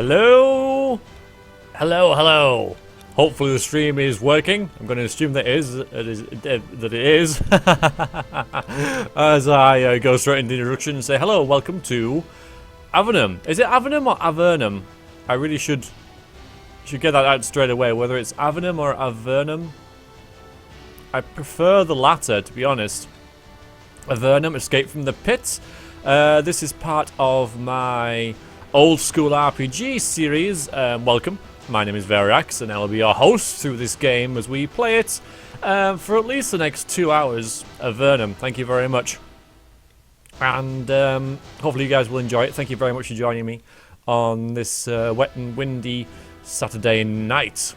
Hello? Hello. Hopefully the stream is working. I'm going to assume that it is. As I go straight into the introduction and say hello, welcome to Avernum. Is it Avernum or Avernum? I really should get that out straight away, whether it's Avernum or Avernum. I prefer the latter, to be honest. Avernum, Escape from the Pit. This is part of my old school RPG series. Welcome. My name is Variax, and I will be your host through this game as we play it for at least the next 2 hours. Avernum, thank you very much. And hopefully you guys will enjoy it. Thank you very much for joining me on this wet and windy Saturday night.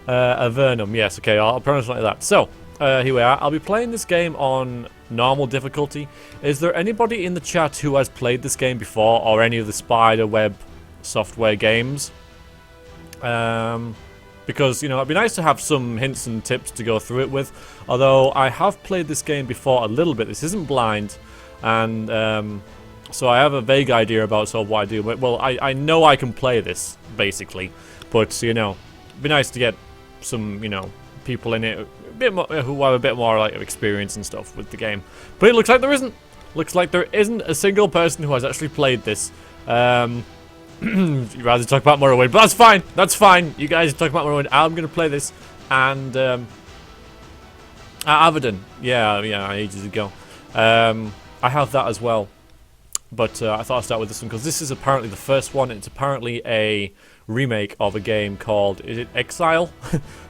Avernum, yes, okay, I'll pronounce it like that. So, here we are. I'll be playing this game on normal difficulty. Is there anybody in the chat who has played this game before, or any of the Spiderweb Software games? Because, you know, it'd be nice to have some hints and tips to go through it with. Although, I have played this game before a little bit. This isn't blind, and so I have a vague idea about sort of what I do. Well, I know I can play this, basically. But, you know, it'd be nice to get some, you know, people in it a bit more, who have a bit more like experience and stuff with the game. But it looks like there isn't. Looks like there isn't a single person who has actually played this. You'd rather talk about Morrowind, but that's fine. That's fine. You guys talk about Morrowind. I'm gonna play this, and Avernum. Yeah, ages ago. I have that as well, but I thought I'd start with this one because this is apparently the first one. It's apparently a remake of a game called, is it Exile,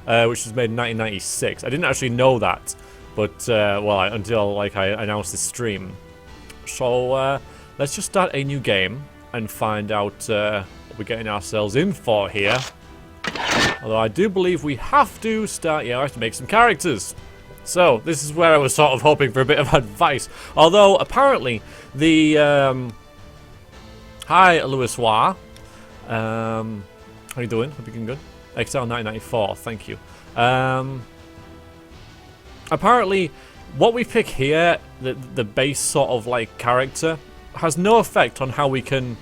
which was made in 1996. I didn't actually know that, but well, until like I announced this stream. So let's just start a new game and find out what we're getting ourselves in for here. Although I do believe we have to start, yeah, I have to make some characters. So this is where I was sort of hoping for a bit of advice. Although apparently the hi Louis War. How you doing? Hope you're doing good. Exile 1994, thank you. Apparently, what we pick here, the base sort of like character, has no effect on how we can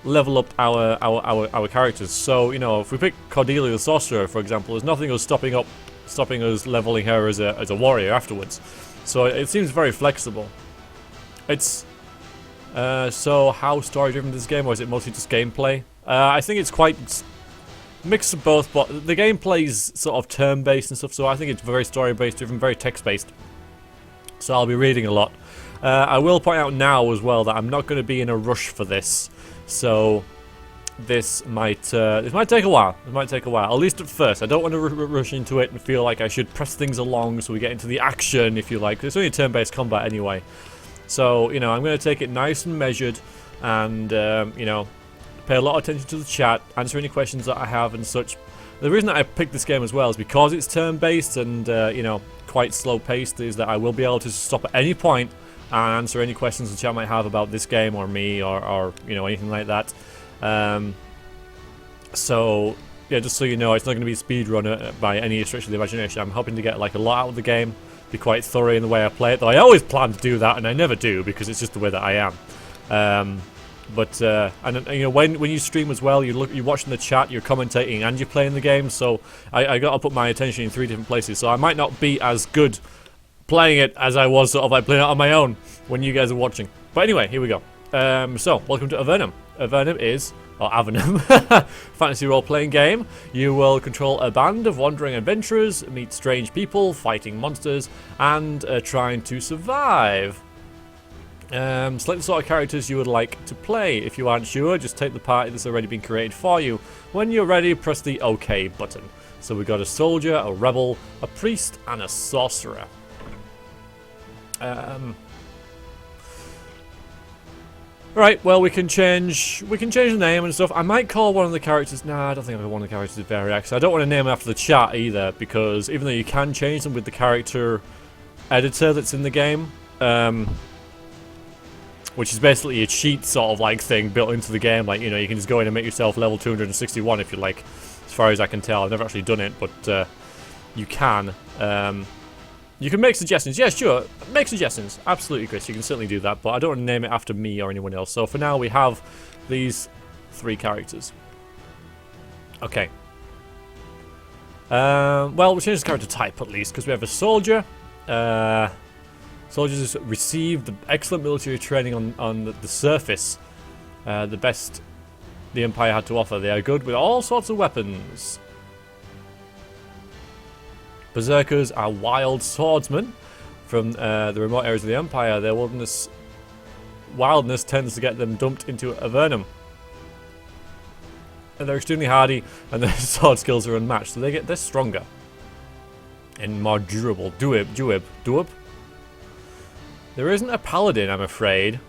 level up our characters. So, you know, if we pick Cordelia the Sorcerer, for example, there's nothing else stopping us leveling her as a warrior afterwards. So it seems very flexible. It's so how story driven is this game, or is it mostly just gameplay? I think it's quite mixed of both, but the gameplay's sort of turn-based and stuff, so I think it's very story-based driven, very text-based. So I'll be reading a lot. I will point out now as well that I'm not going to be in a rush for this, so this might take a while. It might take a while, at least at first. I don't want to rush into it and feel like I should press things along so we get into the action, if you like. It's only turn-based combat anyway. So, you know, I'm going to take it nice and measured and, you know, pay a lot of attention to the chat, answer any questions that I have and such. The reason that I picked this game as well is because it's turn-based and, you know, quite slow-paced, is that I will be able to stop at any point and answer any questions the chat might have about this game or me or you know, anything like that. So, yeah, just so you know, it's not going to be a speedrun by any stretch of the imagination. I'm hoping to get, like, a lot out of the game, be quite thorough in the way I play it, though I always plan to do that, and I never do, because it's just the way that I am. But and you know, when you stream as well, you're watching the chat, you're commentating, and you're playing the game. So I got to put my attention in 3 different places. So I might not be as good playing it as I was sort of like playing it on my own when you guys are watching. But anyway, here we go. So welcome to Avernum. Avernum is, or Avernum, fantasy role-playing game. You will control a band of wandering adventurers, meet strange people, fighting monsters, and trying to survive. Select the sort of characters you would like to play. If you aren't sure, just take the party that's already been created for you. When you're ready, press the OK button. So we've got a soldier, a rebel, a priest, and a sorcerer. Right, well, we can change the name and stuff. I might call one of the characters. Nah, I don't think I'll one of the characters is Variax. I don't want to name them after the chat either, because even though you can change them with the character editor that's in the game, which is basically a cheat sort of like thing built into the game. Like, you know, you can just go in and make yourself level 261 if you like. As far as I can tell, I've never actually done it, but you can. You can make suggestions. Yeah, sure. Make suggestions. Absolutely, Chris. You can certainly do that, but I don't want to name it after me or anyone else. So for now, we have these 3 characters. Okay. Well, we'll change the character type at least, because we have a soldier. Soldiers receive the excellent military training on the surface. The best the Empire had to offer. They are good with all sorts of weapons. Berserkers are wild swordsmen from the remote areas of the Empire. Their wildness tends to get them dumped into Avernum. And they're extremely hardy, and their sword skills are unmatched, so they're stronger and more durable. Duib. There isn't a paladin, I'm afraid.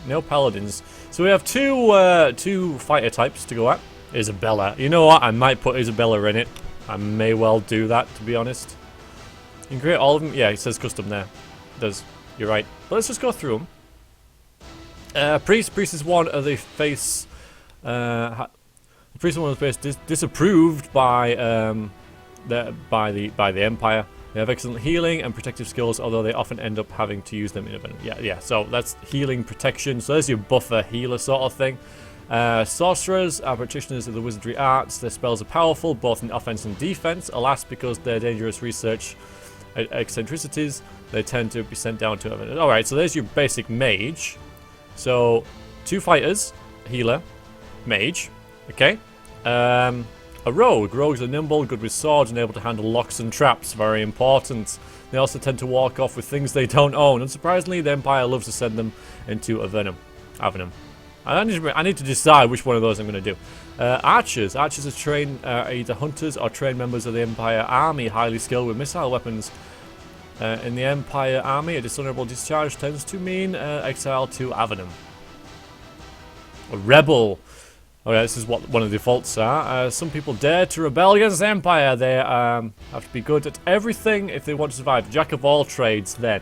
No paladins. So we have two fighter types to go at. Isabella. You know what? I might put Isabella in it. I may well do that, to be honest. You can create all of them. Yeah, it says custom there. It does. You're right. But let's just go through them. Priest. Priest is one of the face. The priest is one of the face disapproved by the Empire. They have excellent healing and protective skills, although they often end up having to use them in a yeah. So that's healing, protection. So there's your buffer healer sort of thing. Sorcerers are practitioners of the wizardry arts. Their spells are powerful, both in offense and defense. Alas, because their dangerous research eccentricities, they tend to be sent down to heaven. Alright, so there's your basic mage. So, 2 fighters, healer, mage. Okay. A rogue. Rogues are nimble, good with swords, and able to handle locks and traps. Very important. They also tend to walk off with things they don't own. Unsurprisingly, the Empire loves to send them into Avernum. I need to decide which one of those I'm going to do. Archers. Archers are trained either hunters or trained members of the Empire Army, highly skilled with missile weapons. In the Empire Army, a dishonorable discharge tends to mean exile to Avernum. A rebel. Okay, this is what one of the defaults are. Some people dare to rebel against the Empire. They have to be good at everything if they want to survive. Jack of all trades, then.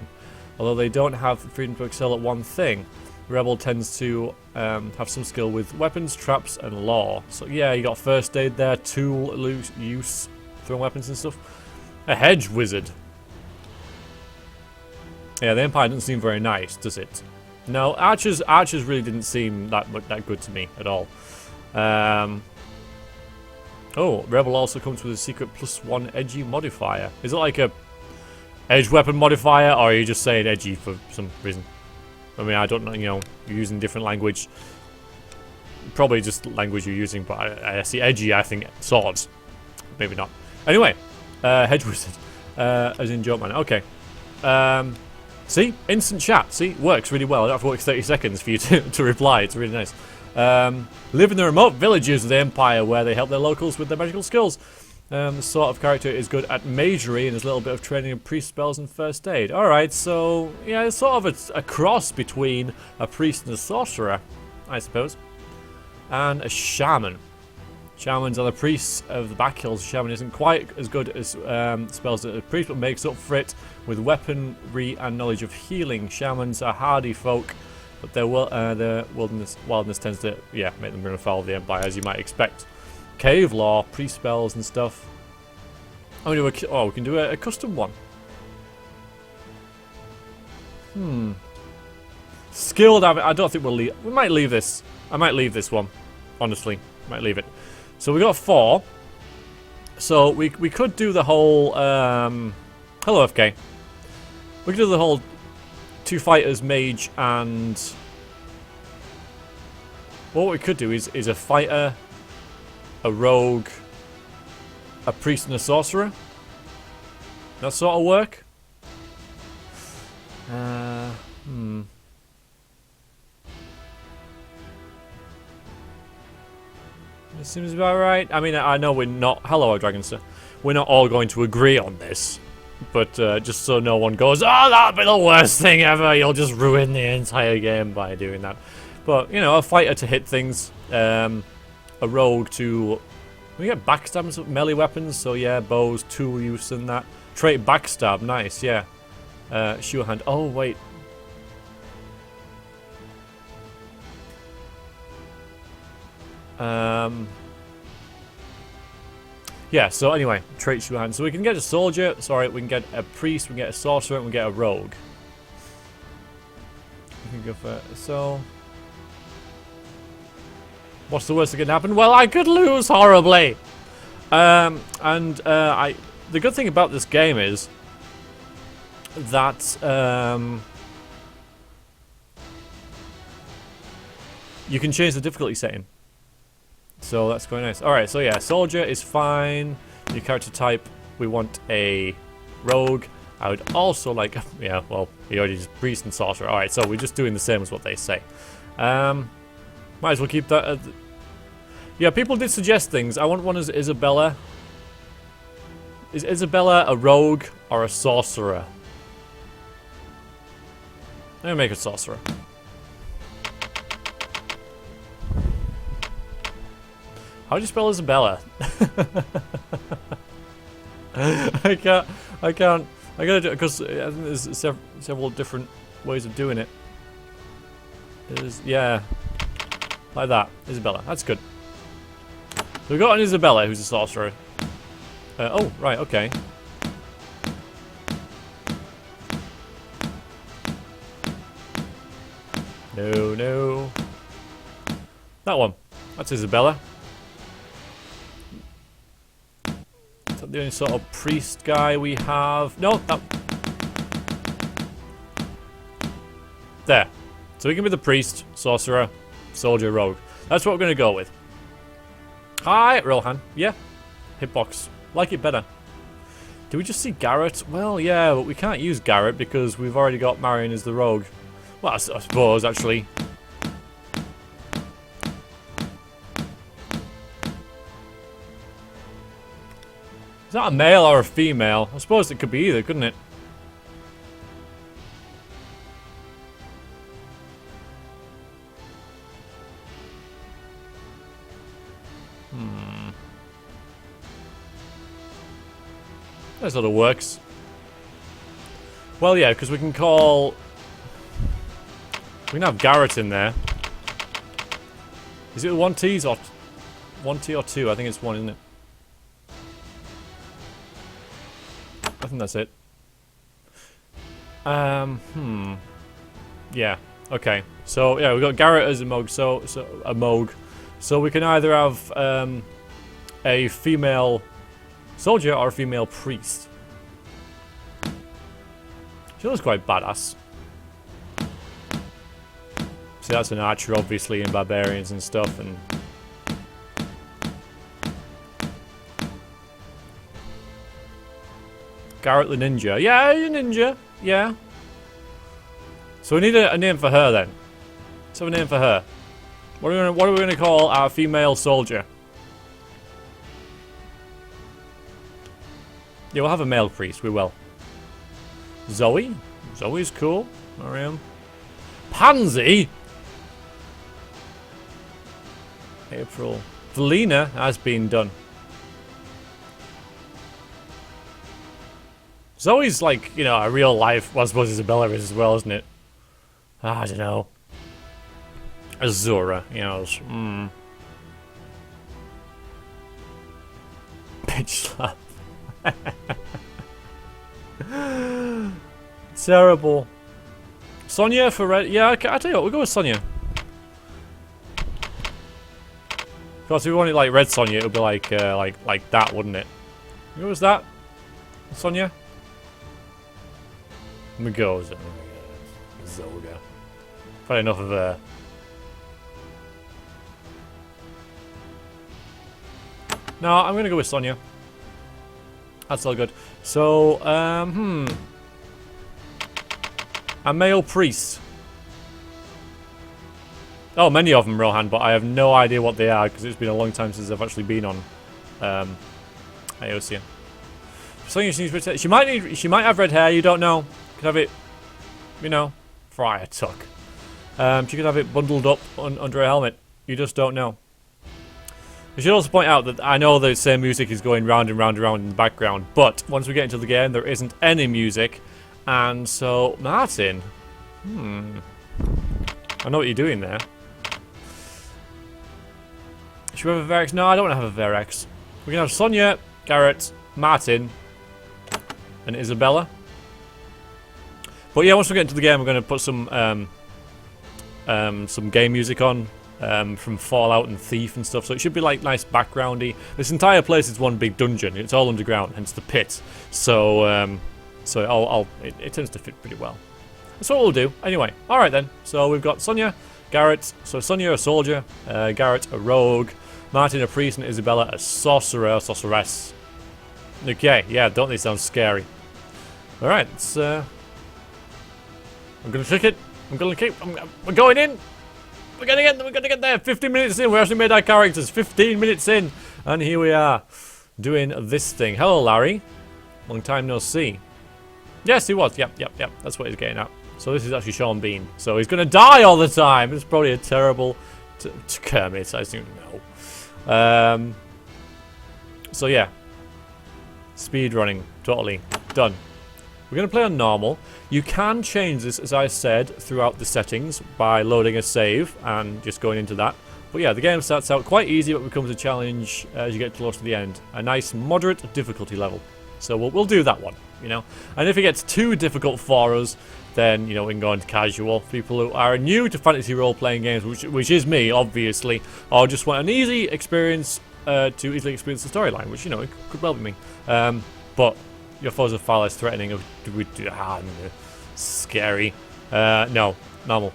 Although they don't have the freedom to excel at one thing. Rebel tends to have some skill with weapons, traps, and law. So yeah, you got first aid there, tool use, throwing weapons and stuff. A hedge wizard. Yeah, the Empire doesn't seem very nice, does it? No, archers really didn't seem that good to me at all. Oh, Rebel also comes with a secret +1 edgy modifier. Is it like a edge weapon modifier, or are you just saying edgy for some reason? I mean, I don't know, you know, you're using different language. Probably just language you're using, but I see edgy, I think swords. Maybe not. Anyway, hedge wizard. As in joke man. Okay. See? Instant chat. See? Works really well. I don't have to wait 30 seconds for you to reply. It's really nice. Live in the remote villages of the Empire where they help their locals with their magical skills. The sort of character is good at magery and has a little bit of training in priest spells and first aid. Alright, so yeah, it's sort of a cross between a priest and a sorcerer, I suppose. And a shaman. Shamans are the priests of the backhills. Shaman isn't quite as good as spells as a priest, but makes up for it with weaponry and knowledge of healing. Shamans are hardy folk, but their wildness tends to, yeah, make them run afoul of the Empire, as you might expect. Cave law, priest spells and stuff. We can do a custom one. Skilled. I don't think we'll leave. We might leave this. I might leave this one. Honestly, might leave it. So we got 4. So we could do the whole. Hello, FK. We could do the whole 2 fighters, mage, and what we could do is a fighter, a rogue, a priest, and a sorcerer. That sort of work. It seems about right. I mean, I know we're not. Hello, Dragonster. We're not all going to agree on this, but just so no one goes, "Oh, that'd be the worst thing ever." You'll just ruin the entire game by doing that. But you know, a fighter to hit things, a rogue to. We get backstab and some melee weapons, so yeah, bows, tool use and that. Trait backstab, nice, yeah. Sure hand. Oh wait. Yeah, so anyway, traits behind. So we can get a soldier, sorry, we can get a priest, we can get a sorcerer, and we can get a rogue. We can go for, so... What's the worst that can happen? Well, I could lose horribly! The good thing about this game is that, you can change the difficulty setting. So that's quite nice. Alright, so yeah, soldier is fine. New character type, we want a rogue. I would also like, yeah, well, he already is priest and sorcerer. Alright, so we're just doing the same as what they say. Might as well keep that. Yeah, people did suggest things. I want one as Isabella. Is Isabella a rogue or a sorcerer? I'm gonna make a sorcerer. How do you spell Isabella? I gotta do it because I think there's several different ways of doing it. Yeah, like that. Isabella, that's good. So we've got an Isabella who's a sorcerer. Oh, right, okay. No. That one. That's Isabella. Is that the only sort of priest guy we have? No, that... There. So we can be the priest, sorcerer, soldier, rogue. That's what we're going to go with. Hi, Rohan. Yeah. Hitbox. Like it better. Do we just see Garrett? Well, yeah, but we can't use Garrett because we've already got Marion as the rogue. Well, I suppose, actually. Is that a male or a female? I suppose it could be either, couldn't it? That sort of works. Well, yeah, because we can call... We can have Garrett in there. Is it 1 T's or 1 T or 2? I think it's 1, isn't it? I think that's it. Yeah. Okay. So yeah, we've got Garrett as a Moog. So a Moog. So we can either have a female soldier or a female priest. She looks quite badass. See, that's an archer, obviously, in barbarians and stuff, and Garrett the ninja. Yeah, you're ninja. Yeah. So we need a name for her then. Let's have a name for her. What are we gonna call our female soldier? Yeah, we'll have a male priest. We will. Zoe. Zoe's cool. Mariam. Pansy. April. Valina has been done. Zoe's like, you know, a real life. Well, I suppose Isabella is as well, isn't it? I don't know. Azura, you know. Bitch slap. Terrible. Sonia for red. Yeah, I tell you what, we'll go with Sonia. Because if we wanted like red Sonia, it would be like that, wouldn't it? Who was that? Sonia? Magoza. Zoga. Had enough of her. No, I'm gonna go with Sonia. That's all good. So, a male priest. Oh, many of them, Rohan, but I have no idea what they are because it's been a long time since I've actually been on Aosia. Sonia needs red. She might have red hair. You don't know. Could have it, you know, Friar Tuck. She could have it bundled up under a helmet. You just don't know. I should also point out that I know the same music is going round and round and round in the background, but once we get into the game, there isn't any music. And so, Martin, I know what you're doing there. Should we have a Verex? No, I don't want to have a Verex. We can have Sonia Garrett, Martin, and Isabella. But yeah, once we get into the game, we're going to put some game music on from Fallout and Thief and stuff. So it should be like nice backgroundy. This entire place is one big dungeon. It's all underground, hence the pit. So it tends to fit pretty well. That's what we'll do. Anyway, all right then. So we've got Sonia, Garrett. So Sonia a soldier, Garrett a rogue, Martin a priest, and Isabella a sorcerer, sorceress. Okay, yeah, don't they sound scary? All right, let's. I'm gonna click it. We're going in. We're gonna get there. 15 minutes in. We actually made our characters. 15 minutes in, and here we are, doing this thing. Hello, Larry. Long time no see. Yes, he was. Yep. That's what he's getting at. So this is actually Sean Bean. So he's gonna die all the time. It's probably a terrible Kermit. I don't know. So yeah. Speed running. Totally done. We're going to play on normal. You can change this, as I said, throughout the settings by loading a save and just going into that. But yeah, the game starts out quite easy, but becomes a challenge as you get close to the end. A nice moderate difficulty level. So we'll do that one, you know. And if it gets too difficult for us, then, you know, we can go into casual. People who are new to fantasy role-playing games, which is me, obviously, or just want an easy experience to easily experience the storyline, which, you know, it could well be me. But your foes are far less threatening. Scary. No, normal.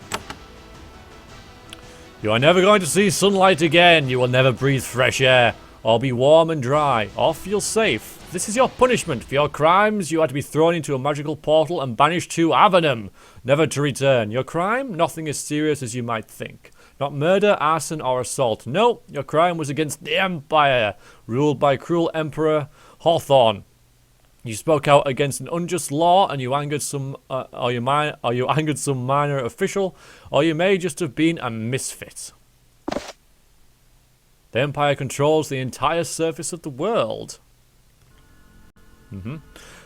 You are never going to see sunlight again. You will never breathe fresh air, or be warm and dry, or feel safe. This is your punishment. For your crimes, you are to be thrown into a magical portal and banished to Avernum, never to return. Your crime? Nothing as serious as you might think. Not murder, arson, or assault. No, your crime was against the Empire, ruled by cruel Emperor Hawthorne. You spoke out against an unjust law, and you angered some, or you angered some minor official, or you may just have been a misfit. The Empire controls the entire surface of the world.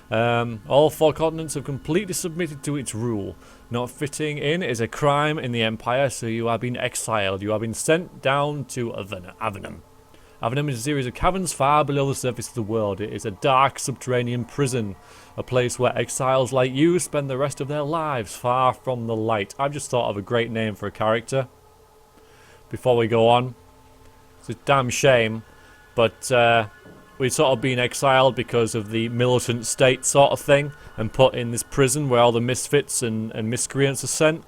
All 4 continents have completely submitted to its rule. Not fitting in is a crime in the Empire, so you are being exiled. You are being sent down to Avernum. Avernum is a series of caverns far below the surface of the world. It is a dark subterranean prison, a place where exiles like you spend the rest of their lives far from the light. I've just thought of a great name for a character. Before we go on, it's a damn shame, but we've sort of been exiled because of the militant state sort of thing, and put in this prison where all the misfits and miscreants are sent.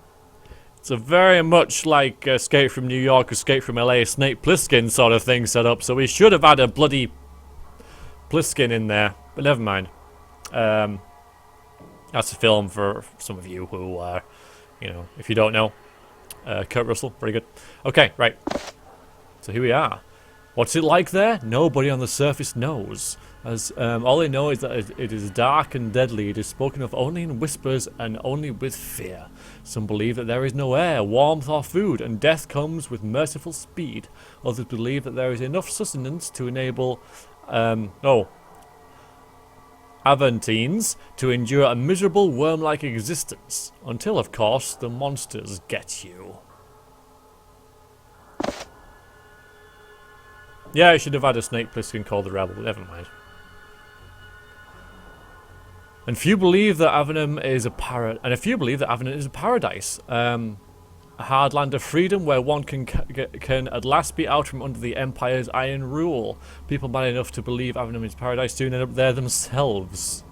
It's a very much like Escape from New York, Escape from LA, Snake Plissken sort of thing set up, so we should have had a bloody Plissken in there, but never mind. That's a film for some of you who are, you know, if you don't know. Kurt Russell, very good. Okay, right. So here we are. What's it like there? Nobody on the surface knows. As all they know is that it is dark and deadly. It is spoken of only in whispers and only with fear. Some believe that there is no air, warmth, or food, and death comes with merciful speed. Others believe that there is enough sustenance to enable Aventines to endure a miserable worm-like existence. Until, of course, the monsters get you. Yeah, I should have had a Snake Plissken called the Rebel, but never mind. And few believe that Avernum is a paradise. A hard land of freedom where one can at last be out from under the Empire's iron rule. People mad enough to believe Avernum is paradise soon end up there themselves.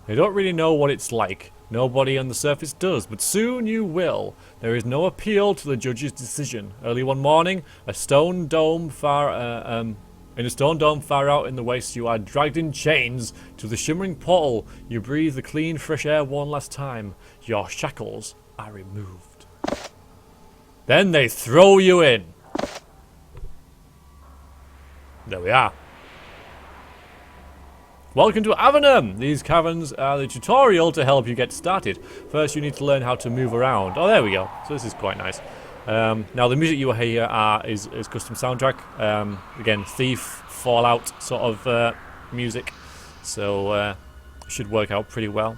They don't really know what it's like. Nobody on the surface does, but soon you will. There is no appeal to the judge's decision. Early one morning, in a stone dome far out in the waste, you are dragged in chains to the shimmering portal. You breathe the clean, fresh air one last time. Your shackles are removed. Then they throw you in. There we are. Welcome to Avernum! These caverns are the tutorial to help you get started. First you need to learn how to move around. Oh, there we go. So this is quite nice. Now the music you hear is custom soundtrack. Again, Thief, Fallout sort of music. So it should work out pretty well.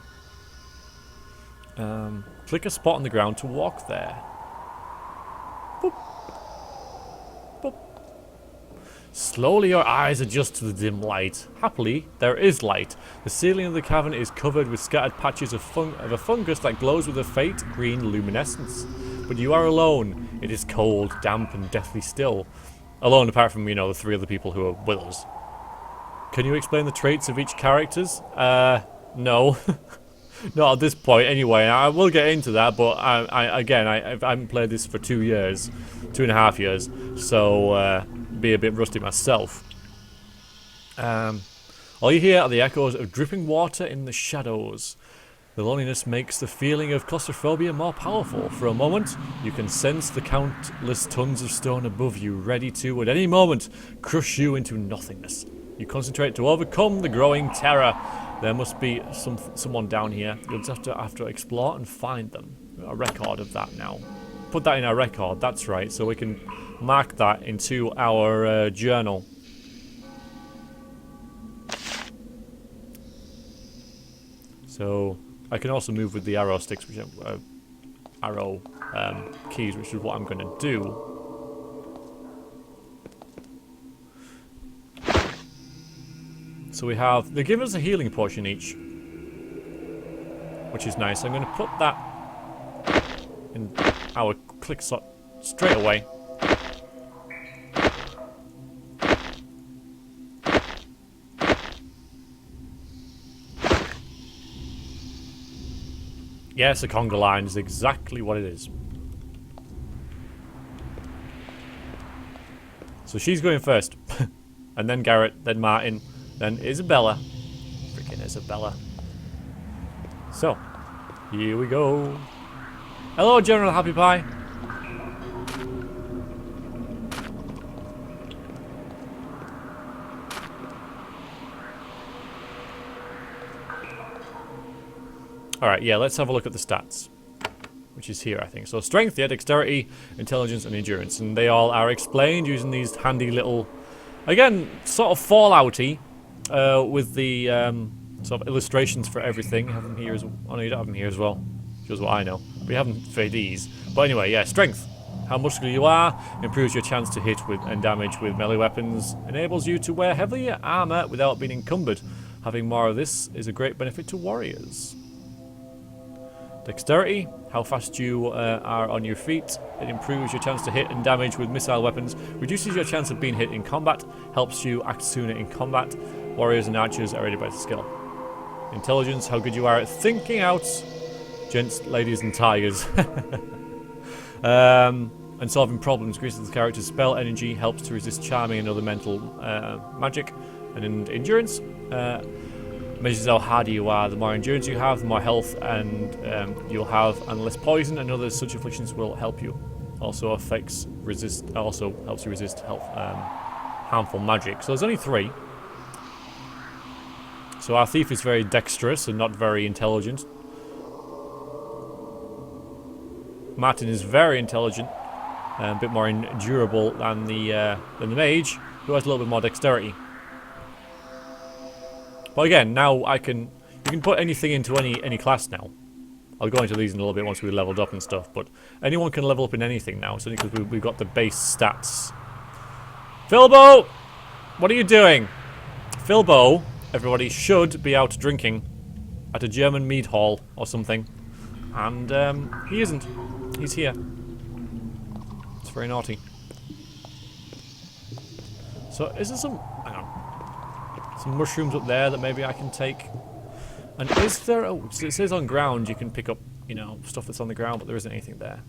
Click a spot on the ground to walk there. Boop. Boop. Slowly your eyes adjust to the dim light. Happily, there is light. The ceiling of the cavern is covered with scattered patches of a fungus that glows with a faint green luminescence. But you are alone. It is cold, damp, and deathly still. Alone apart from, you know, the 3 other people who are with us. Can you explain the traits of each characters? No. Not at this point, anyway. I will get into that, but I haven't played this for 2 years. 2.5 years. So, be a bit rusty myself. All you hear are the echoes of dripping water in the shadows. The loneliness makes the feeling of claustrophobia more powerful. For a moment, you can sense the countless tons of stone above you, ready to, at any moment, crush you into nothingness. You concentrate to overcome the growing terror. There must be someone down here. You'll just have to explore and find them. A record of that now. Put that in our record, that's right, so we can mark that into our journal. So I can also move with the arrow sticks, which are arrow keys, which is what I'm going to do. So we have, they give us a healing potion each, which is nice. I'm going to put that in our click slot straight away. Yes, a conga line is exactly what it is. So she's going first. And then Garrett, then Martin, then Isabella. Freaking Isabella. So, here we go. Hello, General Happy Pie. Alright, yeah, let's have a look at the stats. Which is here, I think. So, strength, yeah, dexterity, intelligence, and endurance. And they all are explained using these handy little, again, sort of Fallout-y, with the sort of illustrations for everything. Have them here as well. Oh, no, you don't have them here as well. Just what I know. We haven't for these. But anyway, yeah, strength. How muscular you are improves your chance to hit with and damage with melee weapons. Enables you to wear heavier armor without being encumbered. Having more of this is a great benefit to warriors. Dexterity, how fast you are on your feet. It improves your chance to hit and damage with missile weapons, reduces your chance of being hit in combat, helps you act sooner in combat. Warriors and archers are rated by the skill. Intelligence, how good you are at thinking out. Gents, ladies and tigers. And solving problems, increases the character's spell energy, helps to resist charming and other mental magic. And in endurance, measures how hardy you are. The more endurance you have, the more health and you'll have, and less poison and other such afflictions will help you. Also helps you resist harmful magic. So there's only 3. So our thief is very dexterous and not very intelligent. Martin is very intelligent, a bit more endurable than the mage, who has a little bit more dexterity. But again, now you can put anything into any class now. I'll go into these in a little bit once we've leveled up and stuff, but anyone can level up in anything now, so because we've got the base stats. Philbo! What are you doing? Philbo, everybody, should be out drinking at a German mead hall or something. And he isn't. He's here. It's very naughty. So is there some... hang on. Some mushrooms up there that maybe I can take. And is there... oh, it says on ground you can pick up, you know, stuff that's on the ground, but there isn't anything there.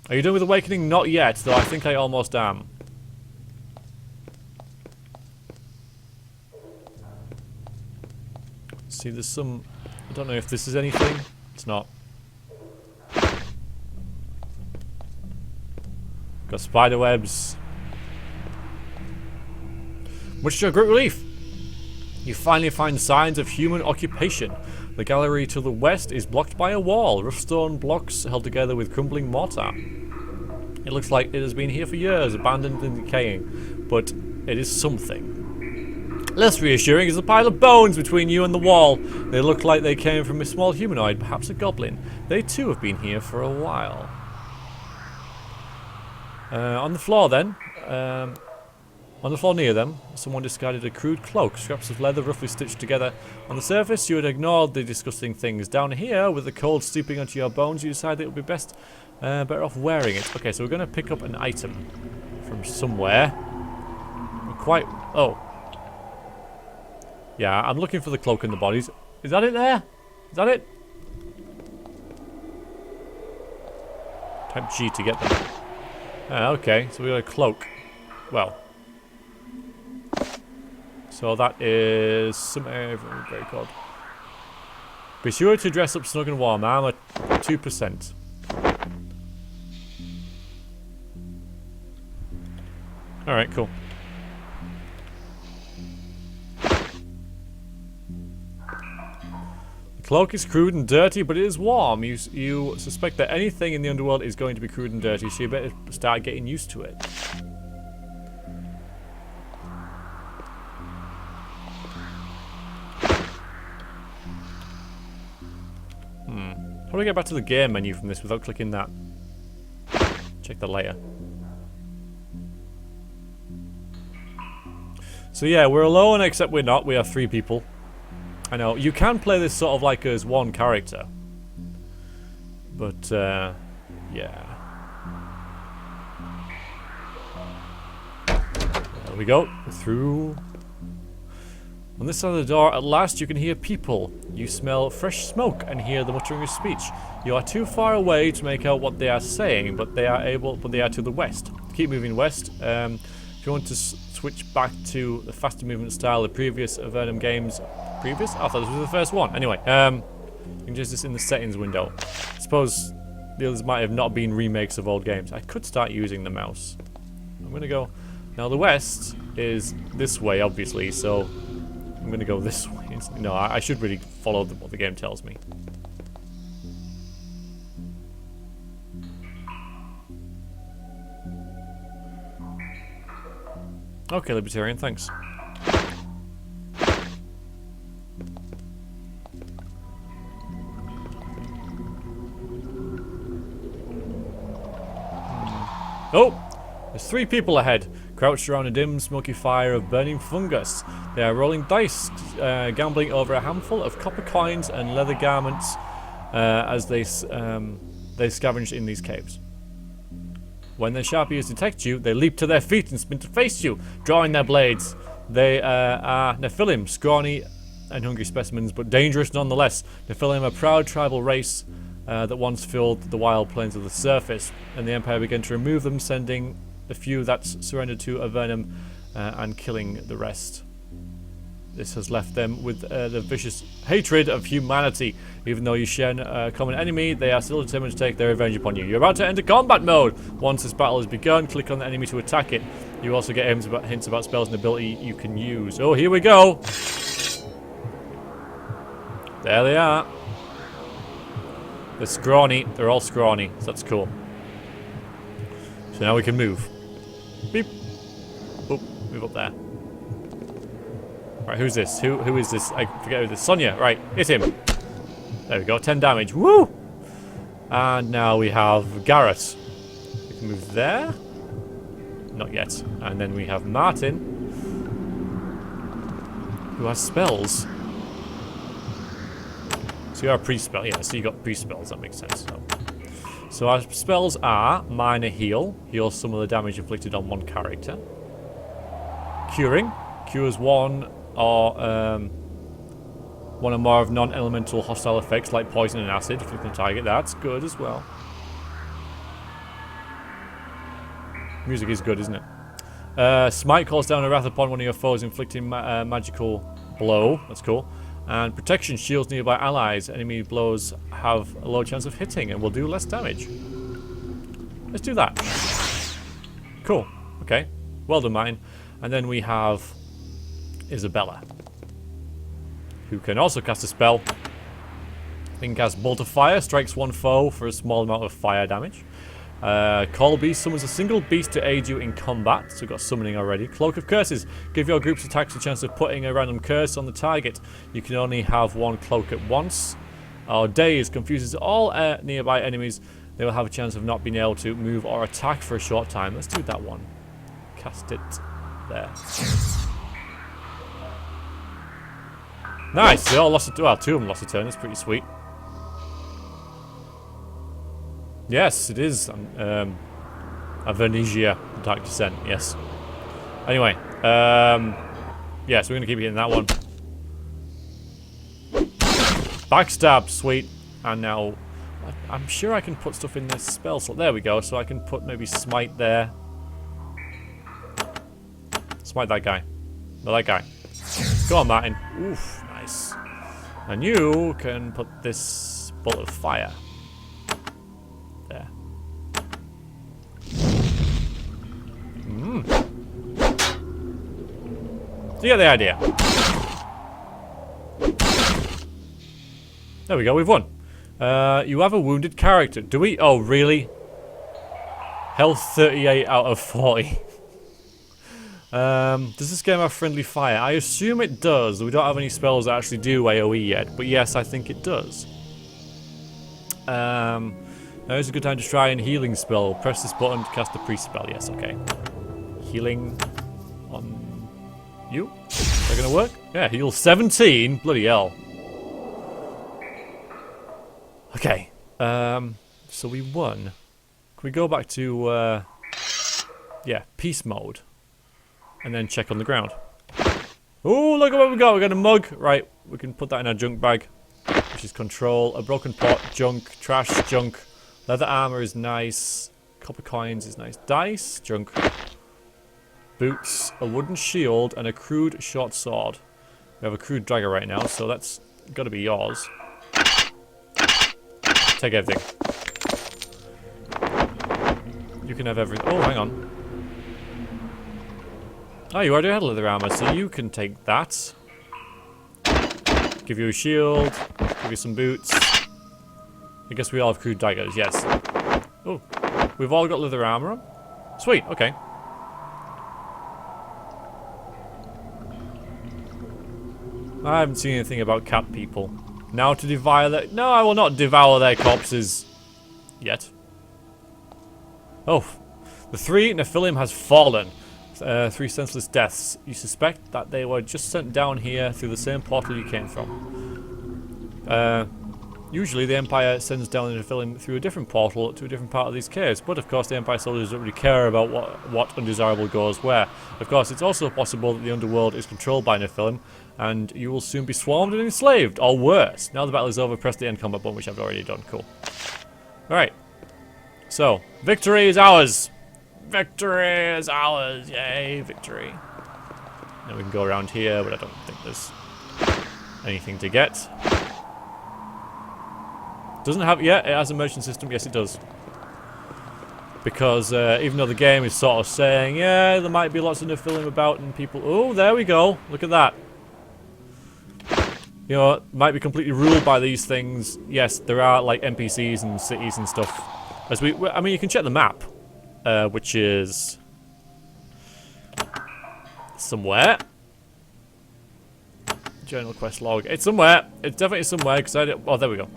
Are you done with Awakening? Not yet, though I think I almost am. See, there's some... I don't know if this is anything. It's not. Got spider webs. Much to your great relief, you finally find signs of human occupation. The gallery to the west is blocked by a wall, rough stone blocks held together with crumbling mortar. It looks like it has been here for years, abandoned and decaying, but it is something. Less reassuring is a pile of bones between you and the wall. They look like they came from a small humanoid, perhaps a goblin. They too have been here for a while. On the floor then, On the floor near them, someone discarded a crude cloak, scraps of leather roughly stitched together. On the surface, you had ignored the disgusting things. Down here, with the cold seeping onto your bones, you decided it would be better off wearing it. Okay, so we're going to pick up an item from somewhere. Oh. Yeah, I'm looking for the cloak and the bodies. Is that it there? Is that it? Type G to get them. Okay, so we got a cloak. Well. So that is some very good. Be sure to dress up snug and warm. Armor 2%. Alright, cool. The cloak is crude and dirty, but it is warm. You suspect that anything in the underworld is going to be crude and dirty, so you better start getting used to it. How do I get back to the game menu from this without clicking that? Check that later. So yeah, we're alone, except we're not. We have 3 people. I know, you can play this sort of like as one character. But, yeah. There we go. Through. On this side of the door, at last you can hear people. You smell fresh smoke and hear the muttering of speech. You are too far away to make out what they are saying, but they are to the west. Keep moving west. If you want to switch back to the faster movement style of the previous Avernum games. Previous? I thought this was the first one. Anyway, you can use this in the settings window. I suppose the others might have not been remakes of old games. I could start using the mouse. I'm going to go. Now, the west is this way, obviously, so I'm going to go this way. No, I should really follow what the game tells me. Okay, Libertarian, thanks. Oh! There's 3 people ahead, crouched around a dim, smoky fire of burning fungus. They are rolling dice, gambling over a handful of copper coins and leather garments as they scavenge in these caves. When their sharp ears detect you, they leap to their feet and spin to face you, drawing their blades. They are Nephilim, scrawny and hungry specimens, but dangerous nonetheless. Nephilim, a proud tribal race that once filled the wild plains of the surface, and the Empire began to remove them, sending the few that surrendered to Avernum and killing the rest. This has left them with the vicious hatred of humanity. Even though you share a common enemy, they are still determined to take their revenge upon you. You're about to enter combat mode. Once this battle has begun, click on the enemy to attack it. You also get hints about spells and ability you can use. Oh, here we go. There they are. They're scrawny. They're all scrawny. So that's cool. So now we can move. Beep. Boop. Move up there. Right, who's this? Who is this? I forget who this is. Sonia. Right, hit him. There we go. 10 damage. Woo! And now we have Garrett. We can move there. Not yet. And then we have Martin, who has spells. So you're a pre-spell. Yeah, so you got pre-spells. That makes sense. So our spells are minor heal. Heals some of the damage inflicted on one character. Curing. Cures one or more of non-elemental hostile effects like poison and acid. If you can target, that's good as well. Music is good, isn't it? Smite calls down a wrath upon one of your foes, inflicting magical blow. That's cool. And protection shields nearby allies. Enemy blows have a low chance of hitting and will do less damage. Let's do that. Cool. Okay. Well done, mine. And then we have Isabella, who can also cast a spell. Can cast Bolt of Fire, strikes one foe for a small amount of fire damage. Call Beast summons a single beast to aid you in combat, so we've got summoning already. Cloak of Curses, give your group's attacks a chance of putting a random curse on the target. You can only have one cloak at once. Our Daze confuses all nearby enemies. They will have a chance of not being able to move or attack for a short time. Let's do that one. Cast it There. Nice. They all lost a... Well, 2 of them lost a turn. That's pretty sweet. Yes, it is. Avernum, Dark Descent. Yes. Anyway. Yeah, so we're going to keep hitting that one. Backstab. Sweet. And now... I'm sure I can put stuff in this spell slot. There we go. So I can put maybe Smite there. Smite that guy. No, that guy. Go on, Martin. Oof, nice. And you can put this bolt of fire. There. So you get the idea. There we go, we've won. You have a wounded character. Do we? Oh, really? Health 38 out of 40. Does this game have friendly fire? I assume it does. We don't have any spells that actually do AoE yet, but yes, I think it does. Now is a good time to try a healing spell. Press this button to cast a priest spell. Yes, okay. Healing on you? Is that gonna work? Yeah, heal 17. Bloody hell. Okay. So we won. Can we go back to yeah, peace mode? And then check on the ground. Oh, look at what we got. We got a mug. Right, we can put that in our junk bag. Which is control. A broken pot, junk, trash, junk. Leather armor is nice. Copper coins is nice. Dice, junk. Boots, a wooden shield, and a crude short sword. We have a crude dagger right now, so that's got to be yours. Take everything. You can have everything. Oh, hang on. Oh, you already had leather armor, so you can take that. Give you a shield. Give you some boots. I guess we all have crude daggers, yes. Oh, we've all got leather armor on? Sweet, okay. I haven't seen anything about cat people. Now to devour their... No, I will not devour their corpses. Yet. Oh. The 3 Nephilim has fallen. 3 senseless deaths. You suspect that they were just sent down here through the same portal you came from. Usually the Empire sends down the Nephilim through a different portal to a different part of these caves, but of course the Empire soldiers don't really care about what undesirable goes where. Of course, it's also possible that the underworld is controlled by Nephilim, and you will soon be swarmed and enslaved, or worse. Now the battle is over, press the end combat button, which I've already done. Cool. Alright. So, victory is ours! Victory is ours! Yay, victory. Now we can go around here, but I don't think there's anything to get. Doesn't have... Yeah, it has a merchant system. Yes, it does. Because even though the game is sort of saying, yeah, there might be lots of Nephilim about and people... Oh, there we go. Look at that. You know, it might be completely ruled by these things. Yes, there are, like, NPCs and cities and stuff. As I mean, you can check the map. Which is... somewhere. Journal quest log. It's somewhere. It's definitely somewhere, because I... Oh, there we go.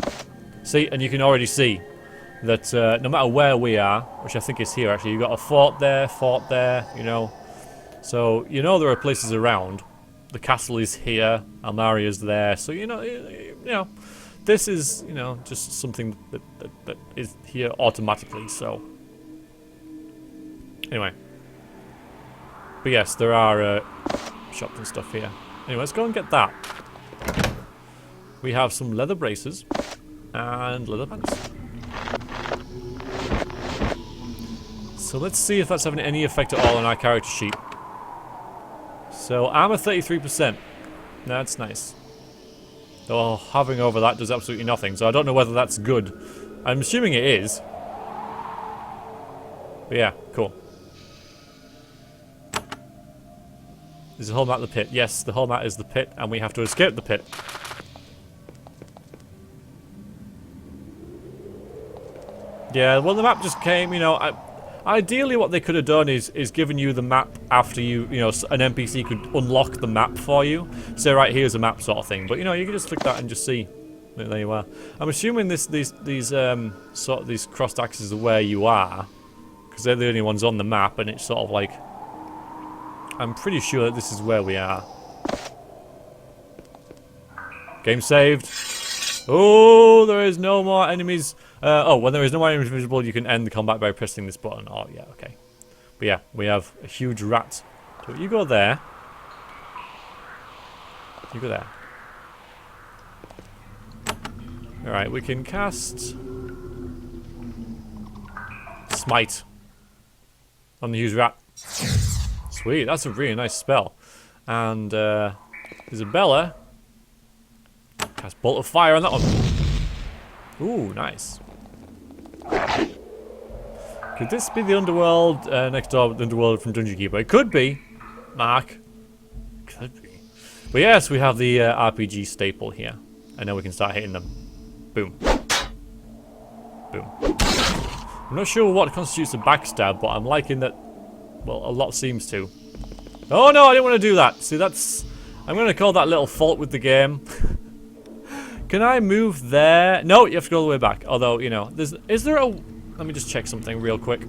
See, and you can already see that no matter where we are, which I think is here actually, you've got a fort there, you know. So, you know there are places around. The castle is here, Almaria's there, so you know, this is, you know, just something that is here automatically, so. Anyway. But yes, there are shops and stuff here. Anyway, let's go and get that. We have some leather braces. And leather pants. So let's see if that's having any effect at all on our character sheet. So armor 33%. That's nice. Though hovering over that does absolutely nothing, so I don't know whether that's good. I'm assuming it is. But yeah, cool. Is the whole map the pit? Yes, the whole map is the pit, and we have to escape the pit. Yeah, well, the map just came, you know, ideally what they could have done is given you the map after you know, an NPC could unlock the map for you. Say, right, here's a map sort of thing. But, you know, you can just click that and just see. There you are. I'm assuming these crossed axes are where you are. Because they're the only ones on the map, and it's sort of like... I'm pretty sure that this is where we are. Game saved. Oh, there is no more enemies. Oh, when there is no more enemies visible, you can end the combat by pressing this button. Oh, yeah, okay. But yeah, we have a huge rat. So you go there. You go there. Alright, we can cast Smite on the huge rat. Sweet, that's a really nice spell. And Isabella, cast Bolt of Fire on that one. Ooh, nice. Could this be the underworld next door, the underworld from Dungeon Keeper? It could be, Mark. Could be. But yes, we have the RPG staple here. And now we can start hitting them. Boom. Boom. I'm not sure what constitutes a backstab, but I'm liking that, well, a lot seems to. Oh no, I didn't want to do that. See, that's... I'm going to call that little fault with the game. Can I move there? No, you have to go all the way back. Although, you know, is there a... Let me just check something real quick.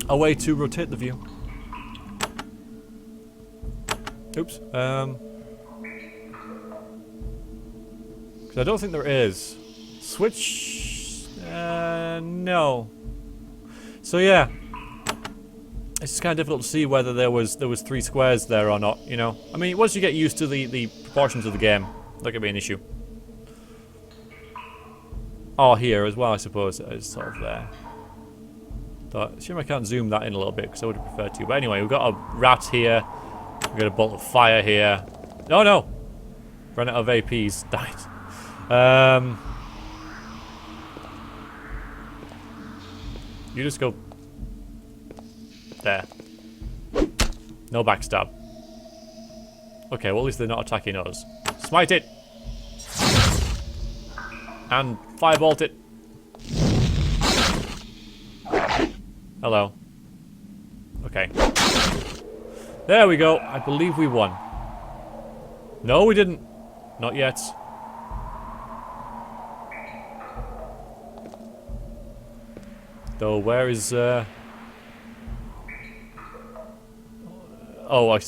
A way to rotate the view. Oops. Because I don't think there is. Switch... no. So yeah. It's just kind of difficult to see whether there was 3 squares there or not, you know? I mean, once you get used to the proportions of the game, that could be an issue. Oh, here as well, I suppose. It's sort of there. But assume I can't zoom that in a little bit because I would have preferred to. But anyway, we've got a rat here. We've got a bolt of fire here. Oh no! Ran out of APs. Died. You just go there. No backstab. Okay, well at least they're not attacking us. Smite it! And firebolt it. Hello. Okay. There we go. I believe we won. No, we didn't. Not yet. Though, where is... Oh,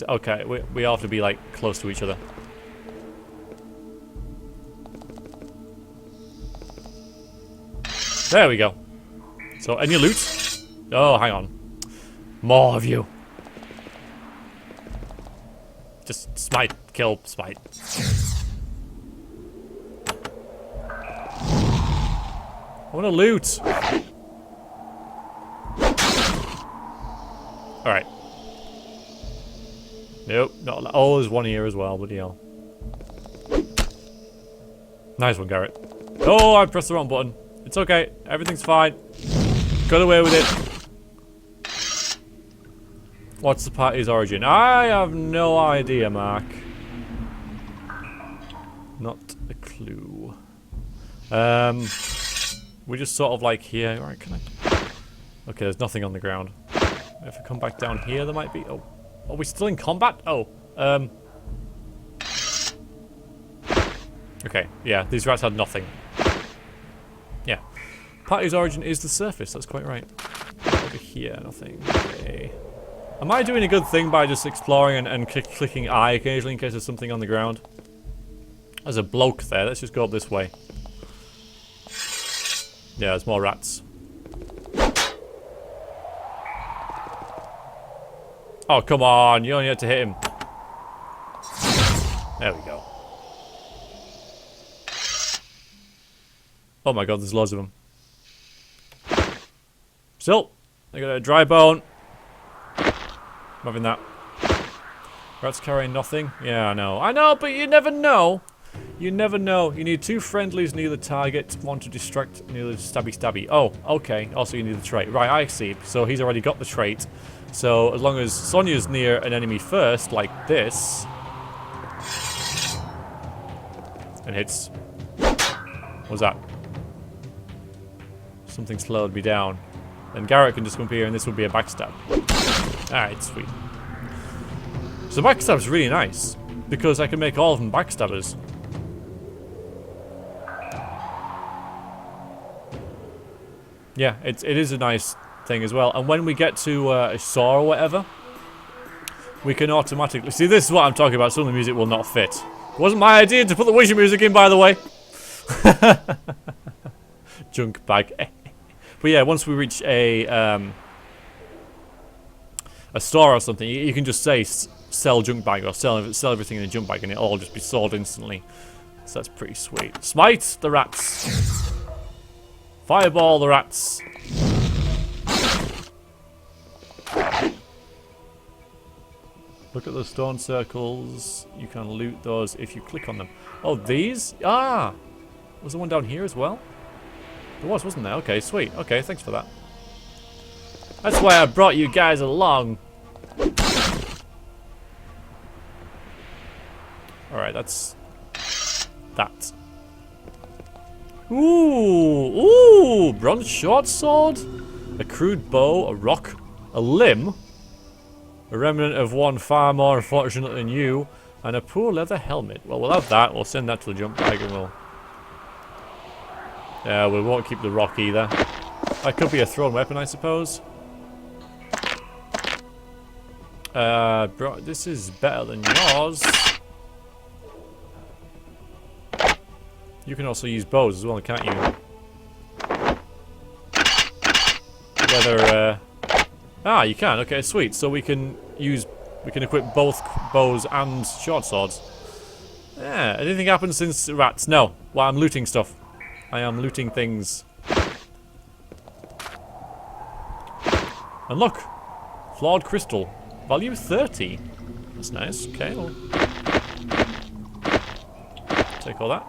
okay. We have to be, like, close to each other. There we go. So, any loot? Oh, hang on. More of you. Just smite, kill, smite. I want to loot. Alright. Nope, not. Oh, there's one here as well, bloody hell. Nice one, Garrett. Oh, I pressed the wrong button. It's okay, everything's fine. Got away with it. What's the party's origin? I have no idea, Mark. Not a clue. We're just sort of like here. Alright, can I? Okay, there's nothing on the ground. If I come back down here, there might be. Oh, are we still in combat? Oh, okay, yeah, these rats had nothing. Yeah. Party's origin is the surface, that's quite right. Over here, nothing. Okay. Am I doing a good thing by just exploring and clicking I occasionally in case there's something on the ground? There's a bloke there, let's just go up this way. Yeah, there's more rats. Oh, come on, you only had to hit him. There we go. Oh my god, there's loads of them. Still, I got a dry bone. I'm having that. Rats carrying nothing. Yeah, I know. I know, but you never know. You never know. You need 2 friendlies near the target, 1 to distract near the stabby. Oh, okay. Also, you need the trait. Right, I see. So he's already got the trait. So as long as Sonia's near an enemy first, like this, and hits. What's that? Something slowed me down. Then Garrett can just come up here and this will be a backstab. Alright, sweet. So backstab's really nice, because I can make all of them backstabbers. Yeah, it is a nice thing as well. And when we get to a saw or whatever, we can automatically... See, this is what I'm talking about. Some of the music will not fit. It wasn't my idea to put the wishing music in, by the way. Junk bag. But yeah, once we reach a store or something, you can just say sell junk bag or sell everything in a junk bag and it'll all just be sold instantly. So that's pretty sweet. Smite the rats. Fireball the rats. Look at the stone circles. You can loot those if you click on them. Oh, these? Ah! Was there one down here as well? There was, wasn't there? Okay, sweet. Okay, thanks for that. That's why I brought you guys along. Alright, that's... that. Ooh! Ooh! Bronze short sword? A crude bow, a rock, a limb, a remnant of one far more unfortunate than you, and a poor leather helmet. Well, we'll have that. We'll send that to the jump bag and we'll... yeah, we won't keep the rock either. That could be a thrown weapon, I suppose. Bro, this is better than yours. You can also use bows as well, can't you? Whether, ah, you can. Okay, sweet. So we can equip both bows and short swords. Yeah. Anything happened since rats? No. Well, I'm looting stuff. I am looting things. And look, flawed crystal, value 30. That's nice. Okay, well, take all that.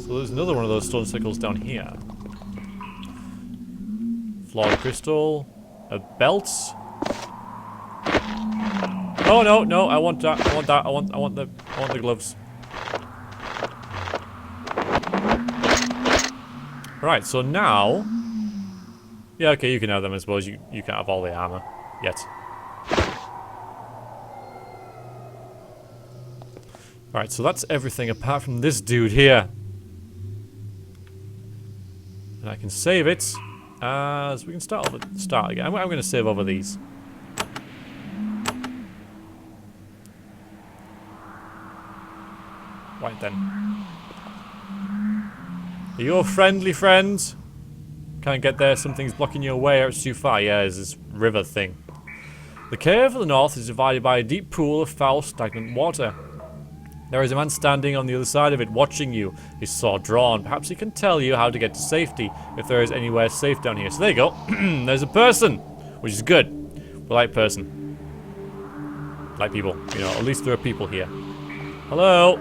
So there's another one of those stone sickles down here. Flawed crystal, a belt. Oh no, no! I want that! I want that! I want the gloves. Right. So now, yeah, okay, you can have them. I suppose you can't have all the armor yet. Right. So that's everything apart from this dude here. And I can save it. So we can start again. I'm going to save over these. Right then. Are you a friendly friend? Can't get there. Something's blocking your way, or it's too far. Yeah, there's this river thing. The cave to the north is divided by a deep pool of foul, stagnant water. There is a man standing on the other side of it, watching you, his sword drawn. Perhaps he can tell you how to get to safety, if there is anywhere safe down here. So there you go. There's a person, which is good. We like person. Like people. You know, at least there are people here. Hello.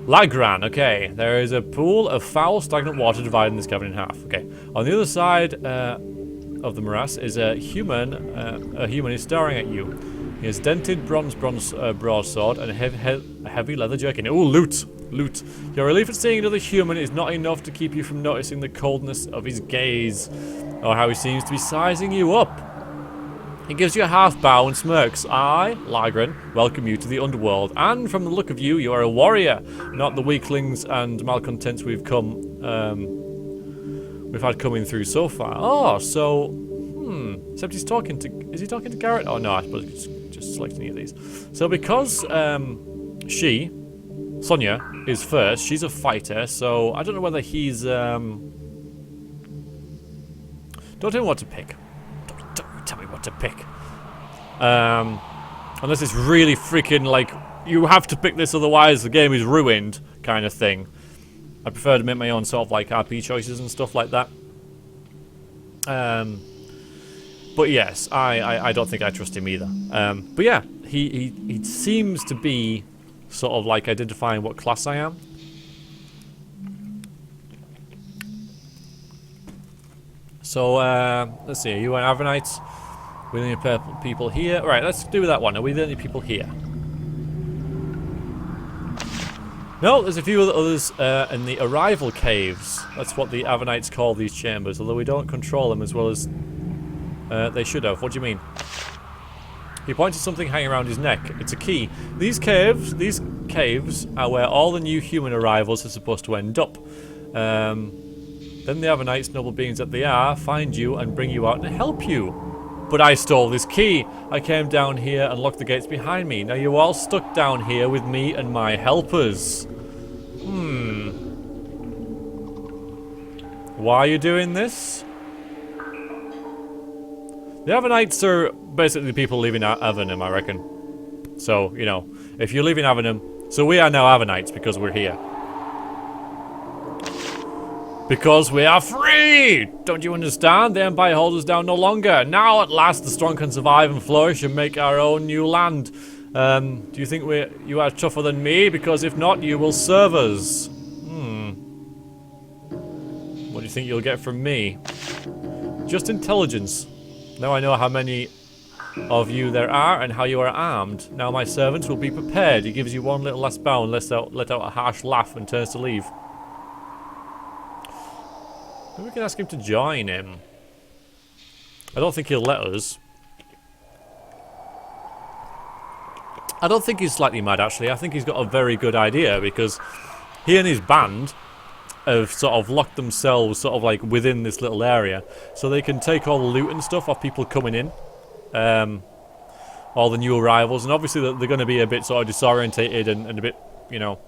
Lran, okay. There is a pool of foul, stagnant water dividing this cavern in half. Okay. On the other side of the morass is a human. A human is staring at you. He has dented bronze broadsword and a heavy leather jerkin. Ooh, loot! Loot. Your relief at seeing another human is not enough to keep you from noticing the coldness of his gaze, or how he seems to be sizing you up. He gives you a half bow and smirks. I, Lran, welcome you to the underworld, and from the look of you, you are a warrior, not the weaklings and malcontents we've had coming through so far. Oh, so, except he's talking to, is he talking to Garrett? Oh no, I suppose he's just select any of these. So because Sonia is first, she's a fighter, so I don't know whether he's, don't tell me what to pick. Don't tell me what to pick. Unless it's really freaking like, you have to pick this otherwise the game is ruined kind of thing. I prefer to make my own sort of like RP choices and stuff like that. But yes, I don't think I trust him either. But yeah, he seems to be sort of like identifying what class I am. So let's see. Are you an Avernite? We're the only people here. All right, let's do that one. Are we the only people here? No, there's a few others in the arrival caves. That's what the Avernites call these chambers, although we don't control them as well as they should have. What do you mean? He points to something hanging around his neck. It's a key. These caves are where all the new human arrivals are supposed to end up. Then the Avernites, noble beings that they are, find you and bring you out and help you. But I stole this key. I came down here and locked the gates behind me. Now you're all stuck down here with me and my helpers. Why are you doing this? The Avernites are basically the people leaving Avernum, I reckon. So, you know, if you're leaving Avernum... So we are now Avernites because we're here. Because we are free! Don't you understand? The Empire holds us down no longer. Now, at last, the strong can survive and flourish and make our own new land. Do you think you are tougher than me? Because if not, you will serve us. What do you think you'll get from me? Just intelligence. Now I know how many of you there are and how you are armed. Now my servants will be prepared. He gives you one little last bow and let out a harsh laugh and turns to leave. Maybe we can ask him to join him. I don't think he'll let us. I don't think he's slightly mad, actually. I think he's got a very good idea, because he and his band have sort of locked themselves sort of like within this little area, so they can take all the loot and stuff off people coming in, all the new arrivals, and obviously they're going to be a bit sort of disorientated and a bit, you know,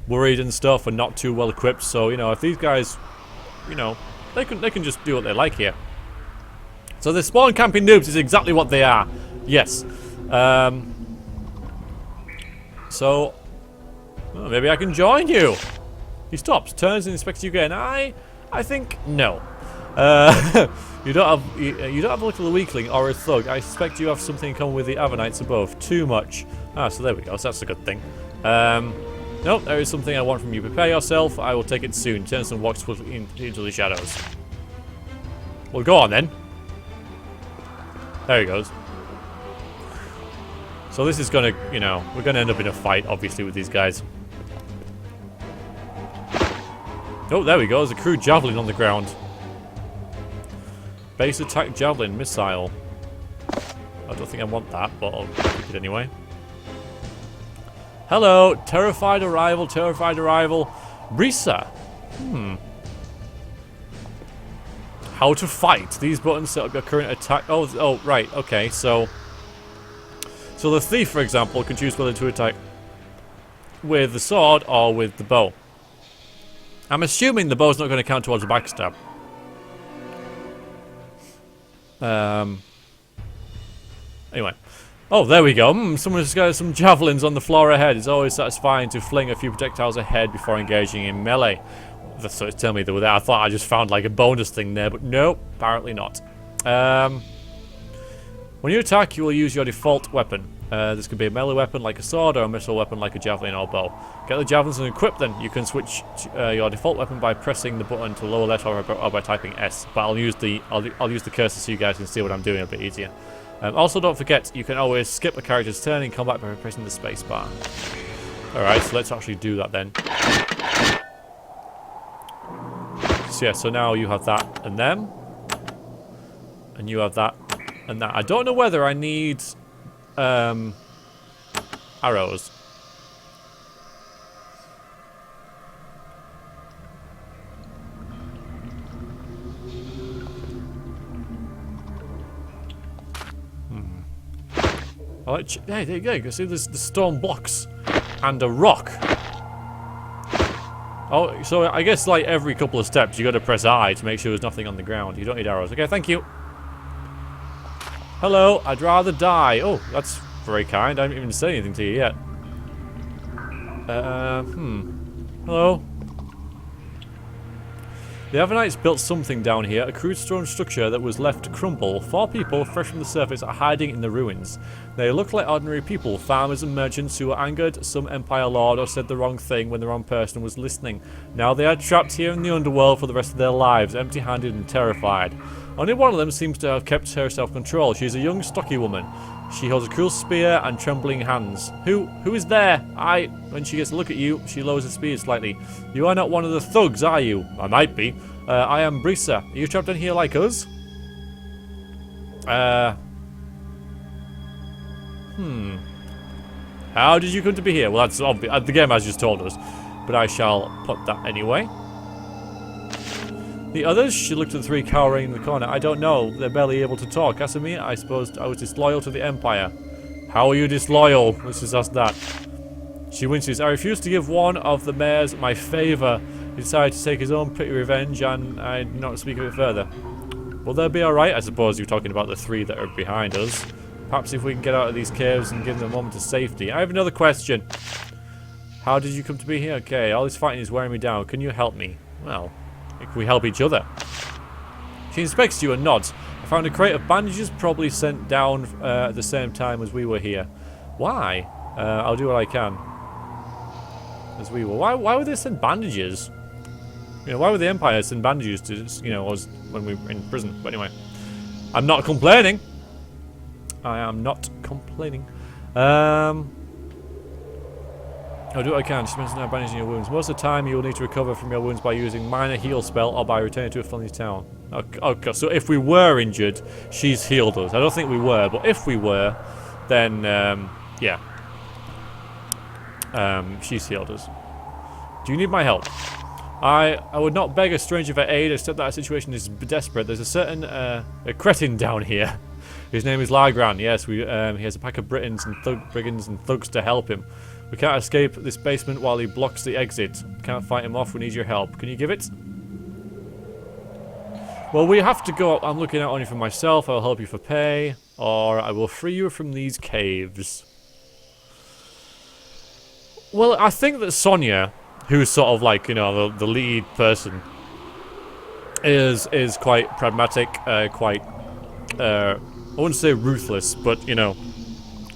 worried and stuff, and not too well equipped. So, you know, if these guys, you know, they can just do what they like here. So the spawn camping noobs is exactly what they are. Yes. So well, maybe I can join you. He stops, turns, and inspects you again. I think no. You don't have a little weakling or a thug. I suspect you have something in common with the Avernites above. Too much. Ah, so there we go. So that's a good thing. Nope, there is something I want from you. Prepare yourself. I will take it soon. Turns and walks into the shadows. Well, go on then. There he goes. So this is gonna, you know, we're gonna end up in a fight, obviously, with these guys. Oh, there we go. There's a crude javelin on the ground. Base attack javelin missile. I don't think I want that, but I'll pick it anyway. Hello, terrified arrival, terrified arrival. Brisa. How to fight. These buttons set up your current attack. Oh, right. Okay, so the thief, for example, can choose whether to attack with the sword or with the bow. I'm assuming the bow's not going to count towards a backstab. Anyway. Oh, there we go. Someone's got some javelins on the floor ahead. It's always satisfying to fling a few projectiles ahead before engaging in melee. That's what it's telling me they were there. I thought I just found like a bonus thing there, but nope, apparently not. When you attack, you will use your default weapon. This could be a melee weapon like a sword, or a missile weapon like a javelin or bow. Get the javelins and equip them. You can switch your default weapon by pressing the button to lower left or by typing S. But I'll use the cursor so you guys can see what I'm doing a bit easier. Also, don't forget you can always skip a character's turn in combat by pressing the space bar. All right, so let's actually do that then. So yeah, so now you have that and them, and you have that and that. I don't know whether I need arrows. I like hey, there you go. You can see there's the stone blocks and a rock. Oh, so I guess like every couple of steps you got to press I to make sure there's nothing on the ground. You don't need arrows. Okay, thank you. Hello, I'd rather die. Oh, that's very kind. I haven't even said anything to you yet. Hello. The Avernites built something down here, a crude stone structure that was left to crumble. 4 people, fresh from the surface, are hiding in the ruins. They look like ordinary people, farmers and merchants who were angered, some Empire lord, or said the wrong thing when the wrong person was listening. Now they are trapped here in the underworld for the rest of their lives, empty-handed and terrified. Only one of them seems to have kept her self-control. She is a young, stocky woman. She holds a cruel spear and trembling hands. Who is there? When she gets a look at you, she lowers the spear slightly. You are not one of the thugs, are you? I might be. I am Brisa. Are you trapped in here like us? How did you come to be here? Well, that's obvious. The game has just told us. But I shall put that anyway. The others? She looked at the three cowering in the corner. I don't know. They're barely able to talk. As for me, I suppose I was disloyal to the Empire. How are you disloyal? Let's just ask that. She winces. I refused to give one of the mayors my favour. He decided to take his own petty revenge, and I did not speak of it further. Will they be alright? I suppose you're talking about the three that are behind us. Perhaps if we can get out of these caves and give them a moment of safety. I have another question. How did you come to be here? Okay, all this fighting is wearing me down. Can you help me? Well, can we help each other? She inspects you and nods. I found a crate of bandages, probably sent down at the same time as we were here. Why? I'll do what I can. As we were. Why would they send bandages? You know, why would the Empire send bandages to, you know, us when we were in prison? But anyway, I'm not complaining. I am not complaining. I'll do what I can. She mentions now bandaging your wounds. Most of the time, you will need to recover from your wounds by using minor heal spell or by returning to a friendly town. Okay, so if we were injured, she's healed us. I don't think we were, but if we were, then yeah, she's healed us. Do you need my help? I would not beg a stranger for aid, except that our situation is desperate. There's a certain a cretin down here. His name is Lran. Yes, he has a pack of brigands and thugs to help him. We can't escape this basement while he blocks the exit. Can't fight him off. We need your help. Can you give it? Well, we have to go. I'm looking out only for myself. I'll help you for pay, or I will free you from these caves. Well, I think that Sonia, who's sort of like, you know, the lead person, is quite pragmatic, quite I wouldn't say ruthless, but you know,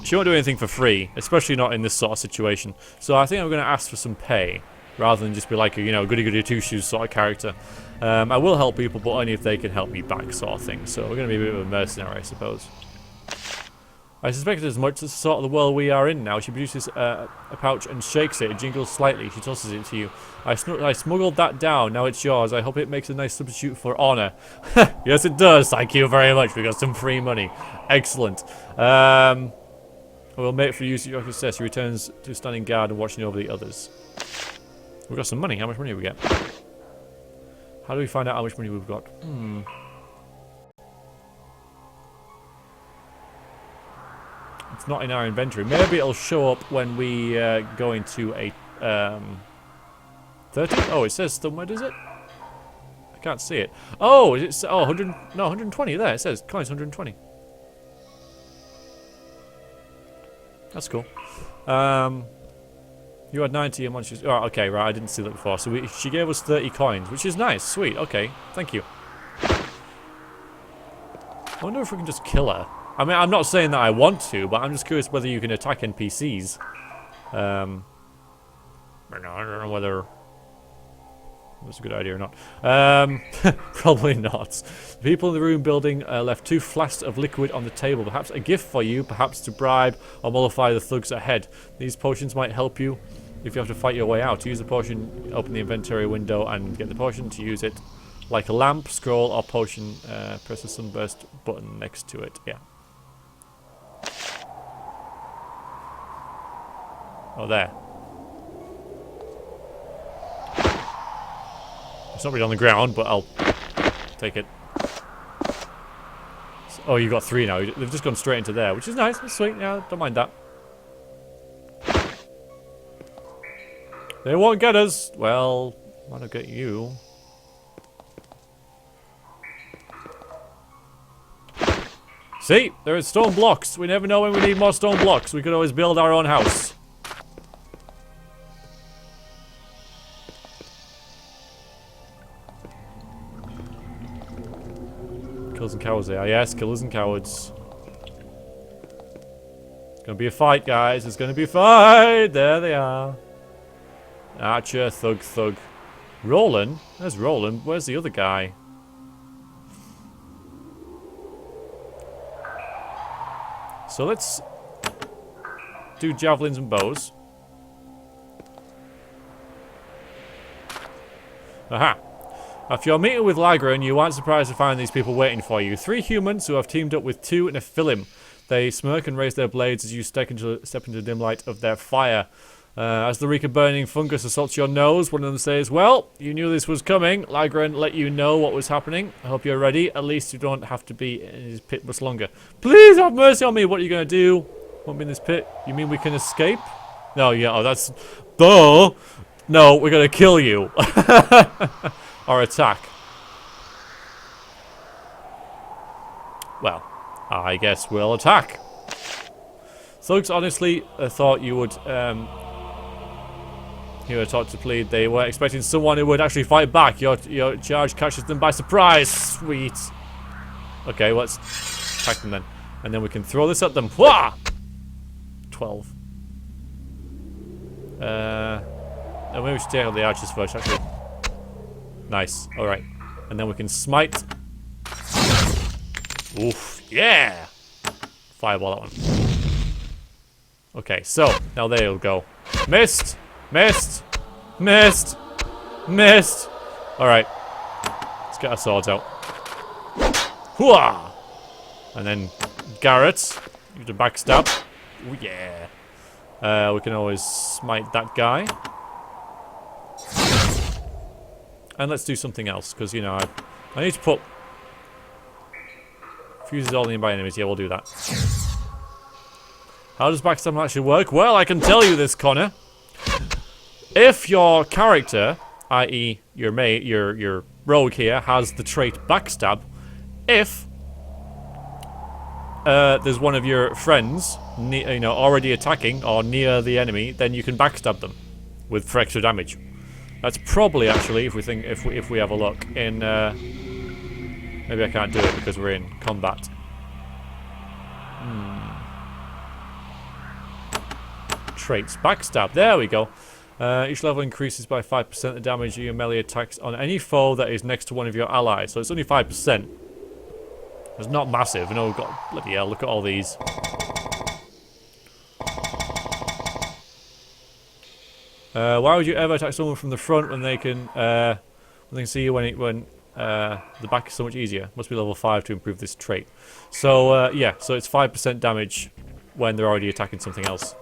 she won't do anything for free, especially not in this sort of situation. So I think I'm going to ask for some pay, rather than just be like a, you know, goody-goody two-shoes sort of character. I will help people, but only if they can help me back, sort of thing. So we're going to be a bit of a mercenary, I suppose. I suspected as much. That's the sort of the world we are in now. She produces a pouch and shakes it. It jingles slightly. She tosses it to you. I smuggled that down. Now it's yours. I hope it makes a nice substitute for honor. Yes, it does. Thank you very much. We got some free money. Excellent. I will make for use of your success. He returns to standing guard and watching over the others. We've got some money. How much money do we get? How do we find out how much money we've got? It's not in our inventory. Maybe it'll show up when we go into a 30. Oh, it says somewhere, does it? I can't see it. Oh, it's 100. No, 120. There it says coins 120. That's cool. You had 90 and once. Oh, okay, right. I didn't see that before. So she gave us 30 coins, which is nice. Sweet. Okay, thank you. I wonder if we can just kill her. I mean, I'm not saying that I want to, but I'm just curious whether you can attack NPCs. I don't know whether that's a good idea or not. Probably not. The people in the room building left 2 flasks of liquid on the table. Perhaps a gift for you, perhaps to bribe or mollify the thugs ahead. These potions might help you if you have to fight your way out. To use the potion, open the inventory window and get the potion. To use it like a lamp, scroll, or potion, press the sunburst button next to it. Yeah. Oh, there. It's not really on the ground, but I'll take it. Oh, you've got 3 now. They've just gone straight into there, which is nice. That's sweet. Yeah, don't mind that. They won't get us. Well, why not get you? See? There are stone blocks. We never know when we need more stone blocks. We could always build our own house. Killers and cowards they are. Yes, killers and cowards. It's gonna be a fight, guys. It's gonna be a fight. There they are. Archer, thug. Roland? There's Roland. Where's the other guy? So let's do javelins and bows. Aha. After your meeting with Lran, you aren't surprised to find these people waiting for you. 3 humans who have teamed up with 2 Nephilim. They smirk and raise their blades as you step into the dim light of their fire. As the reek of burning fungus assaults your nose, one of them says, "Well, you knew this was coming. Lran let you know what was happening. I hope you're ready. At least you don't have to be in his pit much longer. Please have mercy on me. What are you going to do? Won't be in this pit? You mean we can escape?" No, yeah, oh, that's... Duh! No, we're going to kill you. Or attack. Well, I guess we'll attack. Thugs honestly thought you would... You were taught to plead. They were expecting someone who would actually fight back. Your charge catches them by surprise. Sweet. Okay, let's attack them then. And then we can throw this at them. Wah! 12. Maybe we should take out the archers first, actually. Nice. Alright. And then we can smite. Oof. Yeah! Fireball that one. Okay, so, now they'll go. Missed! Missed! Missed! Missed! Alright. Let's get our swords out. Hooah! And then Garrett. Use a backstab. Oh yeah. We can always smite that guy. And let's do something else, because, you know, I need to put... Fuses all nearby enemies. Yeah, we'll do that. How does backstab actually work? Well, I can tell you this, Connor. If your character, i.e. your mate, your rogue here, has the trait backstab, if there's one of your friends, you know, already attacking or near the enemy, then you can backstab them with for extra damage. That's probably actually, if we have a look in. Maybe I can't do it because we're in combat. Traits backstab. There we go. Each level increases by 5% the damage of your melee attacks on any foe that is next to one of your allies. So it's only 5%. It's not massive. You know, we've got... Bloody hell, look at all these. Why would you ever attack someone from the front when they can see you when the back is so much easier? Must be level 5 to improve this trait. So, yeah, so it's 5% damage when they're already attacking something else.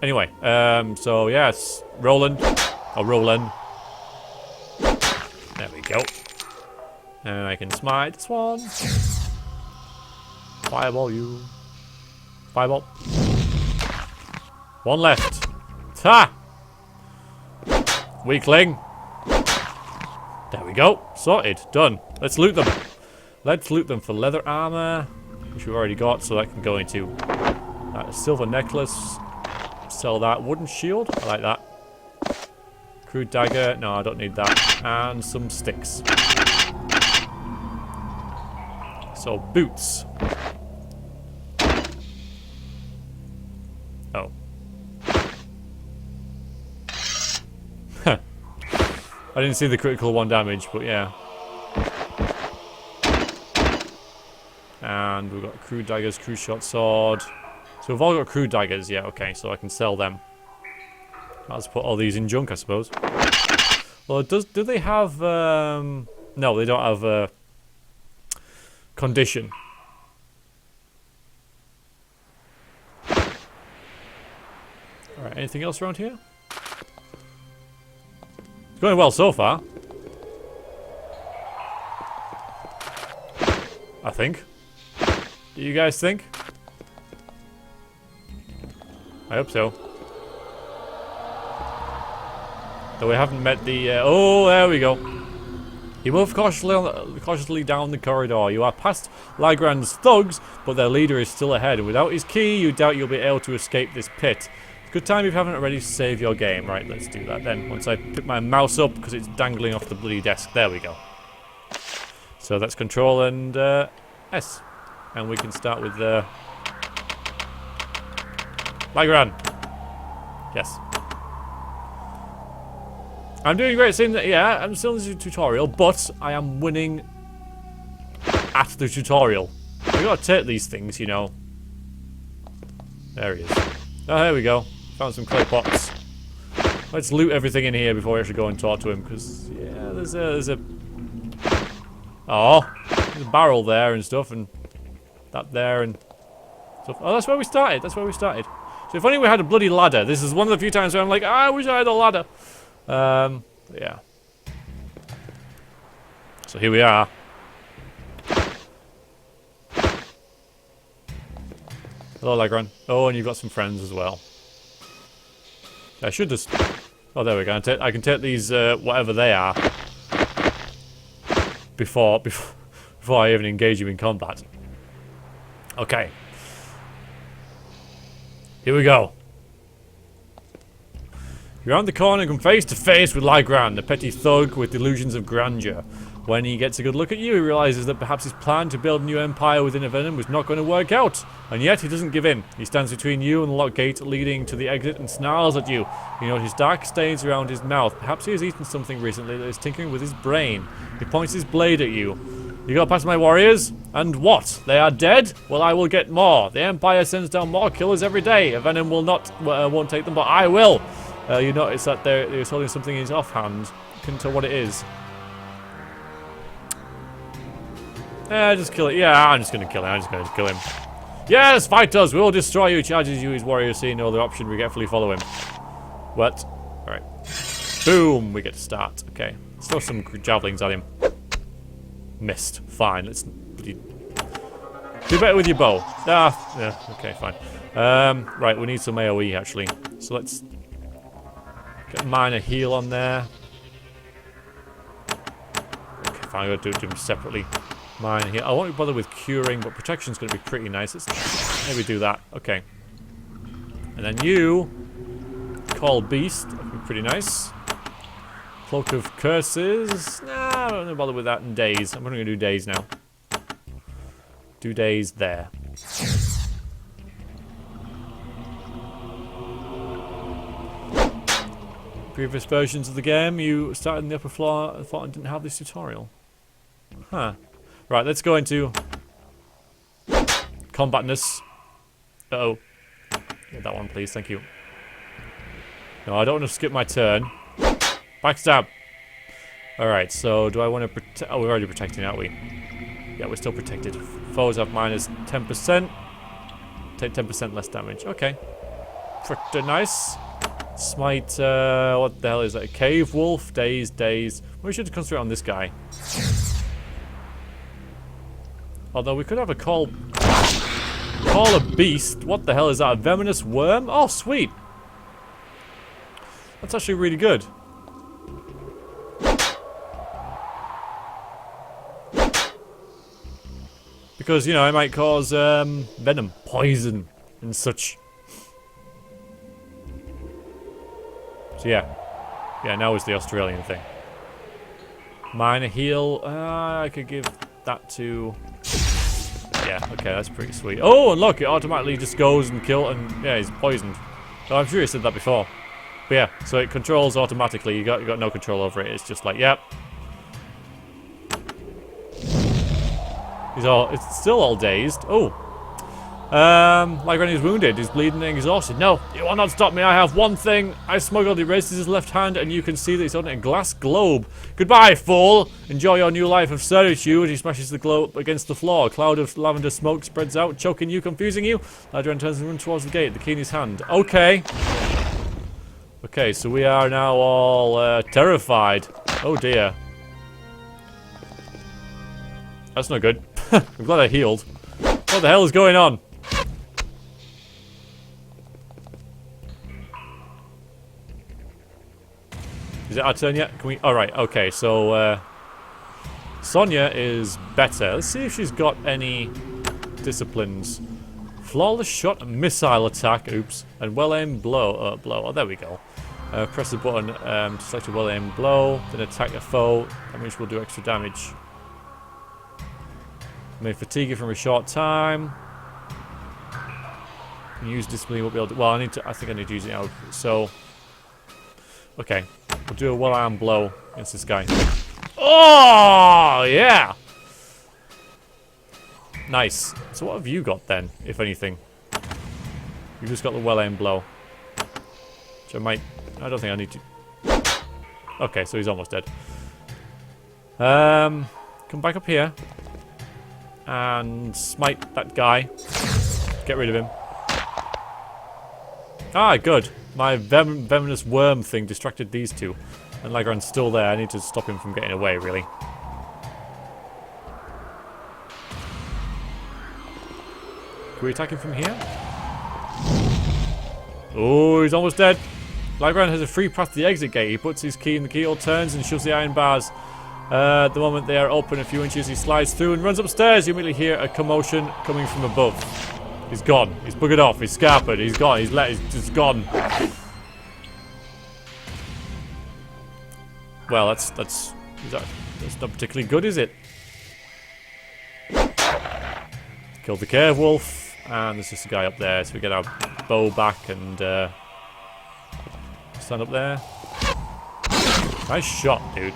Anyway, so yes, Roland. Or Roland. There we go. And I can smite this one. Fireball you. Fireball. One left. Ha! Weakling. There we go. Sorted. Done. Let's loot them. Let's loot them for leather armor, which we've already got, so that can go into a silver necklace. Sell that. Wooden shield. I like that. Crude dagger. No, I don't need that. And some sticks. So, boots. Oh. I didn't see the critical 1 damage, but yeah. And we've got crude daggers, crude short sword. So we've all got crude daggers, yeah, okay, so I can sell them. I'll just put all these in junk, I suppose. Well, do they have, no, they don't have, condition. Alright, anything else around here? It's going well so far. I think. Do you guys think? I hope so. Though we haven't met the... oh, there we go. You move cautiously down the corridor. You are past Lagran's thugs, but their leader is still ahead. And without his key, you doubt you'll be able to escape this pit. It's a good time if you haven't already to save your game. Right, let's do that then. Once I pick my mouse up, because it's dangling off the bloody desk. There we go. So that's Control and S. And we can start with Lagran. Yes. I'm doing great seeing that, yeah, I'm still in the tutorial, but I am winning at the tutorial. We gotta take these things, you know. There he is. Oh, there we go. Found some clay pots. Let's loot everything in here before we actually go and talk to him, because, yeah, there's a barrel there and stuff, and that there and stuff. Oh, that's where we started. That's where we started. So if only we had a bloody ladder. This is one of the few times where I'm like, I wish I had a ladder. Yeah. So here we are. Hello, Lran. Oh, and you've got some friends as well. I should just... Oh, there we go. I can take these, whatever they are, before I even engage you in combat. Okay. Here we go. You're on the corner and come face to face with Lran, the petty thug with delusions of grandeur. When he gets a good look at you, he realizes that perhaps his plan to build a new empire within Avernum was not going to work out. And yet, he doesn't give in. He stands between you and the locked gate leading to the exit and snarls at you. You notice dark stains around his mouth. Perhaps he has eaten something recently that is tinkering with his brain. He points his blade at you. You got past my warriors? And what? They are dead? Well, I will get more. The Empire sends down more killers every day. Avernum will not, won't take them, but I will. You notice that he's holding something in his offhand. You couldn't tell what it is. Just kill it. Yeah, I'm just gonna kill him. I'm just gonna kill him. Yes, fight us. We will destroy you. Charges you, his warrior, seeing no other option. Regretfully follow him. What? Alright. Boom. We get to start. Okay. Let's throw some javelins at him. Missed. Fine. Let's do better with your bow. Ah, yeah. Okay, fine. Right, we need some AoE actually. So let's get minor heal on there. Okay, fine. I'm gonna do them separately. Mine here. I won't bother with curing, but protection's going to be pretty nice. Let's maybe do that. Okay. And then you call beast. That'd be pretty nice. Cloak of curses. Nah, I don't want to bother with that in days. I'm going to do days now. Do days there. Previous versions of the game, you started in the upper floor and thought I didn't have this tutorial. Huh. Right, let's go into combatness. Uh-oh. Get that one, please. Thank you. No, I don't want to skip my turn. Backstab. Alright, so do I want to protect... Oh, we're already protecting, aren't we? Yeah, we're still protected. Foes have minus 10%. Take 10% less damage. Okay. Pretty nice. Smite, what the hell is that? Cave Wolf, Daze. We should concentrate on this guy. Although we could have a call a beast. What the hell is that? A venomous worm? Oh, sweet. That's actually really good. Because, you know, I might cause venom, poison, and such. So yeah. Yeah, now is the Australian thing. Minor heal. I could give that to... Yeah, okay, that's pretty sweet. Oh, and look, it automatically just goes and kills, and yeah, he's poisoned. Oh, I'm sure you said that before. But yeah, so it controls automatically. You got no control over it. It's just like, yep. It's still all dazed. Oh. Lran is wounded. He's bleeding and exhausted. No, you will not stop me. I have one thing. I smuggled. He raises his left hand, and you can see that he's holding a glass globe. Goodbye, fool. Enjoy your new life of servitude. He smashes the globe against the floor. A cloud of lavender smoke spreads out, choking you, confusing you. Lran turns and runs towards the gate, the key in his hand. Okay. Okay, so we are now all terrified. Oh dear. That's not good. I'm glad I healed. What the hell is going on? Is it our turn yet? Can we? Alright, okay, so Sonia is better. Let's see if she's got any disciplines. Flawless shot, missile attack, oops, and well-aimed blow. Oh, there we go. Press the button to select a well-aimed blow, then attack a foe, which will do extra damage. May fatigue you from a short time. Use discipline, won't be able to. Well, I think I need to use it now. So, okay, we'll do a well-aimed blow against this guy. Oh yeah, nice. So what have you got then, if anything? You've just got the well-aimed blow. Which I don't think I need to. Okay, so he's almost dead. Come back up here. and smite that guy. Get rid of him. Ah, good. My venomous worm thing distracted these two. And Lagran's still there. I need to stop him from getting away, really. Can we attack him from here? Oh, he's almost dead. Lagran has a free path to the exit gate. He puts his key in the keyhole, turns, and shoves the iron bars. The moment they are open a few inches, he slides through and runs upstairs. You immediately hear a commotion coming from above. He's gone. He's buggered off. He's scarpered. He's gone. He's just gone. Well, that's not particularly good, is it? Killed the cave wolf, and there's just a guy up there, so we get our bow back and stand up there. Nice shot, dude.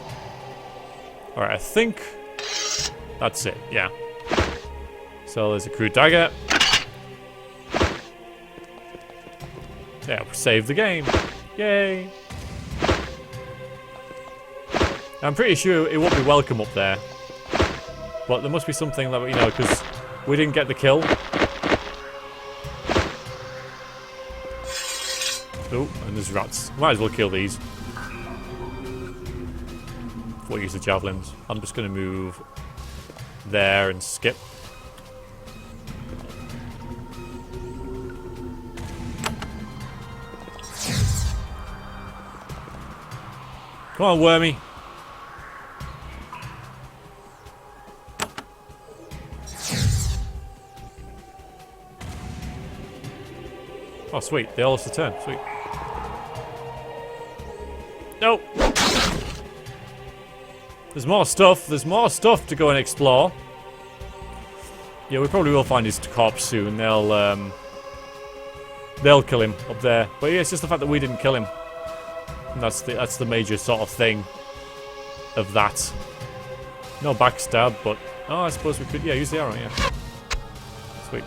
Alright, I think that's it, yeah. So there's a crude dagger. Yeah, save the game. Yay! I'm pretty sure it won't be welcome up there. But there must be something that, you know, because we didn't get the kill. Oh, and there's rats. Might as well kill these. Before we use the javelins. I'm just going to move there and skip. Come on, Wormy. Oh, sweet. They all lost a turn. Sweet. Nope. There's more stuff. There's more stuff to go and explore. Yeah, we probably will find his corpse soon. They'll kill him up there. But yeah, it's just the fact that we didn't kill him. And that's the major sort of thing of that. No backstab, but oh, I suppose we could. Yeah, use the arrow. Yeah. Sweet.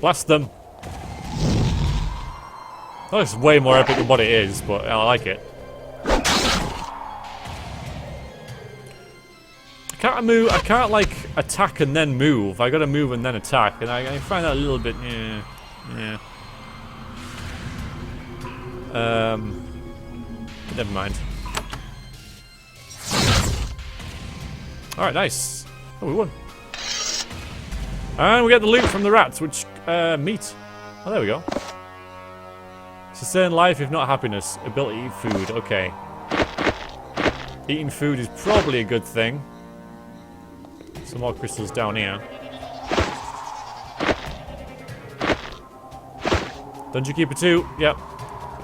Blast them. Oh, it's way more epic than what it is, but I like it. I can't like attack and then move. I gotta move and then attack, and I find that a little bit yeah. Never mind. Alright, nice. Oh, we won. And we get the loot from the rats, which meat. Oh, there we go. Sustain life if not happiness. Ability to eat food. Okay. Eating food is probably a good thing. Some more crystals down here. Dungeon Keeper 2. Yep.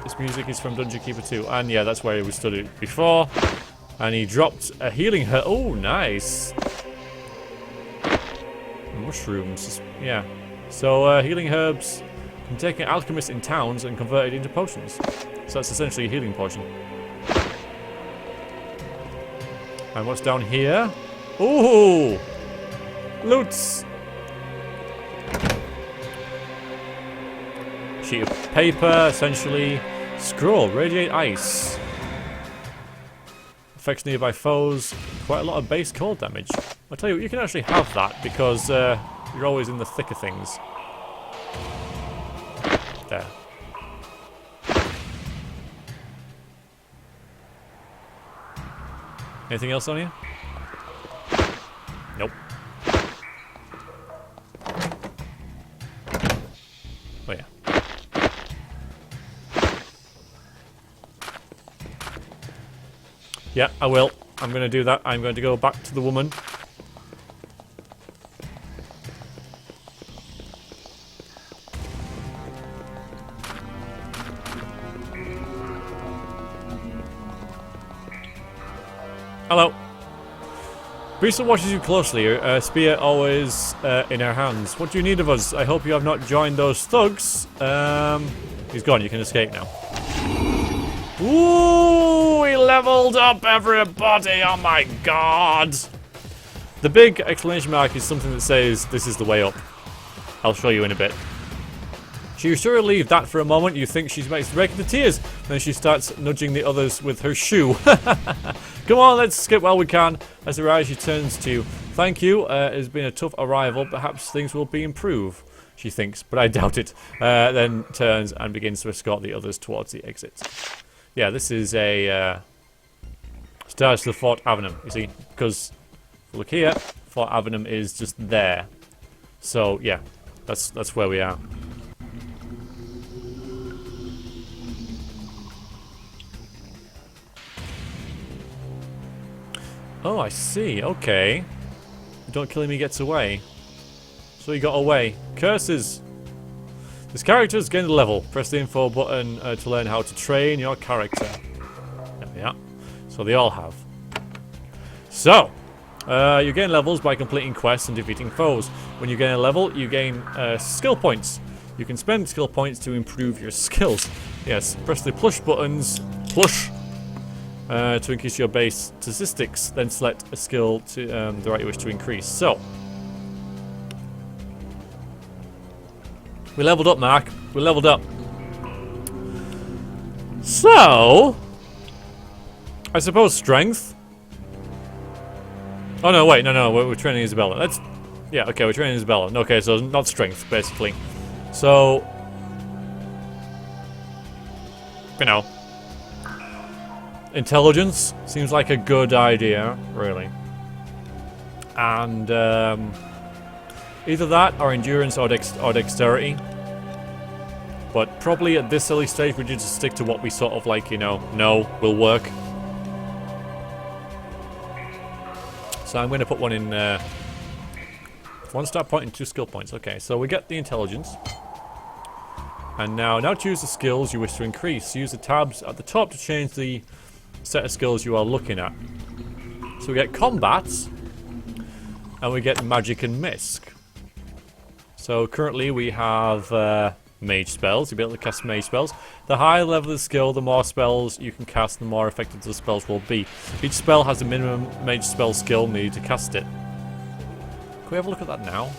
This music is from Dungeon Keeper 2. And yeah, that's where we studied before. And he dropped a healing herb. Oh, nice. Mushrooms. Yeah. So, healing herbs can take an alchemist in towns and convert it into potions. So that's essentially a healing potion. And what's down here? Ooh! Loots! Sheet of paper, essentially. Scroll, radiate ice. Affects nearby foes. Quite a lot of base cold damage. I'll tell you what, you can actually have that because you're always in the thick of things. There. Anything else on here? Nope. Oh yeah. Yeah, I will. I'm going to do that. I'm going to go back to the woman. Hello. Brisa watches you closely, her spear always in her hands. What do you need of us? I hope you have not joined those thugs. He's gone, you can escape now. Ooh, we leveled up everybody, oh my god. The big exclamation mark is something that says, this is the way up. I'll show you in a bit. She was relieved that for a moment you think she's breaking the tears. Then she starts nudging the others with her shoe. Come on, let's skip while we can. As they rise, she turns to you. Thank you. It has been a tough arrival. Perhaps things will be improved, she thinks, but I doubt it. Then turns and begins to escort the others towards the exit. Yeah, this is a stairs to the Fort Avernum, you see, because if you look here, Fort Avernum is just there. So yeah, that's where we are. Oh, I see. Okay. Don't kill him, he gets away. So he got away. Curses. This character has gained a level. Press the info button to learn how to train your character. There we are. So they all have. So, you gain levels by completing quests and defeating foes. When you gain a level, you gain skill points. You can spend skill points to improve your skills. Yes, press the push buttons. Push. To increase your base statistics, then select a skill to the right you wish to increase. So, we leveled up, Mark. We leveled up. So, I suppose strength. Oh no, wait, no, we're training Isabella. Yeah, okay, we're training Isabella. Okay, so not strength, basically. So, you know. Intelligence seems like a good idea, really. And either that or endurance or dexterity. But probably at this early stage we just stick to what we sort of like, you know will work. So I'm going to put one in 1 star point and 2 skill points. Okay, so we get the intelligence. And now choose the skills you wish to increase. Use the tabs at the top to change the set of skills you are looking at. So we get combats, and we get magic and misc. So currently we have mage spells. You'll be able to cast mage spells. The higher level of the skill, the more spells you can cast, the more effective the spells will be. Each spell has a minimum mage spell skill needed to cast it. Can we have a look at that now?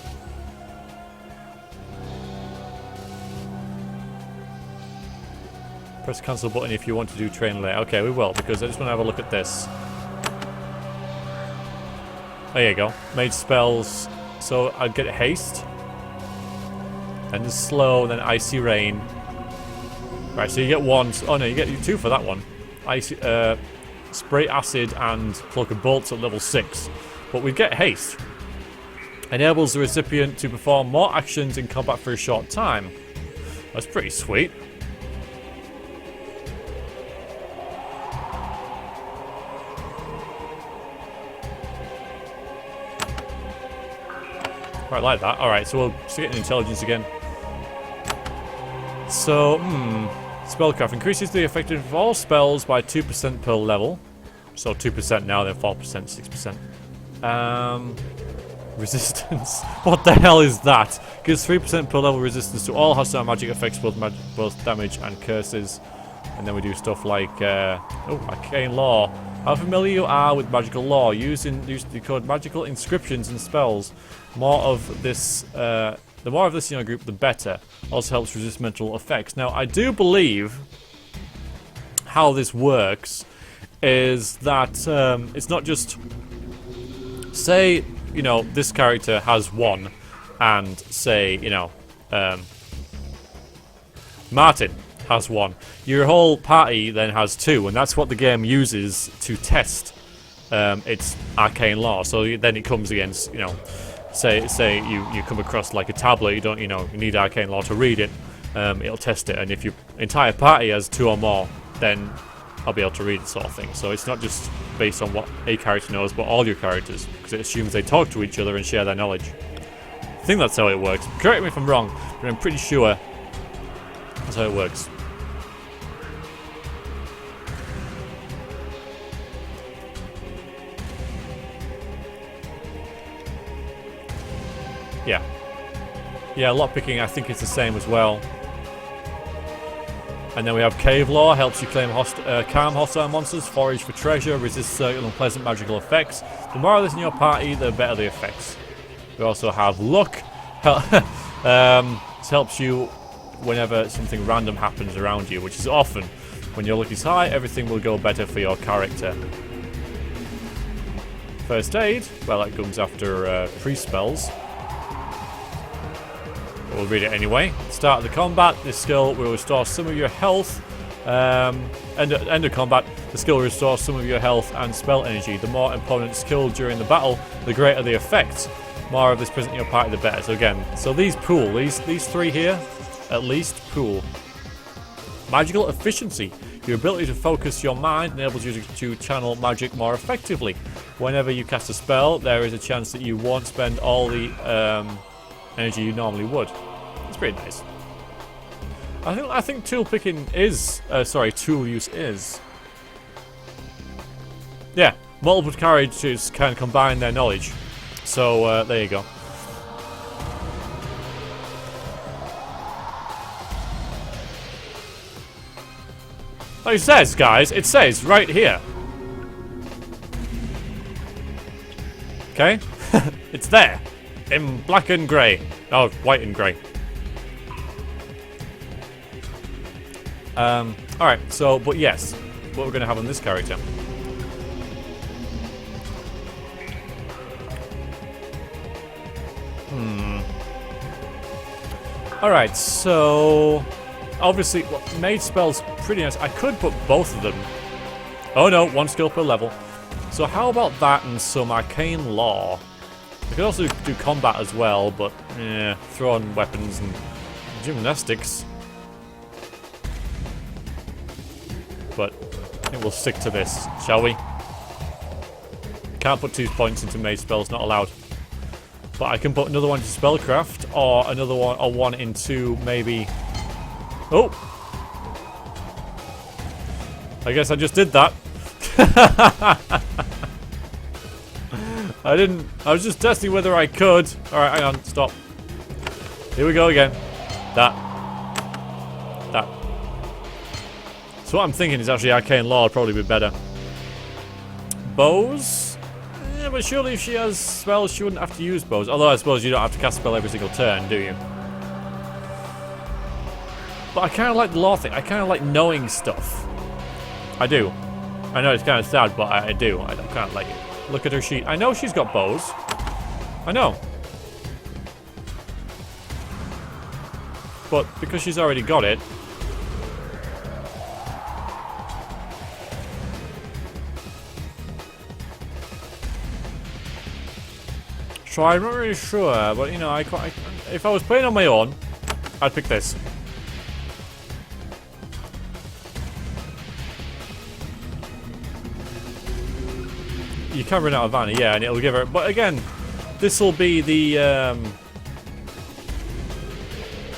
Press the cancel button if you want to do train later. Okay, we will, because I just want to have a look at this. There you go. Mage spells. So I'd get haste. Then the slow, then icy rain. Right, so you get 1. Oh no, you get 2 for that one. Icy, spray acid and cloak of bolts at level 6. But we get haste. Enables the recipient to perform more actions in combat for a short time. That's pretty sweet. Quite like that. Alright, so we'll see it in intelligence again. So, spellcraft increases the effectiveness of all spells by 2% per level. So 2% now, then 4%, 6%. Resistance. What the hell is that? Gives 3% per level resistance to all hostile magic effects, both damage and curses. And then we do stuff like, arcane law. How familiar you are with magical law. Use to decode magical inscriptions and spells. The more of this in your group, the better. Also helps resist mental effects. Now, I do believe how this works is that it's not just, say, this character has 1, and say, Martin has 1. Your whole party then has 2, and that's what the game uses to test its arcane law. So then it comes against, say you come across like a tablet, you need arcane law to read it. It'll test it, and if your entire party has 2 or more, then I'll be able to read it, sort of thing. So it's not just based on what a character knows, but all your characters, because it assumes they talk to each other and share their knowledge. I think that's how it works. Correct me if I'm wrong, but I'm pretty sure that's how it works. Yeah, lockpicking I think is the same as well. And then we have Cave Law, helps you claim calm hostile monsters, forage for treasure, resist certain unpleasant magical effects. The more of this in your party, the better the effects. We also have Luck. This helps you whenever something random happens around you, which is often. When your luck is high, everything will go better for your character. First aid, well, that comes after pre-spells. We'll read it anyway. Start of the combat, this skill will restore some of your health. End of combat, the skill restores some of your health and spell energy. The more opponents killed during the battle, the greater the effect. More of this present in your party, the better. So again, so these pool, these three here, at least pool. Magical efficiency. Your ability to focus your mind enables you to channel magic more effectively. Whenever you cast a spell, there is a chance that you won't spend all the energy you normally would. It's pretty nice. I think tool picking is tool use is. Yeah, multiple characters can combine their knowledge. So there you go. Like it says, guys, it says right here. Okay? It's there. In black and grey. Oh, white and grey. Alright, so, but yes. What we're going to have on this character. Alright, so... Obviously, well, mage spells pretty nice. I could put both of them. Oh no, one skill per level. So how about that and some arcane law? I could also do combat as well, but yeah, throw on weapons and gymnastics. But I think we'll stick to this, shall we? Can't put 2 points into mage spells, not allowed. But I can put another one into spellcraft, or another one, or one into maybe. Oh! I guess I just did that. I was just testing whether I could. Alright, hang on, stop. Here we go again. That. So what I'm thinking is actually Arcane Law would probably be better. Bows? Yeah, but surely if she has spells, she wouldn't have to use bows. Although I suppose you don't have to cast a spell every single turn, do you? But I kind of like the law thing. I kind of like knowing stuff. I do. I know it's kind of sad, but I do. I kind of like it. Look at her sheet. I know she's got bows. I know. But because she's already got it... So I'm not really sure, but you know, if I was playing on my own, I'd pick this. You can run out of mana, yeah, and it'll give her... But again, this will be the...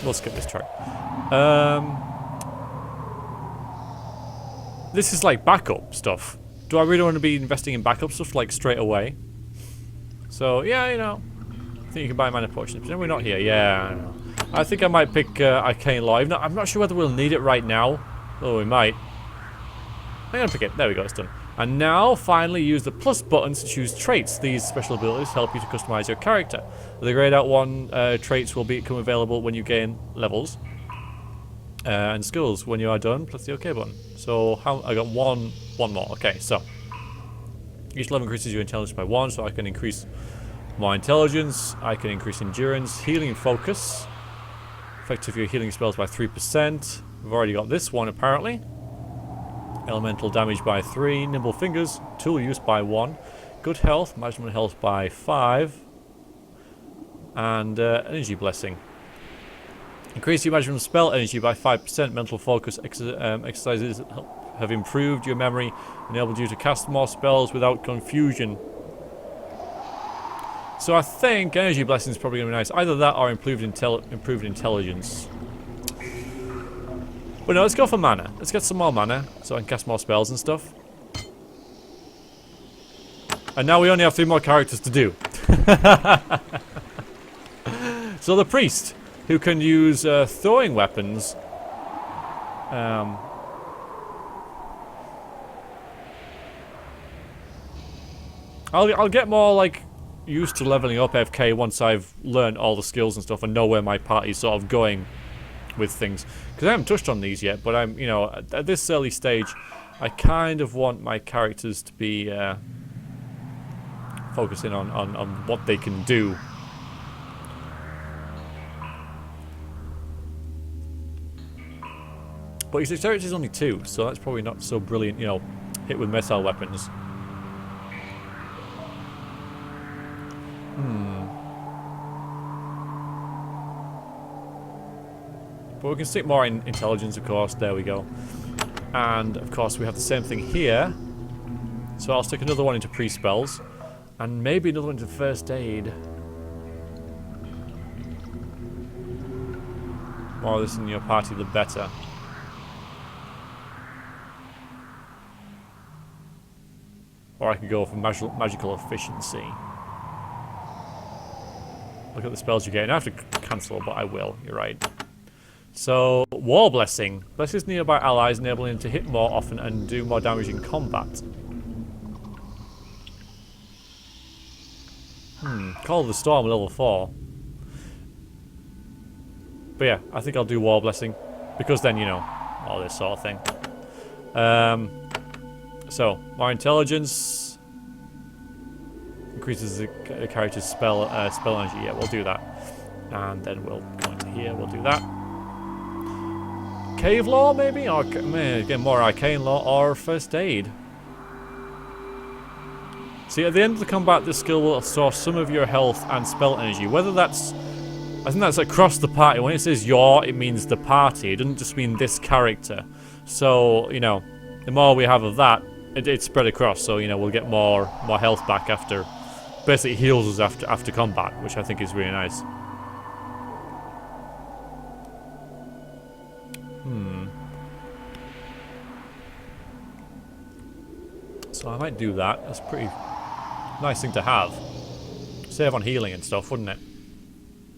We'll skip this track. This is like backup stuff. Do I really want to be investing in backup stuff like straight away? So, yeah, you know. I think you can buy mana potions. But we're not here. Yeah, I know. I think I might pick Arcane Law. I'm not sure whether we'll need it right now. Oh, we might. I'm going to pick it. There we go, it's done. And now, finally, use the plus buttons to choose traits. These special abilities help you to customize your character. The grayed out one traits will become available when you gain levels. And skills. When you are done, press the OK button. So, I got one more. Okay, so. Each level increases your intelligence by 1, so I can increase my intelligence. I can increase endurance, healing focus. Effective your healing spells by 3%. We've already got this one, apparently. Elemental damage by 3, nimble fingers, tool use by 1, good health, maximum health by 5, and energy blessing. Increase your maximum spell energy by 5%. Mental focus exercises have improved your memory, enabled you to cast more spells without confusion. So I think energy blessing is probably going to be nice. Either that or improved intelligence. But no, let's go for mana. Let's get some more mana so I can cast more spells and stuff. And now we only have 3 more characters to do. So the priest, who can use throwing weapons. I'll get more like used to leveling up FK once I've learned all the skills and stuff and know where my party's sort of going with things, because I haven't touched on these yet. But I'm, you know, at this early stage, I kind of want my characters to be focusing on what they can do. But his dexterity is only 2, so that's probably not so brilliant, you know, hit with missile weapons. But we can stick more in intelligence, of course. There we go. And, of course, we have the same thing here. So I'll stick another one into pre-spells. And maybe another one into first aid. More of this in your party, the better. Or I could go for magical efficiency. Look at the spells you get. I have to cancel, but I will. You're right. So, War Blessing. Blesses nearby allies, enabling them to hit more often and do more damage in combat. Call of the Storm, level 4. But yeah, I think I'll do War Blessing. Because then, you know, all this sort of thing. So, more intelligence. Increases the character's spell energy. Yeah, we'll do that. And then we'll go into here, we'll do that. Cave Law, maybe? Or again, more Arcane Law or First Aid. See, at the end of the combat, this skill will restore some of your health and spell energy. Whether that's... I think that's across the party. When it says your, it means the party. It doesn't just mean this character. So, you know, the more we have of that, it's spread across. So, you know, we'll get more health back after... Basically heals us after combat, which I think is really nice. So I might do that. That's a pretty nice thing to have. Save on healing and stuff, wouldn't it?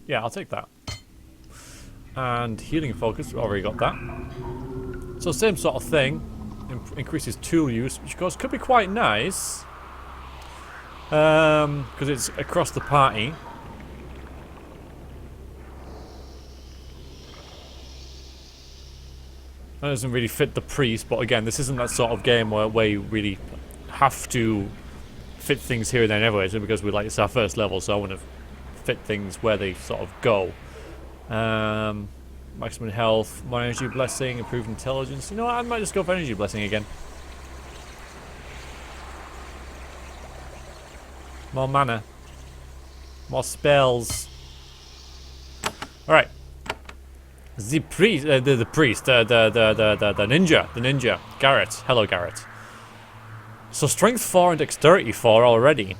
Yeah, I'll take that. And healing focus, we've already got that. So same sort of thing. Increases tool use, which of course could be quite nice. Because it's across the party. That doesn't really fit the priest, but again, this isn't that sort of game where you really have to fit things here and there anyway, because it's our first level, so I want to fit things where they sort of go. Maximum health, more energy blessing, improved intelligence. You know what, I might just go for energy blessing again. More mana. More spells. Alright. The priest, the ninja, Garrett. Hello, Garrett. So strength 4 and dexterity 4 already.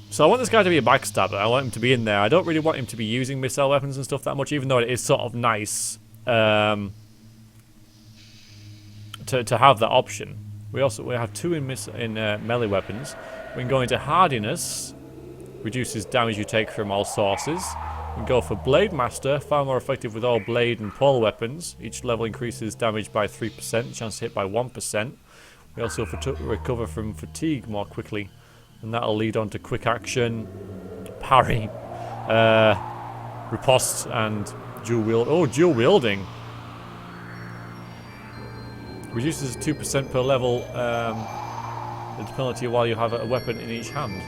So I want this guy to be a backstabber. I want him to be in there. I don't really want him to be using missile weapons and stuff that much, even though it is sort of nice to have that option. We have 2 in melee weapons. We can go into hardiness, reduces damage you take from all sources. We can go for Blade Master, far more effective with all blade and pole weapons. Each level increases damage by 3%, chance to hit by 1%. We also recover from fatigue more quickly, and that'll lead on to quick action, parry, riposte, and dual wielding. Reduces 2% per level the penalty while you have a weapon in each hand.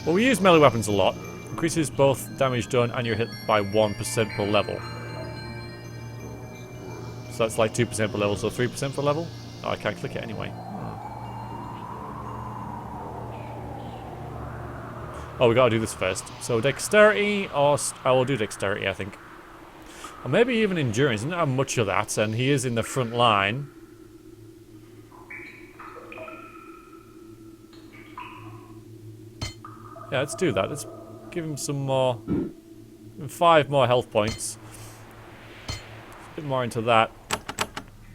Well, we use melee weapons a lot. Increases both damage done and your hit by 1% per level. So that's like 2% per level, so 3% per level? Oh, I can't click it anyway. Oh, we gotta do this first. So dexterity, or I will do dexterity, I think. Or maybe even endurance. Doesn't have much of that, and he is in the front line. Yeah, let's do that. Let's give him some more. 5 more health points. A bit more into that.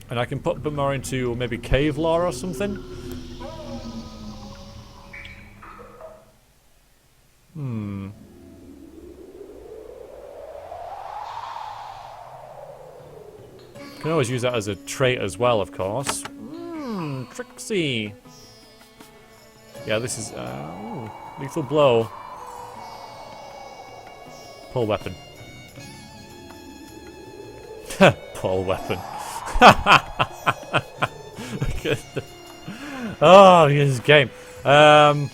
And I can put a bit more into maybe Cave Law or something. Can always use that as a trait as well, of course. Trixie. Yeah, this is lethal blow. Pull weapon. Pull weapon. Oh, this game. 3%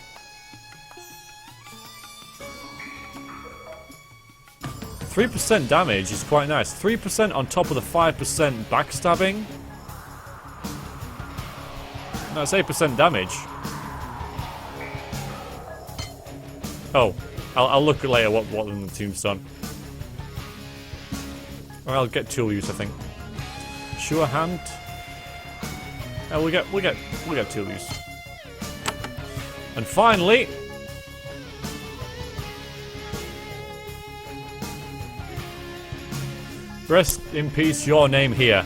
damage is quite nice. 3% on top of the 5% backstabbing. That's 8% damage. Oh, I'll look at later what in the tombstone. Or I'll get tool use, I think. Sure hand. Oh, we get tool use. And finally, rest in peace, your name here.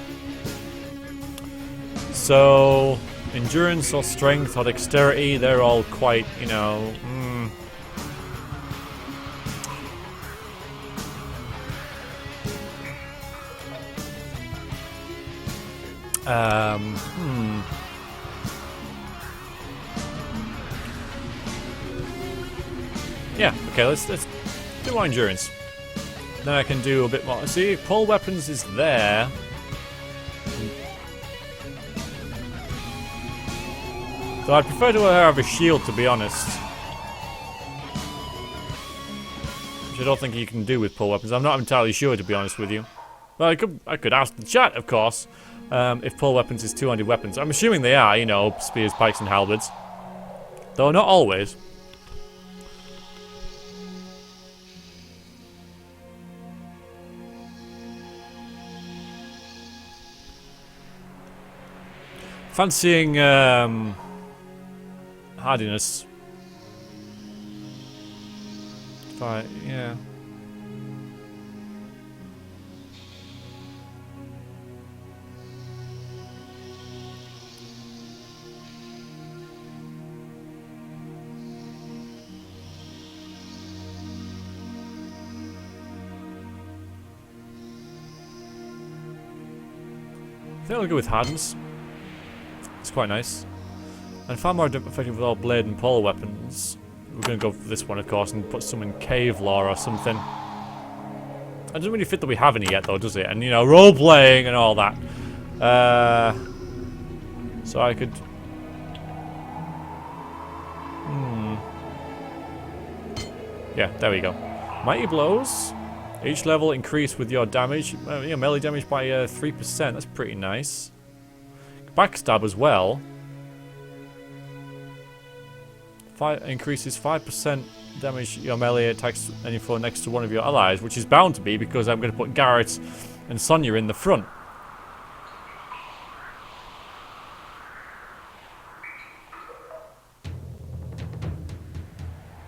So, endurance or strength or dexterity, they're all quite, you know. Yeah, okay, let's do our endurance. Then I can do a bit more. See, pull weapons is there. So I'd prefer to have a shield, to be honest. Which I don't think you can do with pull weapons. I'm not entirely sure, to be honest with you. Well, I could ask the chat, of course, if pull weapons is two-handed weapons. I'm assuming they are, you know, spears, pikes, and halberds. Though not always. Fancying hardiness. Fight, yeah. I think I'll go with hardness. It's quite nice. And far more effective with all blade and pole weapons. We're going to go for this one, of course, and put some in cave lore or something. It doesn't really fit that we have any yet, though, does it? And, you know, role-playing and all that. So I could... Yeah, there we go. Mighty blows. Each level increase with your damage. Your melee damage by 3%. That's pretty nice. Backstab as well. Increases 5% damage your melee attacks any foe next to one of your allies, which is bound to be because I'm going to put Garrett and Sonya in the front.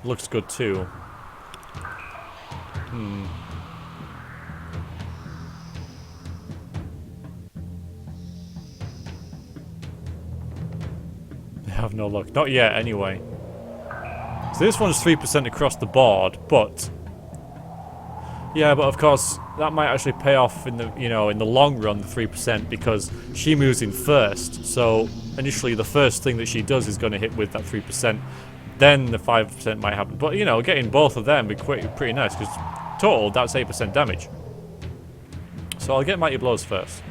Looks good too. They have no luck. Not yet, anyway. So this one's 3% across the board, but... Yeah, but of course, that might actually pay off in the, you know, in the long run, the 3%, because she moves in first. So, initially, the first thing that she does is going to hit with that 3%. Then the 5% might happen. But, you know, getting both of them would be pretty nice, because total, that's 8% damage. So I'll get Mighty Blows first.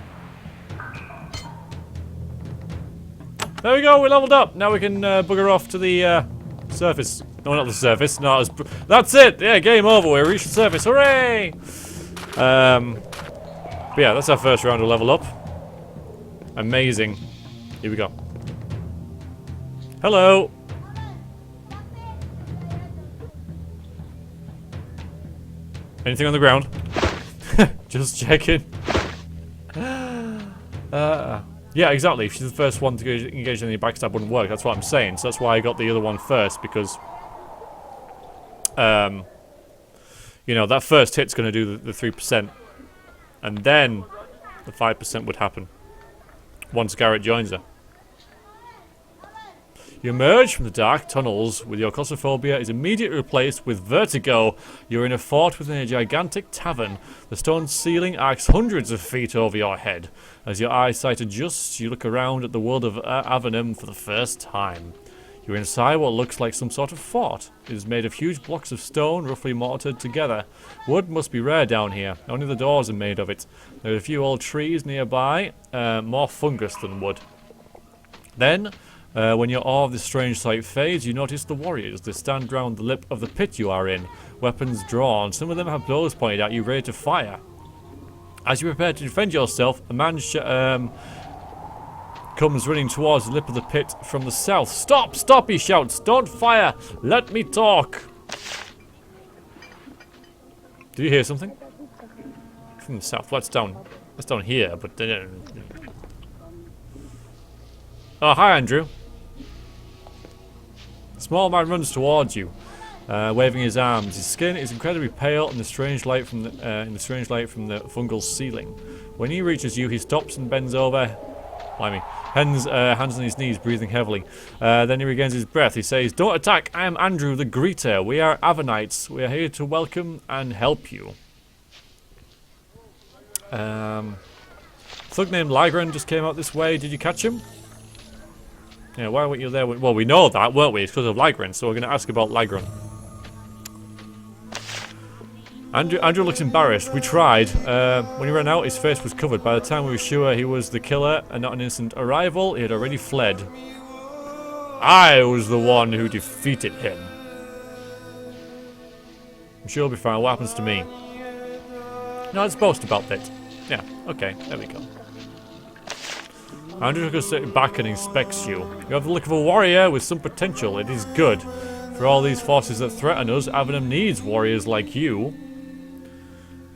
There we go, we leveled up. Now we can bugger off to the surface. No, not the surface. No, that's it. Yeah, game over. We reached the surface. Hooray! But yeah, that's our first round of level up. Amazing. Here we go. Hello. Anything on the ground? Just checking. Yeah, exactly. If she's the first one to engage in the backstab, wouldn't work. That's what I'm saying. So that's why I got the other one first, because, you know, that first hit's going to do the 3%, and then the 5% would happen once Garrett joins her. You emerge from the dark tunnels with your claustrophobia is immediately replaced with vertigo. You're in a fort within a gigantic tavern. The stone ceiling arcs hundreds of feet over your head. As your eyesight adjusts, you look around at the world of Avernum for the first time. You're inside what looks like some sort of fort. It is made of huge blocks of stone, roughly mortared together. Wood must be rare down here. Only the doors are made of it. There are a few old trees nearby, more fungus than wood. Then, when your awe of this strange sight fades, you notice the warriors. They stand round the lip of the pit you are in, weapons drawn. Some of them have bows pointed at you, ready to fire. As you prepare to defend yourself, a man comes running towards the lip of the pit from the south. Stop! Stop! He shouts. Don't fire! Let me talk! Do you hear something? From the south. What's down? That's down here, but... Oh, hi, Andrew. The small man runs towards you, waving his arms. His skin is incredibly pale in the strange light from the fungal ceiling. When he reaches you, he stops and bends over. Blimey. Hands on his knees, breathing heavily. Then he regains his breath. He says, "Don't attack. I am Andrew the Greeter. We are Avernites. We are here to welcome and help you." Thug named Lran just came out this way. Did you catch him? Yeah, why weren't you there? Well, we know that, weren't we? It's because of Lran, so we're going to ask about Lran. Andrew looks embarrassed. We tried. When he ran out, his face was covered. By the time we were sure he was the killer and not an innocent arrival, he had already fled. I was the one who defeated him. I'm sure he'll be fine. What happens to me? No, let's boast about that. Yeah, okay, there we go. Andrew goes back and inspects you. You have the look of a warrior with some potential. It is good. For all these forces that threaten us, Avernum needs warriors like you.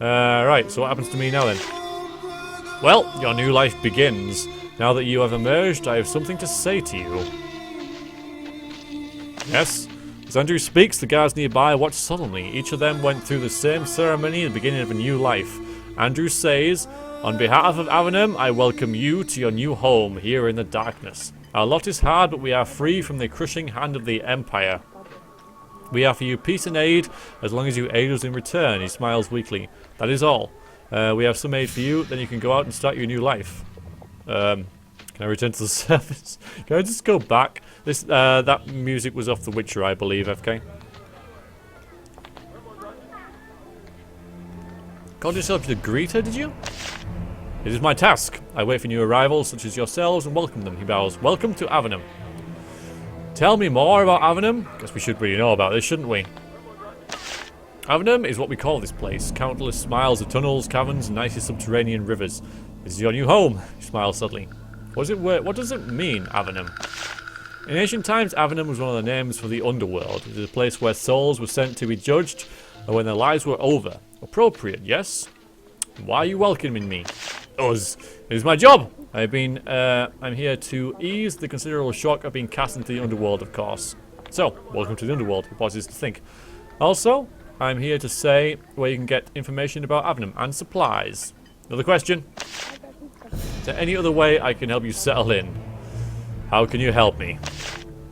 Right, so what happens to me now then? Well, your new life begins. Now that you have emerged, I have something to say to you. Yes? As Andrew speaks, the guards nearby watch solemnly. Each of them went through the same ceremony at the beginning of a new life. Andrew says, "On behalf of Avernum, I welcome you to your new home here in the darkness. Our lot is hard, but we are free from the crushing hand of the Empire. We offer you peace and aid as long as you aid us in return." He smiles weakly. "That is all. We have some aid for you, then you can go out and start your new life." Can I return to the surface? Can I just go back? This that music was off The Witcher, I believe, FK. Called yourself the Greeter, did you? "It is my task. I wait for new arrivals such as yourselves and welcome them." He bows. "Welcome to Avernum." Tell me more about Avernum? Guess we should really know about this, shouldn't we? Avernum is what we call this place. Countless miles of tunnels, caverns, and icy subterranean rivers. This is your new home. He smiles subtly. What does it mean, Avernum? In ancient times, Avernum was one of the names for the underworld. It is a place where souls were sent to be judged, and when their lives were over. Appropriate, yes? Why are you welcoming me? Us. It is my job. I'm here to ease the considerable shock of being cast into the underworld, of course. So, welcome to the underworld. He pauses to think. Also, I'm here to say where you can get information about Avernum and supplies. Another question. Is there any other way I can help you settle in? How can you help me?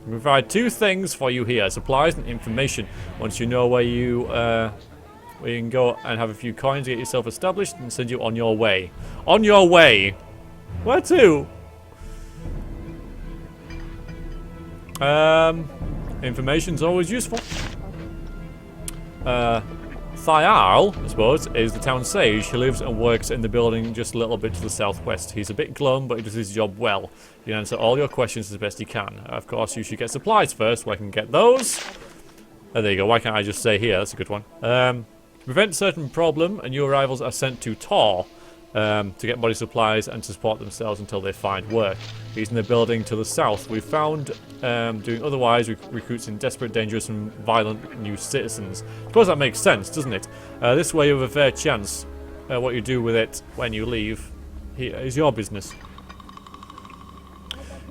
We provide two things for you here: supplies and information. Once you know where you can go and have a few coins to get yourself established and send you on your way. On your way? Where to? Information's always useful. Thyarl, I suppose, is the town sage. He lives and works in the building just a little bit to the southwest. He's a bit glum, but he does his job well. He can answer all your questions as best he can. Of course, you should get supplies first, where I can get those. Oh, there you go. Why can't I just say here? That's a good one. To prevent certain problem, and new arrivals are sent to Tor to get body supplies and to support themselves until they find work. He's in the building to the south. We've found doing otherwise recruits in desperate, dangerous, and violent new citizens. I suppose that makes sense, doesn't it? This way you have a fair chance. What you do with it when you leave is your business.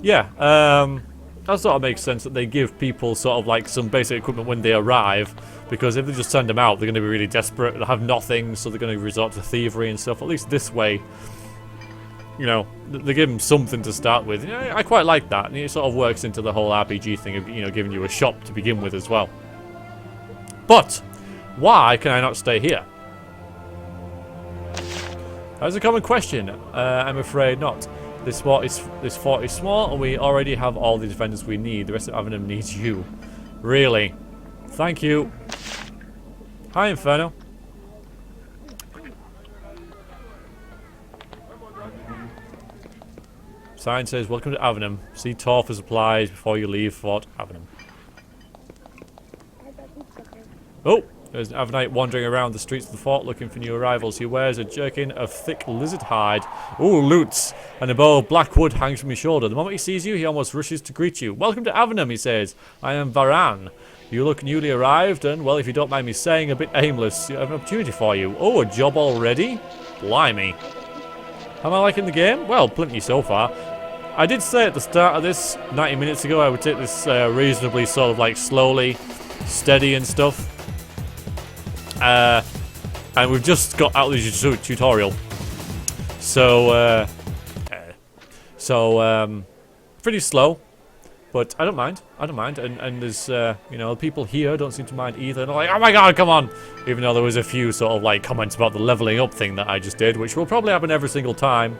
Yeah, that sort of makes sense that they give people sort of like some basic equipment when they arrive, because if they just send them out, they're going to be really desperate, they'll have nothing, so they're going to resort to thievery and stuff. At least this way, you know, they give them something to start with. You know, I quite like that, and it sort of works into the whole RPG thing of, you know, giving you a shop to begin with as well. But why can I not stay here? That's a common question. I'm afraid not. This fort is small, and we already have all the defenders we need. The rest of Avernum needs you. Really? Thank you. Hi, Inferno. Sign says, welcome to Avernum. See Tor for supplies before you leave Fort Avernum. Oh, there's an Avernite wandering around the streets of the fort looking for new arrivals. He wears a jerkin of thick lizard hide. Ooh, loots. And a bow of black wood hangs from his shoulder. The moment he sees you, he almost rushes to greet you. Welcome to Avernum, he says. I am Varan. You look newly arrived and, well, if you don't mind me saying, a bit aimless. I have an opportunity for you. Oh, a job already? Blimey. Am I liking the game? Well, plenty so far. I did say at the start of this, 90 minutes ago, I would take this reasonably sort of like slowly, steady and stuff. And we've just got out of the tutorial. So, pretty slow. But I don't mind. I don't mind. And there's, you know, people here don't seem to mind either. And they're like, oh my god, come on! Even though there was a few sort of like comments about the leveling up thing that I just did, which will probably happen every single time.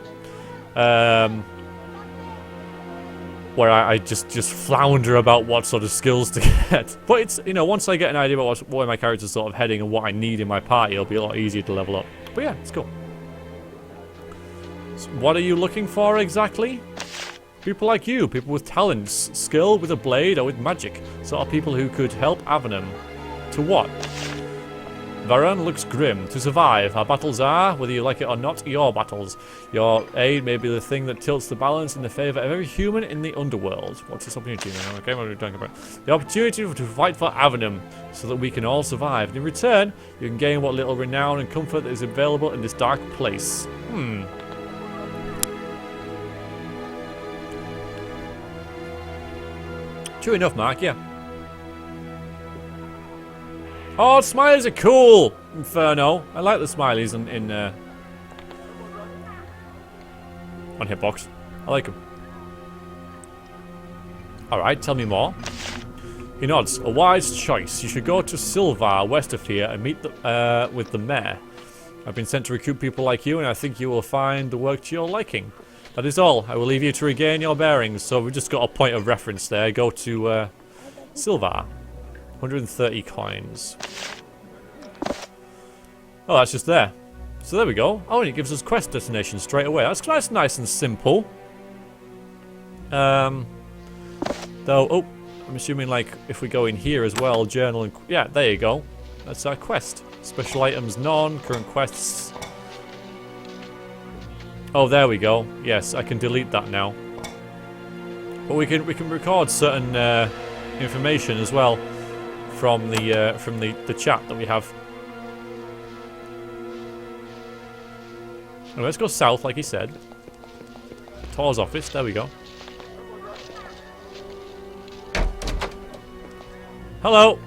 Where I just flounder about what sort of skills to get. But it's, you know, once I get an idea about where my character's sort of heading and what I need in my party, it'll be a lot easier to level up. But yeah, it's cool. So what are you looking for exactly? People like you, people with talents, skill with a blade or with magic. Sort of people who could help Avernum. To what? Varan looks grim. To survive, our battles are, whether you like it or not, your battles. Your aid may be the thing that tilts the balance in the favour of every human in the underworld. What's this opportunity? Okay, what are we talking about? The opportunity to fight for Avernum, so that we can all survive. And in return, you can gain what little renown and comfort that is available in this dark place. True enough, Mark, yeah. Oh, smileys are cool! Inferno. I like the smileys on Hitbox. I like them. Alright, tell me more. He nods. A wise choice. You should go to Silvar, west of here, and meet with the mayor. I've been sent to recruit people like you, and I think you will find the work to your liking. That is all. I will leave you to regain your bearings. So we've just got a point of reference there. Go to Silvar. 130 coins. Oh, that's just there. So there we go. Oh, and it gives us quest destination straight away. That's nice and simple. Though, oh, I'm assuming like if we go in here as well, journal and yeah, there you go. That's our quest. Special items, none. Current quests. Oh, there we go. Yes, I can delete that now. But we can record certain information as well. From the chat that we have. Anyway, let's go south, like he said. Tor's office. There we go. Hello.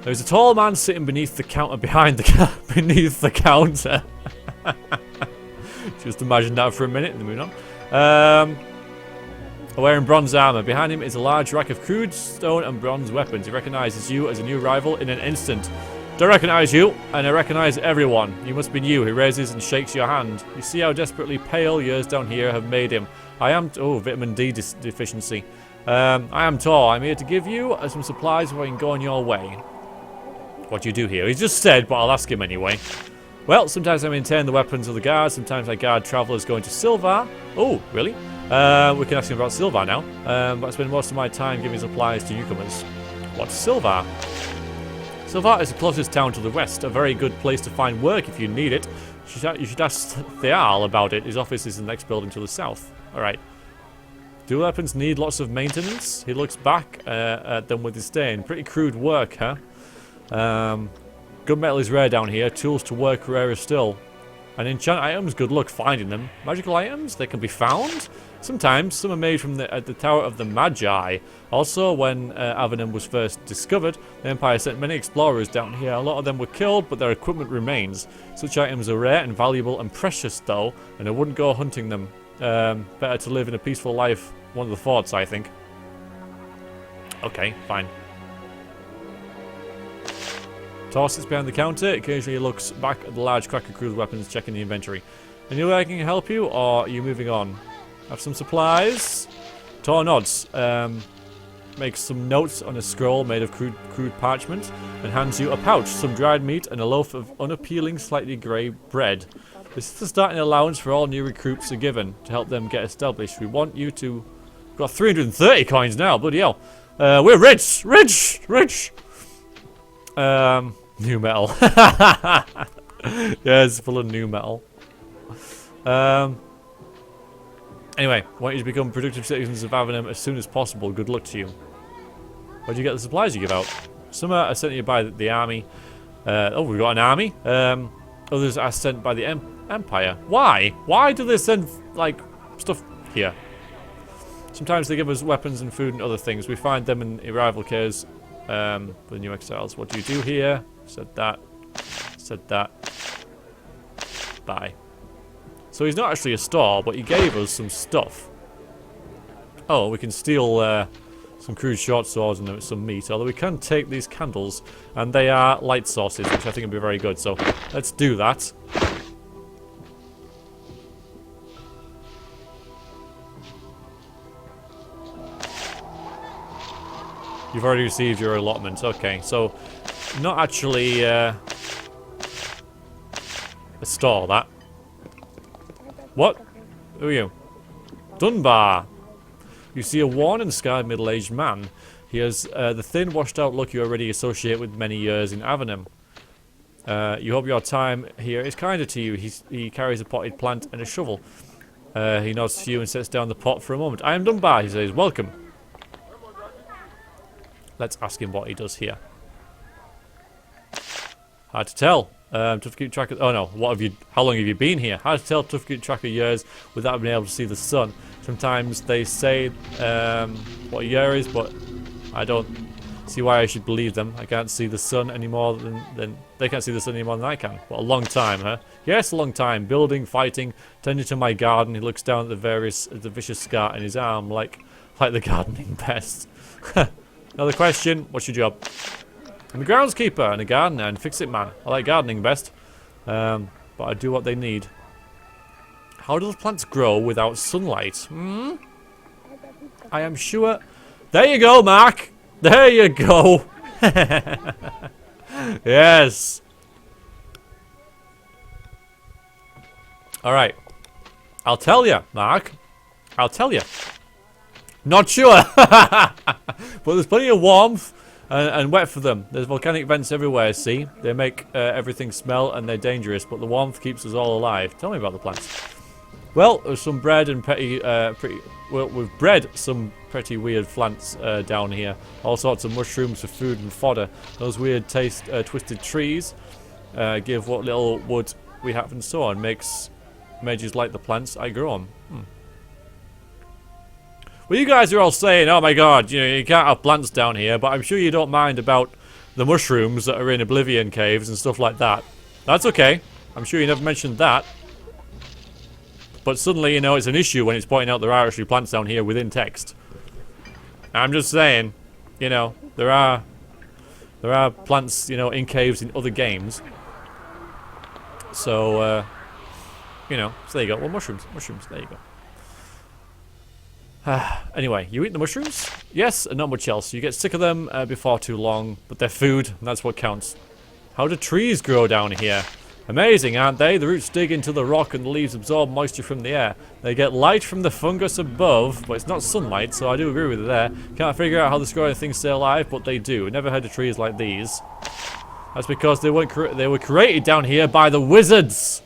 There's a tall man sitting beneath the counter behind the beneath the counter. Just imagine that for a minute, and then moving on. Wearing bronze armor. Behind him is a large rack of crude stone and bronze weapons. He recognizes you as a new rival in an instant. Don't recognize you, and I recognize everyone. You must be new. He raises and shakes your hand. You see how desperately pale years down here have made him. I am... Oh, vitamin D deficiency. I am Tor. I'm here to give you some supplies before you can go on your way. What do you do here? He's just said, but I'll ask him anyway. Well, sometimes I maintain the weapons of the guards. Sometimes I guard travelers going to Silvar. Oh, really? We can ask him about Silvar now, but I spend most of my time giving supplies to newcomers. What's Silvar? Silvar is the closest town to the west, a very good place to find work if you need it. You should ask Theal about it. His office is in the next building to the south. Alright. Do weapons need lots of maintenance? He looks back at them with disdain. Pretty crude work, huh? Good metal is rare down here. Tools to work rarer still. And enchant items, good luck finding them. Magical items, they can be found. Sometimes, some are made from the Tower of the Magi. Also, when Avernum was first discovered, the Empire sent many explorers down here. A lot of them were killed, but their equipment remains. Such items are rare and valuable and precious, though, and I wouldn't go hunting them. Better to live in a peaceful life. One of the thoughts, I think. Okay, fine. Tor sits behind the counter. Occasionally he looks back at the large cracker crude weapons, checking the inventory. Any way I can help you, or are you moving on? Have some supplies. Torn odds. Makes some notes on a scroll made of crude parchment and hands you a pouch, some dried meat, and a loaf of unappealing, slightly grey bread. This is the starting allowance for all new recruits are given to help them get established. We want you to... We've got 330 coins now, bloody hell. We're rich! Rich! Rich! New metal. Yeah, it's full of new metal. Anyway, I want you to become productive citizens of Avernum as soon as possible. Good luck to you. Where'd you get the supplies you give out? Some are sent to you by the army. Oh, we've got an army. Others are sent by the Empire. Why? Why do they send, like, stuff here? Sometimes they give us weapons and food and other things. We find them in arrival cares for the new exiles. What do you do here? Said that. Said that. Bye. So he's not actually a store, but he gave us some stuff. Oh, we can steal some crude short swords and some meat, although we can take these candles, and they are light sources, which I think will be very good, so let's do that. You've already received your allotment, okay, so not actually a store, that. What? Who are you? Dunbar! You see a worn and scarred middle-aged man. He has the thin, washed-out look you already associate with many years in Avernum. You hope your time here is kinder to you. He carries a potted plant and a shovel. He nods to you and sets down the pot for a moment. I am Dunbar, he says. Welcome. Let's ask him what he does here. Hard to tell. Tough to keep track of... Oh no, how long have you been here? Hard to tell, tough to keep track of years without being able to see the sun. Sometimes they say what a year is, but I don't see why I should believe them. I can't see the sun any more than they can't see the sun any more than I can. What a long time, huh? Yes, a long time. Building, fighting, tending to my garden. He looks down at the vicious scar in his arm like the gardening pest. Another question, what's your job? I'm a groundskeeper and a gardener and fix-it man. I like gardening best, but I do what they need. How do the plants grow without sunlight? I am sure... There you go, Mark! There you go! Yes! Alright. I'll tell you, Mark. I'll tell you. Not sure! But there's plenty of warmth. And wet for them. There's volcanic vents everywhere, see? They make everything smell and they're dangerous, but the warmth keeps us all alive. Tell me about the plants. Well, there's some bread and well, we've bred some pretty weird plants down here. All sorts of mushrooms for food and fodder. Those weird twisted trees give what little wood we have and so on. Makes mages like the plants I grow on. Well, you guys are all saying, oh my god, you can't have plants down here, but I'm sure you don't mind about the mushrooms that are in Oblivion caves and stuff like that. That's okay. I'm sure you never mentioned that. But suddenly, it's an issue when it's pointing out there are actually plants down here within text. I'm just saying, there are plants, in caves in other games. So, so there you go. Well, mushrooms, there you go. Anyway, you eat the mushrooms? Yes, and not much else. You get sick of them before too long, but they're food, and that's what counts. How do trees grow down here? Amazing, aren't they? The roots dig into the rock and the leaves absorb moisture from the air. They get light from the fungus above, but it's not sunlight, so I do agree with you there. Can't figure out how the growing things stay alive, but they do. Never heard of trees like these. That's because they were created down here by the wizards.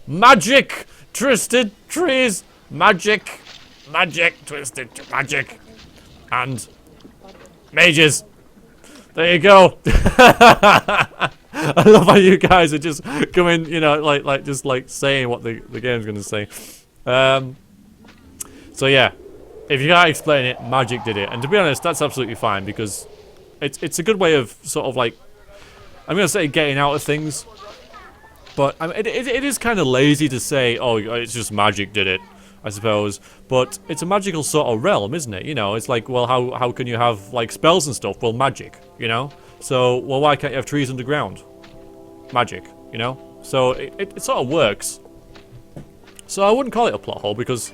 Magic! Twisted trees! Magic! Magic, twisted magic, and mages. There you go. I love how you guys are just coming, just saying what the game's gonna say. So yeah, if you can't explain it, magic did it, and to be honest, that's absolutely fine because it's a good way of sort of I'm gonna say getting out of things, but I mean, it is kind of lazy to say, oh, it's just magic did it. I suppose, but it's a magical sort of realm, isn't it? It's like, well, how can you have, spells and stuff? Well, magic, So, well, why can't you have trees underground? Magic, So, it sort of works. So I wouldn't call it a plot hole because,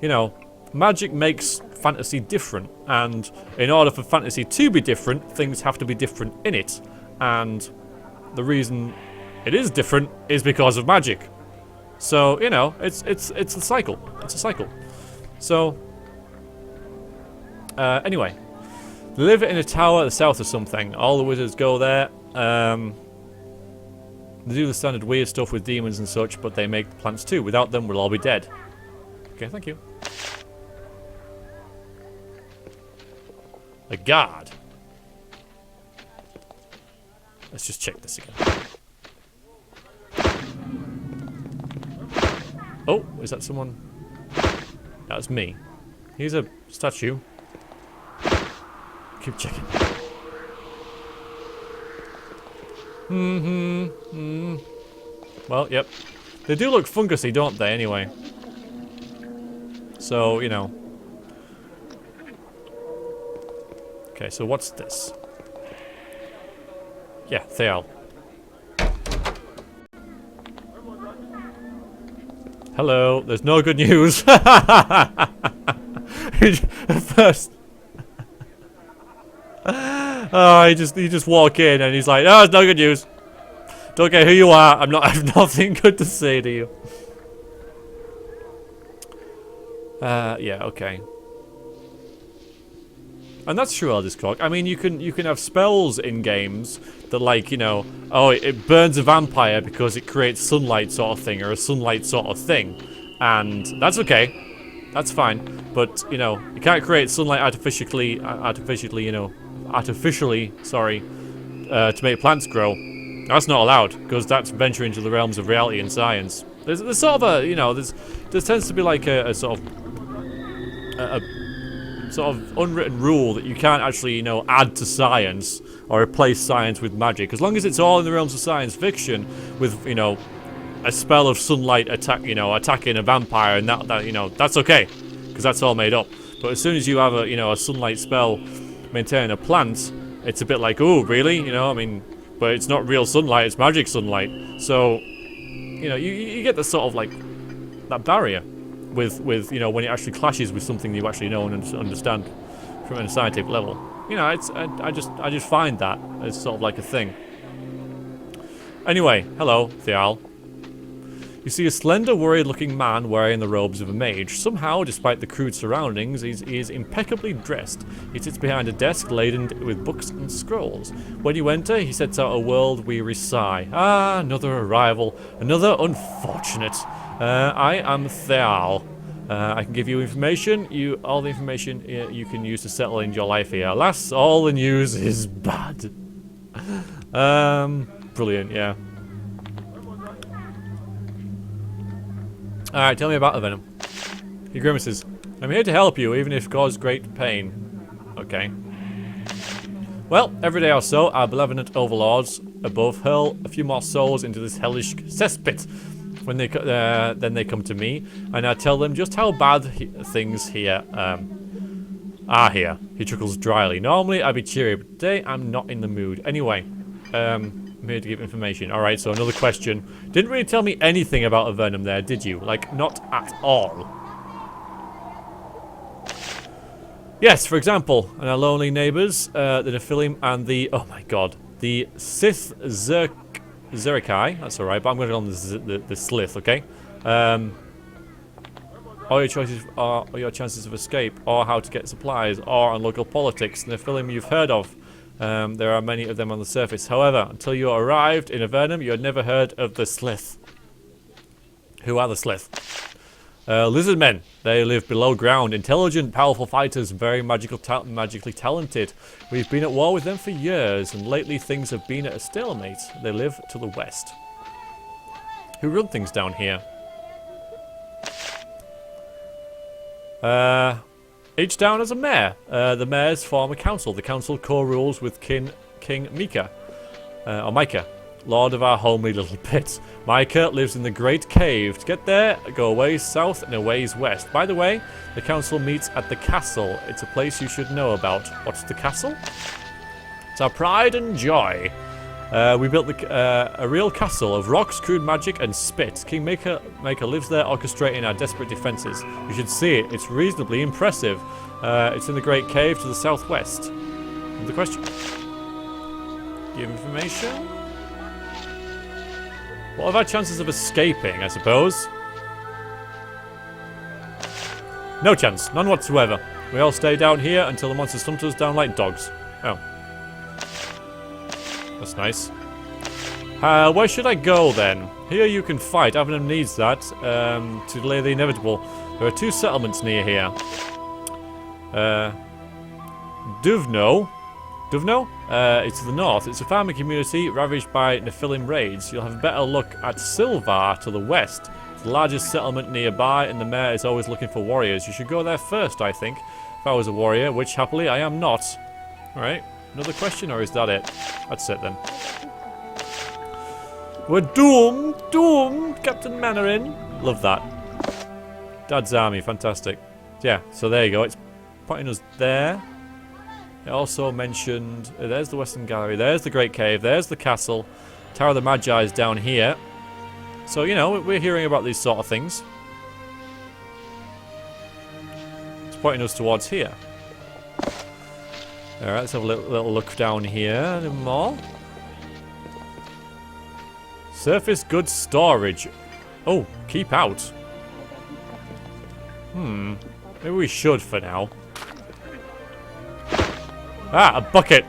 you know, magic makes fantasy different, and in order for fantasy to be different, things have to be different in it. And the reason it is different is because of magic. So, you know, it's a cycle. It's a cycle. So, anyway. They live in a tower at the south of something. All the wizards go there. They do the standard weird stuff with demons and such, but they make plants too. Without them, we'll all be dead. Okay, thank you. A guard. Let's just check this again. Oh, is that someone? That's me. Here's a statue. Keep checking. Well, yep. They do look fungusy, don't they, anyway? So, you know. Okay, so what's this? Yeah, Theal. Hello, there's no good news. First. Oh, you just walk in and he's like, oh, it's no good news. Don't care who you are. I have nothing good to say to you. Yeah, okay. And that's true, Eldest Clock. I mean, you can have spells in games that, like, you know, oh, it burns a vampire because it creates sunlight sort of thing, or a sunlight sort of thing. And that's okay. That's fine. But, you know, you can't create sunlight artificially, sorry, to make plants grow. That's not allowed, because that's venturing into the realms of reality and science. There's sort of a, you know, there tends to be like a sort of unwritten rule that you can't actually, you know, add to science or replace science with magic. As long as it's all in the realms of science fiction, with, you know, a spell of sunlight attacking a vampire, and that you know, that's okay, because that's all made up. But as soon as you have a, you know, a sunlight spell maintaining a plant, it's a bit like, oh, really? You know, I mean, but it's not real sunlight, it's magic sunlight. So, you know, you get the sort of like that barrier with you know, when it actually clashes with something you actually know and understand from a scientific level. You know, it's I just find that as sort of like a thing. Anyway, hello, Theal. You see a slender, worried-looking man wearing the robes of a mage. Somehow, despite the crude surroundings, he is impeccably dressed. He sits behind a desk laden with books and scrolls. When you enter, he sets out a world-weary sigh. Ah, another arrival. Another unfortunate. I am Theal. I can give you information. All the information you can use to settle in your life here. Alas, all the news is bad. Brilliant, yeah. Alright, tell me about Avernum. He grimaces. I'm here to help you, even if cause great pain. Okay. Well, every day or so, our benevolent overlords above hurl a few more souls into this hellish cesspit. When they then they come to me, and I tell them just how bad things here are here. He chuckles dryly. Normally, I'd be cheery, but today I'm not in the mood. Anyway, I'm here to give information. Alright, so another question. Didn't really tell me anything about Avernum there, did you? Like, not at all. Yes, for example, and our lonely neighbours, the Nephilim and the, oh my god, the Sith Zerikai. That's alright, but I'm going to go on the Slith, okay? Or your chances of escape, or how to get supplies, or on local politics. The Nephilim you've heard of. There are many of them on the surface. However, until you arrived in Avernum, you had never heard of the Slith. Who are the Slith? Lizard men. They live below ground. Intelligent, powerful fighters, very magically talented. We've been at war with them for years, and lately things have been at a stalemate. They live to the west. Who run things down here? Each town has a mayor. The mayors form a council. The council co-rules with King Micah, or Micah, lord of our homely little pit. Micah lives in the Great Cave. To get there, go a ways south and a ways west. By the way, the council meets at the castle. It's a place you should know about. What's the castle? It's our pride and joy. We built a real castle of rocks, crude magic, and spit. King Maker lives there, orchestrating our desperate defenses. You should see it. It's reasonably impressive. It's in the Great Cave to the southwest. The question? Give information? What are our chances of escaping, I suppose? No chance. None whatsoever. We all stay down here until the monsters hunt us down like dogs. Oh. That's nice. Where should I go then? Here you can fight. Avernum needs that to delay the inevitable. There are 2 settlements near here. Duvno? It's to the north. It's a farming community ravaged by Nephilim raids. You'll have a better look at Silvar to the west. It's the largest settlement nearby, and the mayor is always looking for warriors. You should go there first, I think, if I was a warrior, which happily I am not. Alright. Another question, or is that it? That's it then. We're doomed! Doomed! Captain Mannering! Love that. Dad's army, fantastic. Yeah, so there you go. It's pointing us there. It also mentioned... there's the Western Gallery, there's the Great Cave, there's the castle. Tower of the Magi is down here. So, you know, we're hearing about these sort of things. It's pointing us towards here. Alright, let's have a little look down here. A little more. Surface goods storage. Oh, keep out. Maybe we should for now. Ah, a bucket.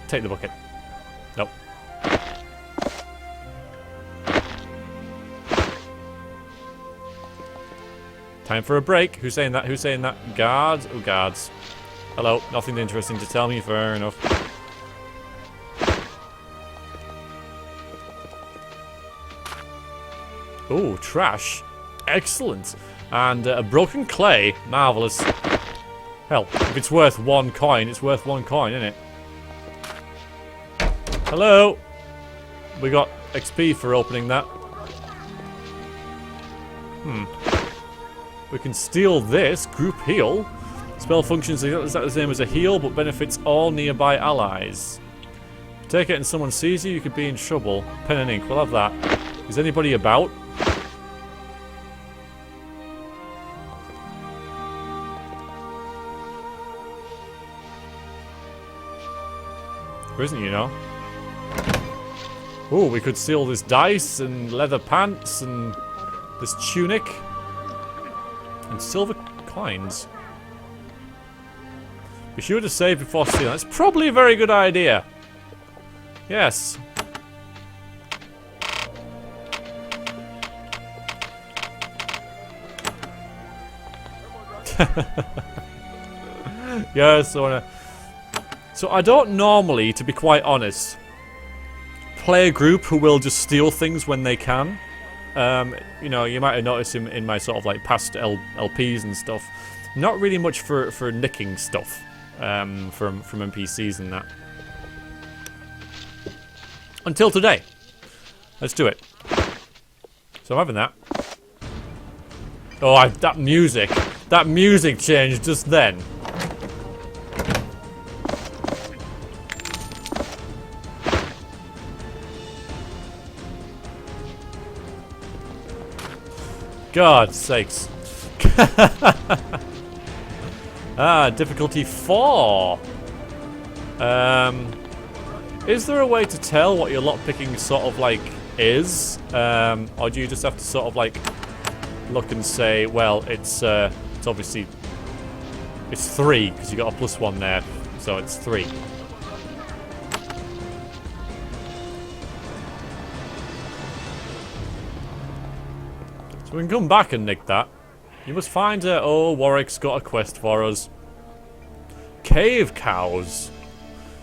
Take the bucket. Nope. Time for a break. Who's saying that? Who's saying that? Guards? Oh, guards. Hello. Nothing interesting to tell me. Fair enough. Oh, trash. Excellent. And a broken clay. Marvellous. Hell, if it's worth 1 coin, it's worth 1 coin, isn't it? Hello? We got XP for opening that. We can steal this. Group heal. Spell functions exactly the same as a heal, but benefits all nearby allies. Take it and someone sees you, you could be in trouble. Pen and ink, we'll have that. Is anybody about? There isn't, you know. Oh, we could steal this dice and leather pants and this tunic and silver coins. Be sure to save before stealing. That's probably a very good idea. Yes. Yes, so I don't normally, to be quite honest, play a group who will just steal things when they can. You know, you might have noticed in my sort of like past LPs and stuff. Not really much for nicking stuff from NPCs and that. Until today. Let's do it. So I'm having that. Oh, that music changed just then. God's sakes. Difficulty 4. Is there a way to tell what your lockpicking sort of like is? Or do you just have to sort of like look and say, well, it's obviously it's 3 because you got a +1 there, so it's 3. So we can come back and nick that. You must find her. Oh, Warwick's got a quest for us. Cave cows.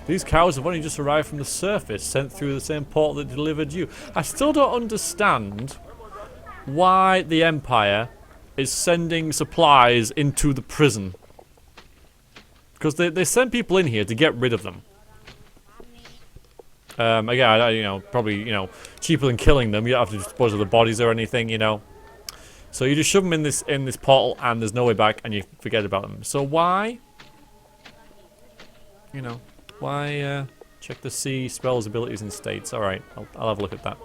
These cows have only just arrived from the surface, sent through the same portal that delivered you. I still don't understand why the Empire is sending supplies into the prison. Because they send people in here to get rid of them. Again, you know, probably, you know, cheaper than killing them. You don't have to dispose of the bodies or anything, you know. So you just shove them in this portal, and there's no way back, and you forget about them. So why? You know, why Check the sea spells, abilities, and states. Alright, I'll have a look at that.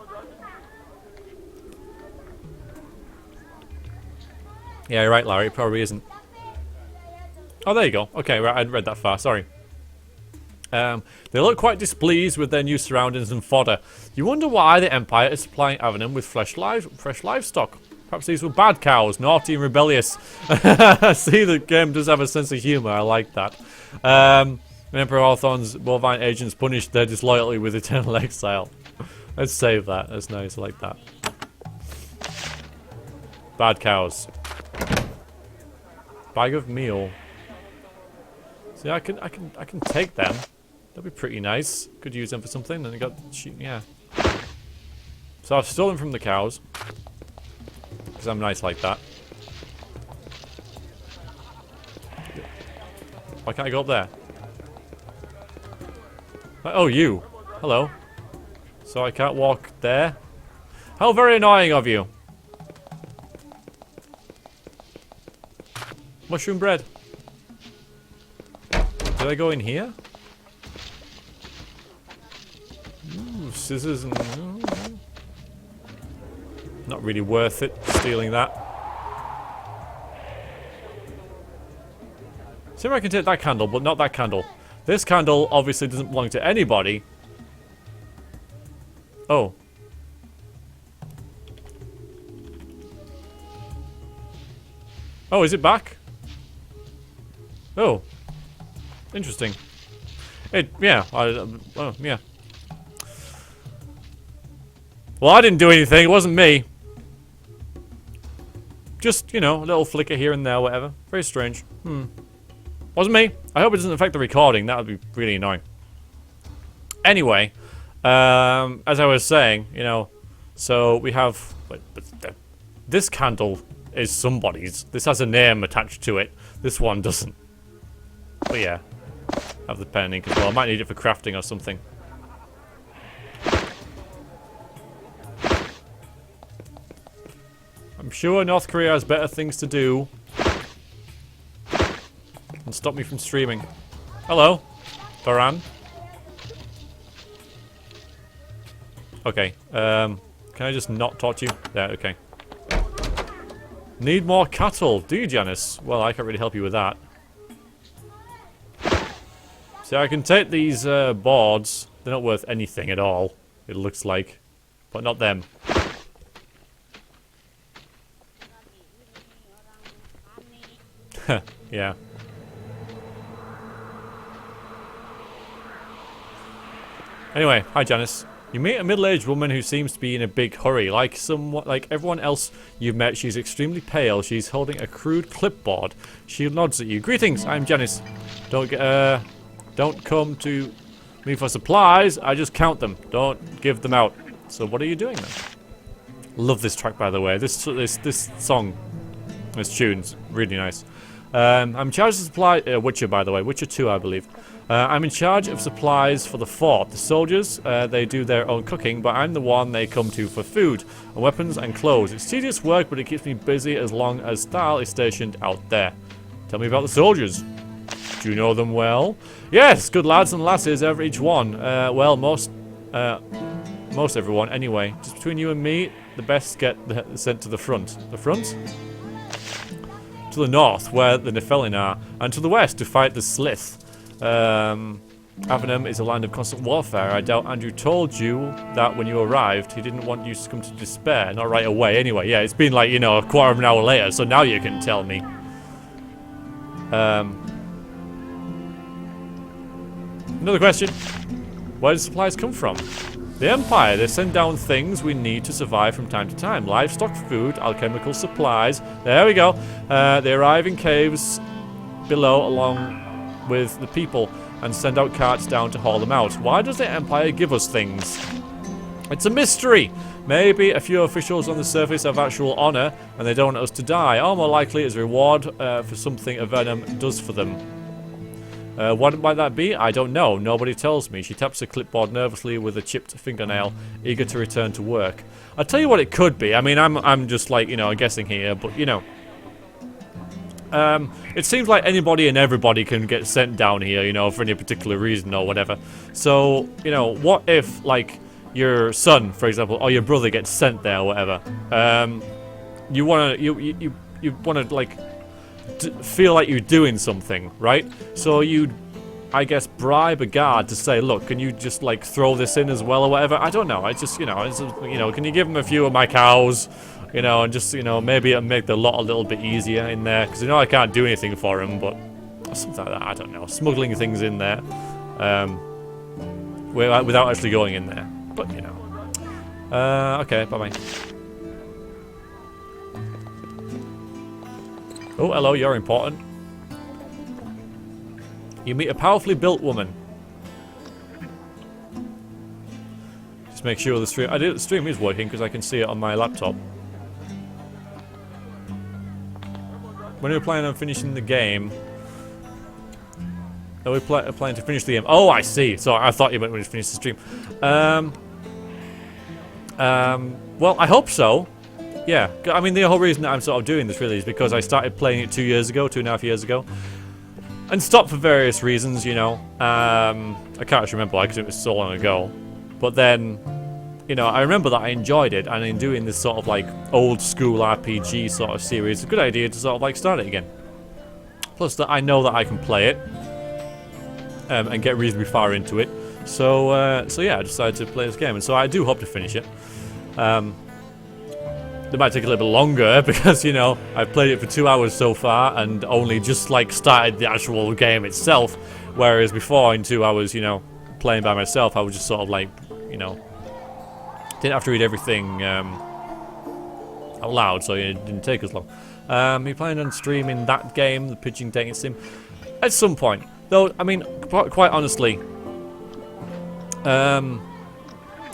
Yeah, you're right, Larry. It probably isn't. Oh, there you go. Okay, right, I hadn't read that far. Sorry. They look quite displeased with their new surroundings and fodder. You wonder why the Empire is supplying Avernum with fresh livestock. Perhaps these were bad cows, naughty and rebellious. See, the game does have a sense of humour. I like that. Emperor Hawthorne's bovine agents punished their disloyalty with eternal exile. Let's save that. That's nice. I like that. Bad cows. Bag of meal. See, I can take them. That'd be pretty nice. Could use them for something. And I got, yeah. So I've stolen from the cows because I'm nice like that. Why can't I go up there? Oh, you. Hello. So I can't walk there. How very annoying of you. Mushroom bread. Did I go in here? Ooh, scissors and... Not really worth it, stealing that. See if I can take that candle, but not that candle. This candle obviously doesn't belong to anybody. Oh. Oh, is it back? Oh. Interesting. Yeah. Oh, yeah. Well, I didn't do anything. It wasn't me. Just, you know, a little flicker here and there, whatever. Very strange. Wasn't me. I hope it doesn't affect the recording. That would be really annoying. Anyway, as I was saying, you know, so we have... this candle is somebody's. This has a name attached to it. This one doesn't. But yeah. Have the pen and ink as well. I might need it for crafting or something. I'm sure North Korea has better things to do than stop me from streaming. Hello, Lran. Okay, can I just not talk to you? Yeah, okay. Need more cattle, do you, Janice? Well, I can't really help you with that. See, I can take these boards. They're not worth anything at all, it looks like. But not them. Yeah. Anyway, hi Janice. You meet a middle-aged woman who seems to be in a big hurry. Like everyone else you've met, she's extremely pale. She's holding a crude clipboard. She nods at you. Greetings, I'm Janice. Don't come to me for supplies. I just count them. Don't give them out. So what are you doing then? Love this track, by the way. This song, this tune's really nice. I'm in charge of supply. Witcher, by the way. Witcher 2, I believe. I'm in charge of supplies for the fort. The soldiers, they do their own cooking, but I'm the one they come to for food, and weapons and clothes. It's tedious work, but it keeps me busy as long as Stahl is stationed out there. Tell me about the soldiers. Do you know them well? Yes, good lads and lasses, each one. Well, most everyone, anyway. Just between you and me, the best get sent to the front. The front? To the north, where the Nephilim are, and to the west to fight the Slith. Avernum is a land of constant warfare. I doubt Andrew told you that when you arrived. He didn't want you to come to despair. Not right away, anyway. Yeah, it's been like, you know, a quarter of an hour later, so now you can tell me. Another question. Where do supplies come from? The Empire. They send down things we need to survive from time to time. Livestock, food, alchemical supplies. There we go. They arrive in caves below along with the people and send out carts down to haul them out. Why does the Empire give us things? It's a mystery. Maybe a few officials on the surface have actual honor and they don't want us to die. Or more likely as a reward for something Avernum does for them. What might that be? I don't know. Nobody tells me. She taps her clipboard nervously with a chipped fingernail, eager to return to work. I'll tell you what it could be. I mean, I'm just like, you know, guessing here, but, you know. it seems like anybody and everybody can get sent down here, you know, for any particular reason or whatever. So, you know, what if, like, your son, for example, or your brother gets sent there or whatever? You wanna like feel like you're doing something, right? So you'd, I guess, bribe a guard to say, look, can you just like throw this in as well or whatever? I don't know. I just, you know, can you give him a few of my cows, you know, and just, you know, maybe it'll make the lot a little bit easier in there, because you know I can't do anything for him, but something like that. I don't know, smuggling things in there, without actually going in there. But you know, okay, bye bye. Oh, hello, you're important. You meet a powerfully built woman. Just make sure the stream is working because I can see it on my laptop. When are we planning on finishing the game? Are we planning to finish the game? Oh, I see. So I thought you meant when we finish the stream. Well, I hope so. Yeah. I mean, the whole reason that I'm sort of doing this really is because I started playing it 2.5 years ago. And stopped for various reasons, you know. I can't actually remember why because it was so long ago. But then, you know, I remember that I enjoyed it, and in doing this sort of like old school RPG sort of series, it's a good idea to sort of like start it again. Plus that I know that I can play it and get reasonably far into it. So yeah, I decided to play this game, and so I do hope to finish it. It might take a little bit longer because, you know, I've played it for 2 hours so far and only just like started the actual game itself. Whereas before, in 2 hours, you know, playing by myself, I was just sort of like, you know, didn't have to read everything out loud, so it didn't take as long. You planning on streaming that game, the Pigeon Dating Sim, at some point? Though, I mean, quite honestly,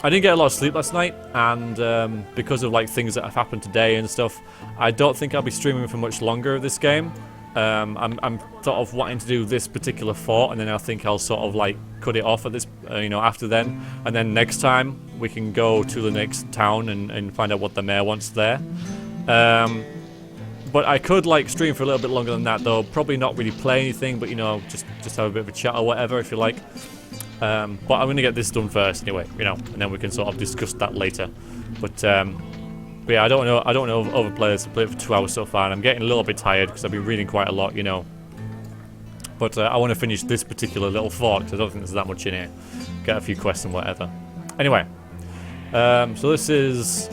I didn't get a lot of sleep last night, and because of like things that have happened today and stuff, I don't think I'll be streaming for much longer of this game. I'm sort of wanting to do this particular fort, and then I think I'll sort of like cut it off at this, you know, after then, and then next time we can go to the next town and find out what the mayor wants there. But I could like stream for a little bit longer than that, though. Probably not really play anything, but you know, just have a bit of a chat or whatever if you like. But I'm going to get this done first anyway, you know, and then we can sort of discuss that later. But yeah, I don't know other players have played for 2 hours so far, and I'm getting a little bit tired because I've been reading quite a lot, you know. But I want to finish this particular little fort because I don't think there's that much in here. Get a few quests and whatever. Anyway, so this is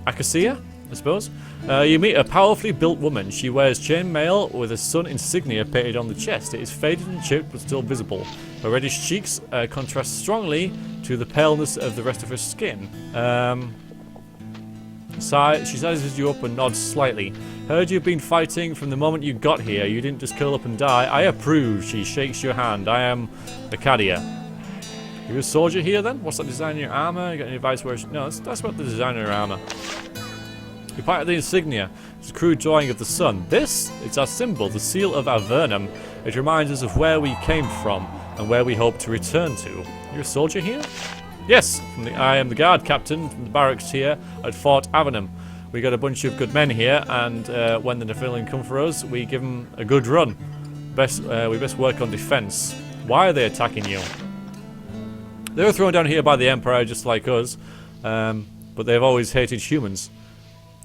Acacia, I suppose. You meet a powerfully built woman. She wears chainmail with a sun insignia painted on the chest. It is faded and chipped but still visible. Her reddish cheeks contrast strongly to the paleness of the rest of her skin. She sizes you up and nods slightly. Heard you've been fighting from the moment you got here. You didn't just curl up and die. I approve. She shakes your hand. I am Acadia. You a soldier here then? What's that design in your armor? You got any advice where... No, that's about the design of your armor. You point at the insignia. It's a crude drawing of the sun. This? It's our symbol, the seal of Avernum. It reminds us of where we came from and where we hope to return to. You're a soldier here? Yes, I am the guard captain from the barracks here at Fort Avernum. We got a bunch of good men here, and when the Nephilim come for us, we give them a good run. We best work on defense. Why are they attacking you? They were thrown down here by the Emperor, just like us, but they've always hated humans.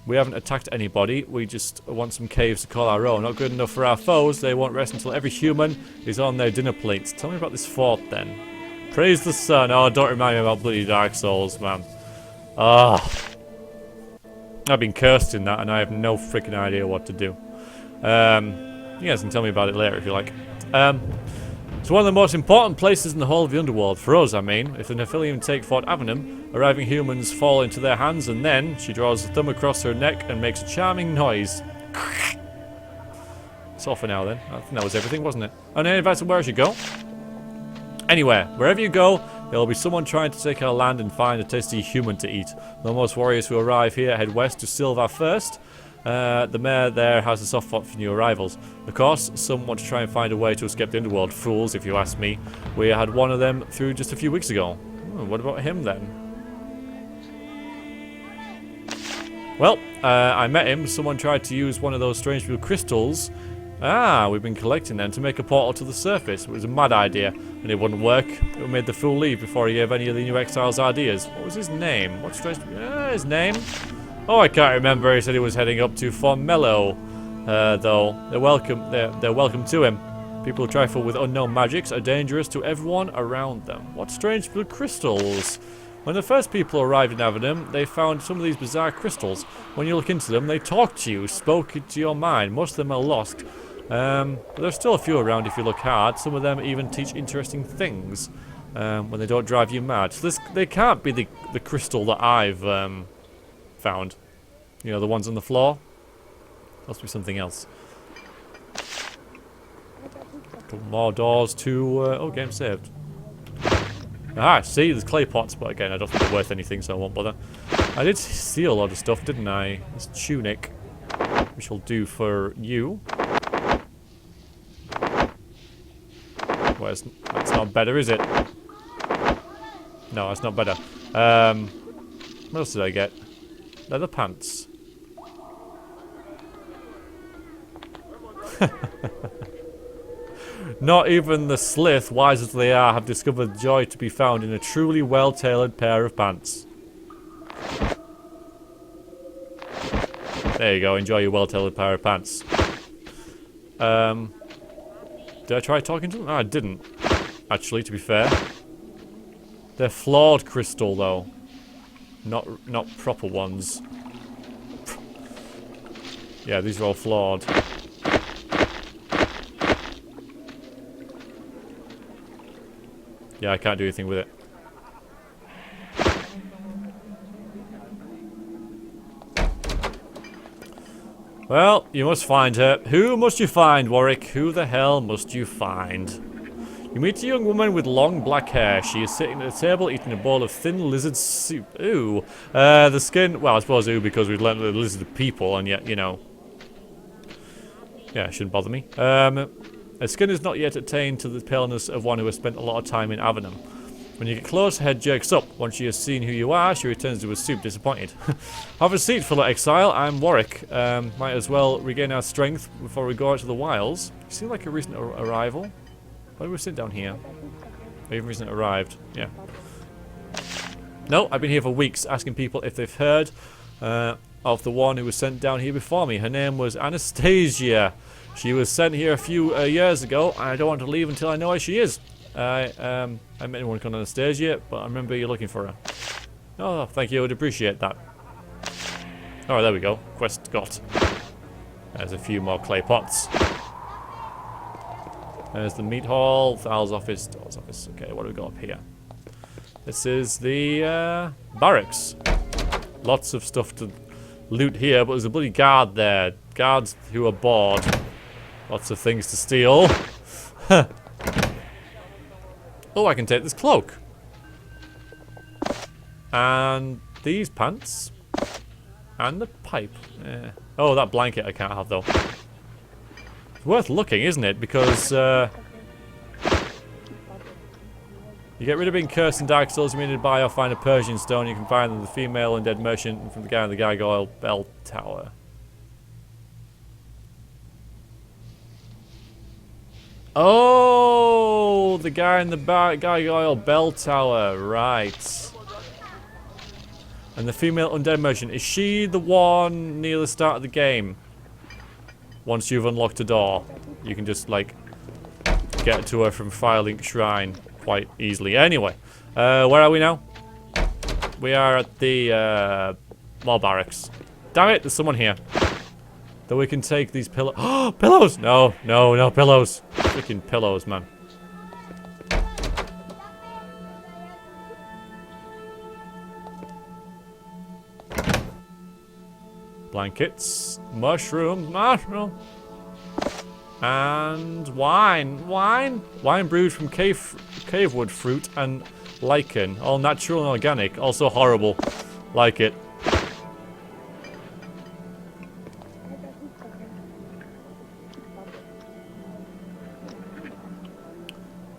We haven't attacked anybody, we just want some caves to call our own. Not good enough for our foes, they won't rest until every human is on their dinner plates. Tell me about this fort then. Praise the sun. Oh, don't remind me about bloody Dark Souls, man. Ah. I've been cursed in that and I have no freaking idea what to do. You guys can tell me about it later if you like. It's one of the most important places in the whole of the underworld. For us, I mean. If the Nephilim take Fort Avernum, arriving humans fall into their hands, and then she draws a thumb across her neck and makes a charming noise. That's all for now then. I think that was everything, wasn't it? And any advice on where I should go? Anywhere. Wherever you go, there will be someone trying to take our land and find a tasty human to eat. The most warriors who arrive here head west to Silvar first. The mayor there has a soft spot for new arrivals. Of course, some want to try and find a way to escape the underworld. Fools, if you ask me. We had one of them through just a few weeks ago. What about him then? Well, I met him. Someone tried to use one of those strange blue crystals. Ah, we've been collecting them to make a portal to the surface. It was a mad idea, and it wouldn't work. It made the fool leave before he gave any of the new exiles ideas. What was his name? What's his name? Oh, I can't remember. He said he was heading up to Formello. Though they're welcome to him. People who trifle with unknown magics are dangerous to everyone around them. What strange blue crystals? When the first people arrived in Avernum, they found some of these bizarre crystals. When you look into them, they talk to you, spoke to your mind. Most of them are lost. But there's still a few around if you look hard. Some of them even teach interesting things when they don't drive you mad. So they can't be the crystal that I've found. You know, the ones on the floor. Must be something else. Couple more doors to... oh, game saved. Ah, see, there's clay pots, but again, I don't think they're worth anything, so I won't bother. I did steal a lot of stuff, didn't I? This tunic, which will do for you. Well, that's not better, is it? No, that's not better. What else did I get? Leather pants. Not even the Slith, wise as they are, have discovered joy to be found in a truly well-tailored pair of pants. There you go, enjoy your well-tailored pair of pants. Did I try talking to them? Oh, I didn't. Actually, to be fair. They're flawed crystal, though. Not proper ones. Yeah, these are all flawed. Yeah, I can't do anything with it. Well, you must find her. Who must you find, Warwick? Who the hell must you find? You meet a young woman with long black hair. She is sitting at a table eating a bowl of thin lizard soup. Ooh. The skin... Well, I suppose ooh because we've learned that the lizard are people, and yet, you know... Yeah, it shouldn't bother me. Her skin is not yet attained to the paleness of one who has spent a lot of time in Avernum. When you get close, her head jerks up. Once she has seen who you are, she returns to her soup, disappointed. Have a seat, fellow exile. I'm Warwick. Might as well regain our strength before we go out to the wilds. You seem like a recent arrival. Why do we sit down here? Or even recently arrived. Yeah. No, I've been here for weeks, asking people if they've heard of the one who was sent down here before me. Her name was Anastasia. She was sent here a few years ago, and I don't want to leave until I know where she is. I met anyone called Anastasia, but I remember you looking for her. Oh, thank you. I would appreciate that. Oh, there we go. Quest got. There's a few more clay pots. There's the meat hall, Thal's office, Doll's office. Okay, what do we got up here? This is the barracks. Lots of stuff to loot here, but there's a bloody guard there. Guards who are bored. Lots of things to steal. Oh, I can take this cloak. And these pants. And the pipe. Oh, that blanket I can't have, though. It's worth looking, isn't it? Because, you get rid of being cursed in Dark Souls, you need to buy or find a Persian stone. You can find the female undead merchant from the guy in the gargoyle bell tower. Oh, the guy in the gargoyle bell tower, right. And the female undead merchant, is she the one near the start of the game? Once you've unlocked a door, you can just, like, get to her from Firelink Shrine quite easily. Anyway, where are we now? We are at the, mall barracks. Damn it, there's someone here. That we can take these pillows. Oh, pillows! No, no, no pillows. Freaking pillows, man. Blankets. Mushroom. Mushroom. And wine. Wine? Wine brewed from cavewood fruit and lichen. All natural and organic. Also horrible. Like it.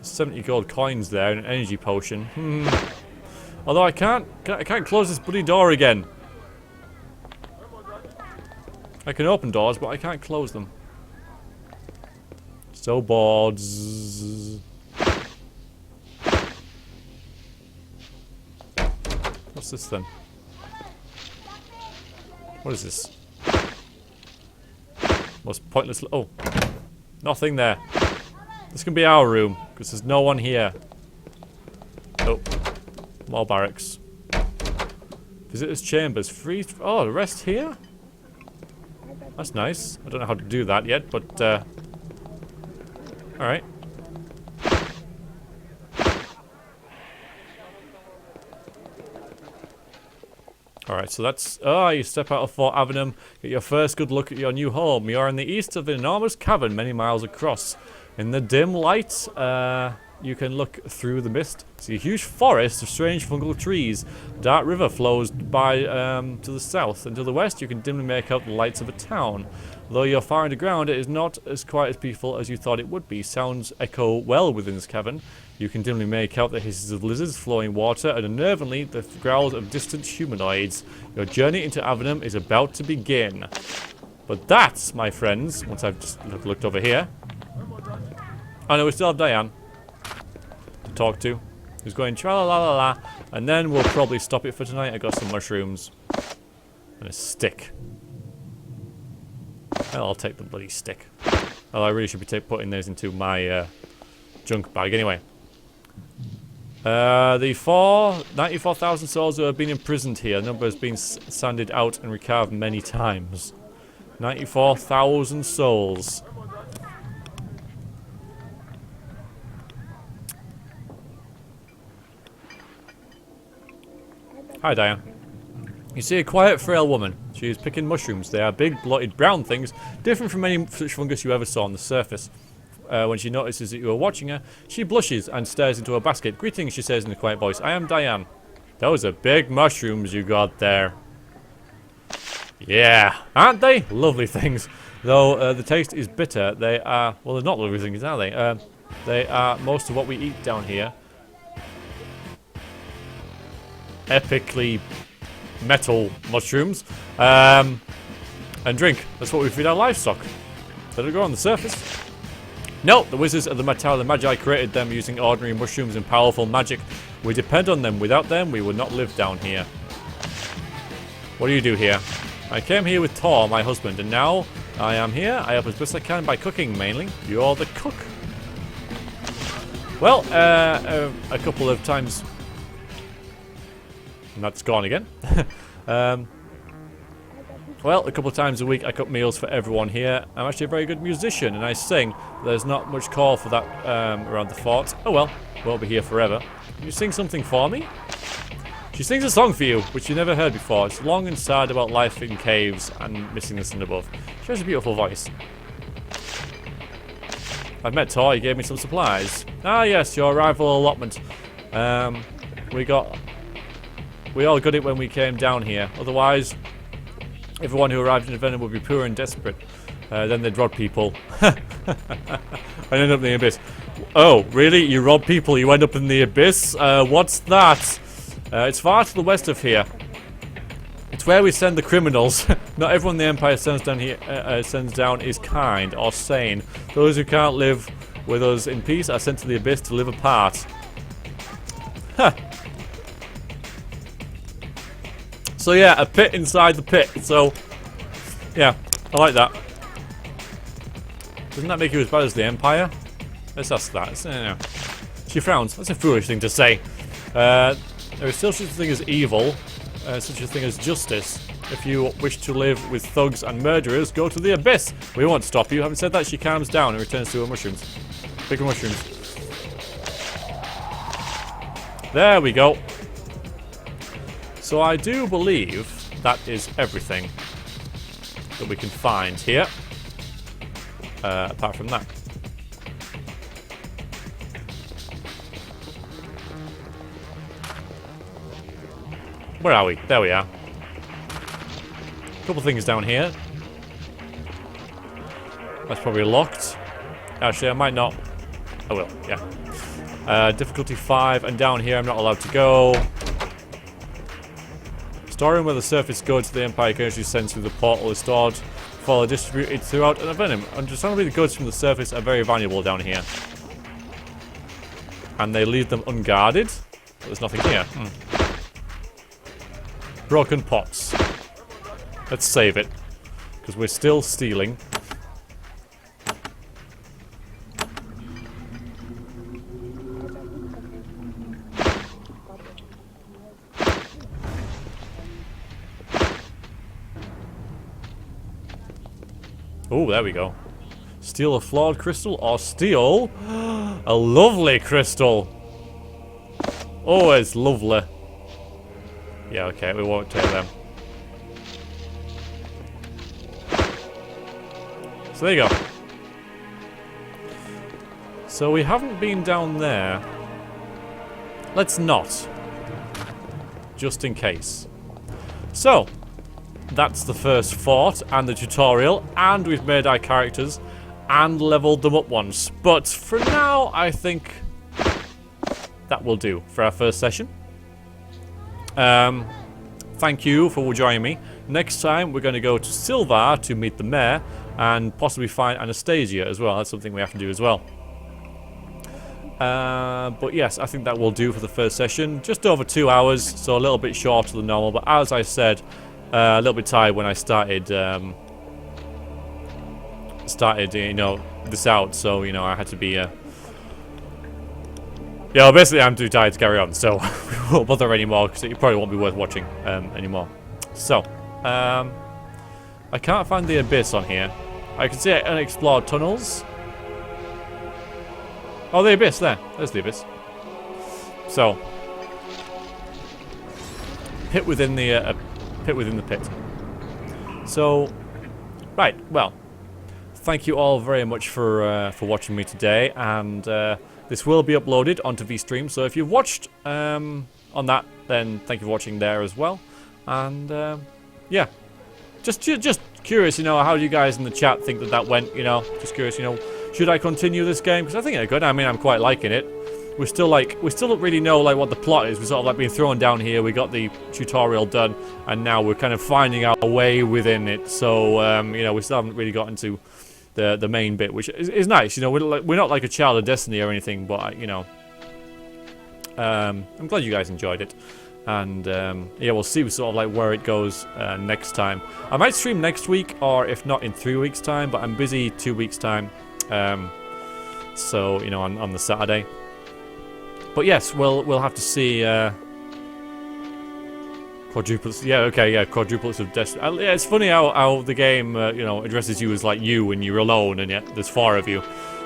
70 gold coins there and an energy potion. Although I can't close this bloody door again. I can open doors, but I can't close them. So bored. Zzz. What's this then? What is this? Most pointless. Oh, nothing there. This can be our room because there's no one here. Oh, more barracks. Visitors' chambers. Free. Oh, the rest here? That's nice. I don't know how to do that yet, but alright. Alright, so that's... Oh, you step out of Fort Avernum, get your first good look at your new home. You're in the east of an enormous cavern many miles across. In the dim light, you can look through the mist. See a huge forest of strange fungal trees. Dark river flows by to the south, and to the west you can dimly make out the lights of a town. Though you're far underground, it is not as quite as peaceful as you thought it would be. Sounds echo well within this cavern. You can dimly make out the hisses of lizards, flowing water, and unnervingly the growls of distant humanoids. Your journey into Avernum is about to begin. But that, my friends, once I've just looked over here... Oh no, we still have Diane to talk to, who's going tra-la-la-la-la, and then we'll probably stop it for tonight. I got some mushrooms and a stick. Well, I'll take the bloody stick. Well, I really should be putting those into my junk bag anyway. The 94,000 souls who have been imprisoned here. The number has been sanded out and recarved many times. 94,000 souls. Hi, Diane. You see a quiet, frail woman. She is picking mushrooms. They are big, blotted brown things, different from any such fungus you ever saw on the surface. When she notices that you are watching her, she blushes and stares into her basket. Greetings, she says in a quiet voice. I am Diane. Those are big mushrooms you got there. Yeah, aren't they? Lovely things. Though the taste is bitter, they are... Well, they're not lovely things, are they? They are most of what we eat down here. Epically metal mushrooms. And drink. That's what we feed our livestock. Let it go on the surface. No, the wizards of the Magi created them using ordinary mushrooms and powerful magic. We depend on them. Without them, we would not live down here. What do you do here? I came here with Tor, my husband, and now I am here. I help as best I can by cooking, mainly. You're the cook. Well, a couple of times... And that's gone again. Well, a couple of times a week I cook meals for everyone here. I'm actually a very good musician and I sing. There's not much call for that around the fort. Oh well, won't be here forever. Can you sing something for me? She sings a song for you, which you never heard before. It's long and sad about life in caves and missing the sun above. She has a beautiful voice. I've met Tor, he gave me some supplies. Ah yes, your arrival allotment. We all got it when we came down here. Otherwise, everyone who arrived in Avernum would be poor and desperate. Then they'd rob people. And end up in the abyss. Oh, really? You rob people, you end up in the abyss? What's that? It's far to the west of here. It's where we send the criminals. Not everyone the Empire sends down is kind or sane. Those who can't live with us in peace are sent to the abyss to live apart. Huh. So yeah, a pit inside the pit. So, yeah, I like that. Doesn't that make you as bad as the Empire? Let's ask that. No. She frowns. That's a foolish thing to say. There is still such a thing as evil, such a thing as justice. If you wish to live with thugs and murderers, go to the abyss. We won't stop you. Having said that, she calms down and returns to her mushrooms. Bigger mushrooms. There we go. So I do believe that is everything that we can find here, apart from that. Where are we? There we are. A couple things down here. That's probably locked. Actually, I might not. I will, yeah. Difficulty 5, and down here I'm not allowed to go. Storing where the surface goods the Empire can actually send through the portal is stored for distributed throughout an Avernum. Understandably, the goods from the surface are very valuable down here. And they leave them unguarded. But there's nothing here. Broken pots. Let's save it. Because we're still stealing. Oh, there we go. Steal a flawed crystal or steal a lovely crystal. Always lovely. Yeah, okay, we won't take them. So there you go. So we haven't been down there. Let's not. Just in case. So, that's the first fort and the tutorial, and we've made our characters and leveled them up once. But for now, I think that will do for our first session. Thank you for joining me. Next time, we're going to go to Silvar to meet the mayor and possibly find Anastasia as well. That's something we have to do as well. But yes, I think that will do for the first session. Just over 2 hours, so a little bit shorter than normal. But as I said, a little bit tired when I started, you know, this out. So, you know, I had to be, yeah, basically I'm too tired to carry on. So, we won't bother anymore because it probably won't be worth watching anymore. So, I can't find the abyss on here. I can see unexplored tunnels. Oh, the abyss, there. There's the abyss. So, pit within the pit. So, right, well, thank you all very much for watching me today, and this will be uploaded onto VStream, so if you've watched on that, then thank you for watching there as well, and yeah, just curious, you know, how do you guys in the chat think that went, you know, just curious, you know, should I continue this game? Because I think it's good. I mean, I'm quite liking it. We still don't really know like what the plot is. We're sort of like being thrown down here. We got the tutorial done, and now we're kind of finding our way within it. So you know, we still haven't really gotten to the main bit, which is nice. You know, we're not like a child of Destiny or anything, but you know, I'm glad you guys enjoyed it. And yeah, we'll see sort of like where it goes next time. I might stream next week, or if not in 3 weeks' time. But I'm busy 2 weeks' time. So you know, on the Saturday. But yes, we'll have to see quadruplets. Yeah, okay, yeah, quadruplets of Destiny. Yeah, it's funny how the game you know, addresses you as like you when you're alone, and yet there's 4 of you.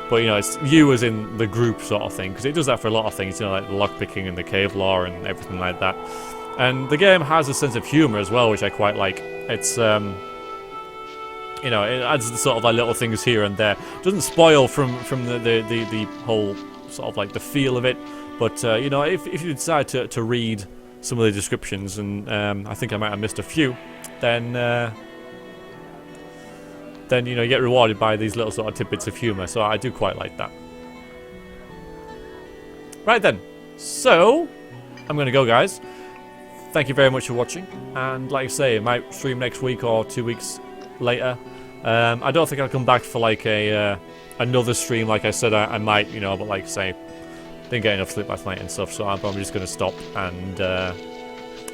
But you know, it's you as in the group sort of thing, because it does that for a lot of things. You know, like the lockpicking and the cave lore and everything like that. And the game has a sense of humor as well, which I quite like. It's you know, it adds the sort of like little things here and there. It doesn't spoil from the whole sort of like the feel of it. But you know, if you decide to read some of the descriptions, and I think I might have missed a few, then you know, you get rewarded by these little sort of tidbits of humour. So I do quite like that. Right then, so I'm gonna go, guys. Thank you very much for watching, and like I say, I might stream next week or 2 weeks later. I don't think I'll come back for like another stream. Like I said, I might, you know, but like I say, didn't get enough sleep last night and stuff, so I'm probably just gonna stop and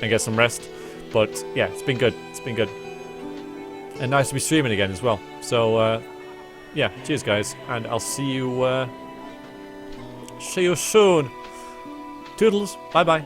get some rest. But yeah, it's been good. It's been good, and nice to be streaming again as well. So yeah, cheers, guys, and I'll see you soon. Toodles. Bye bye.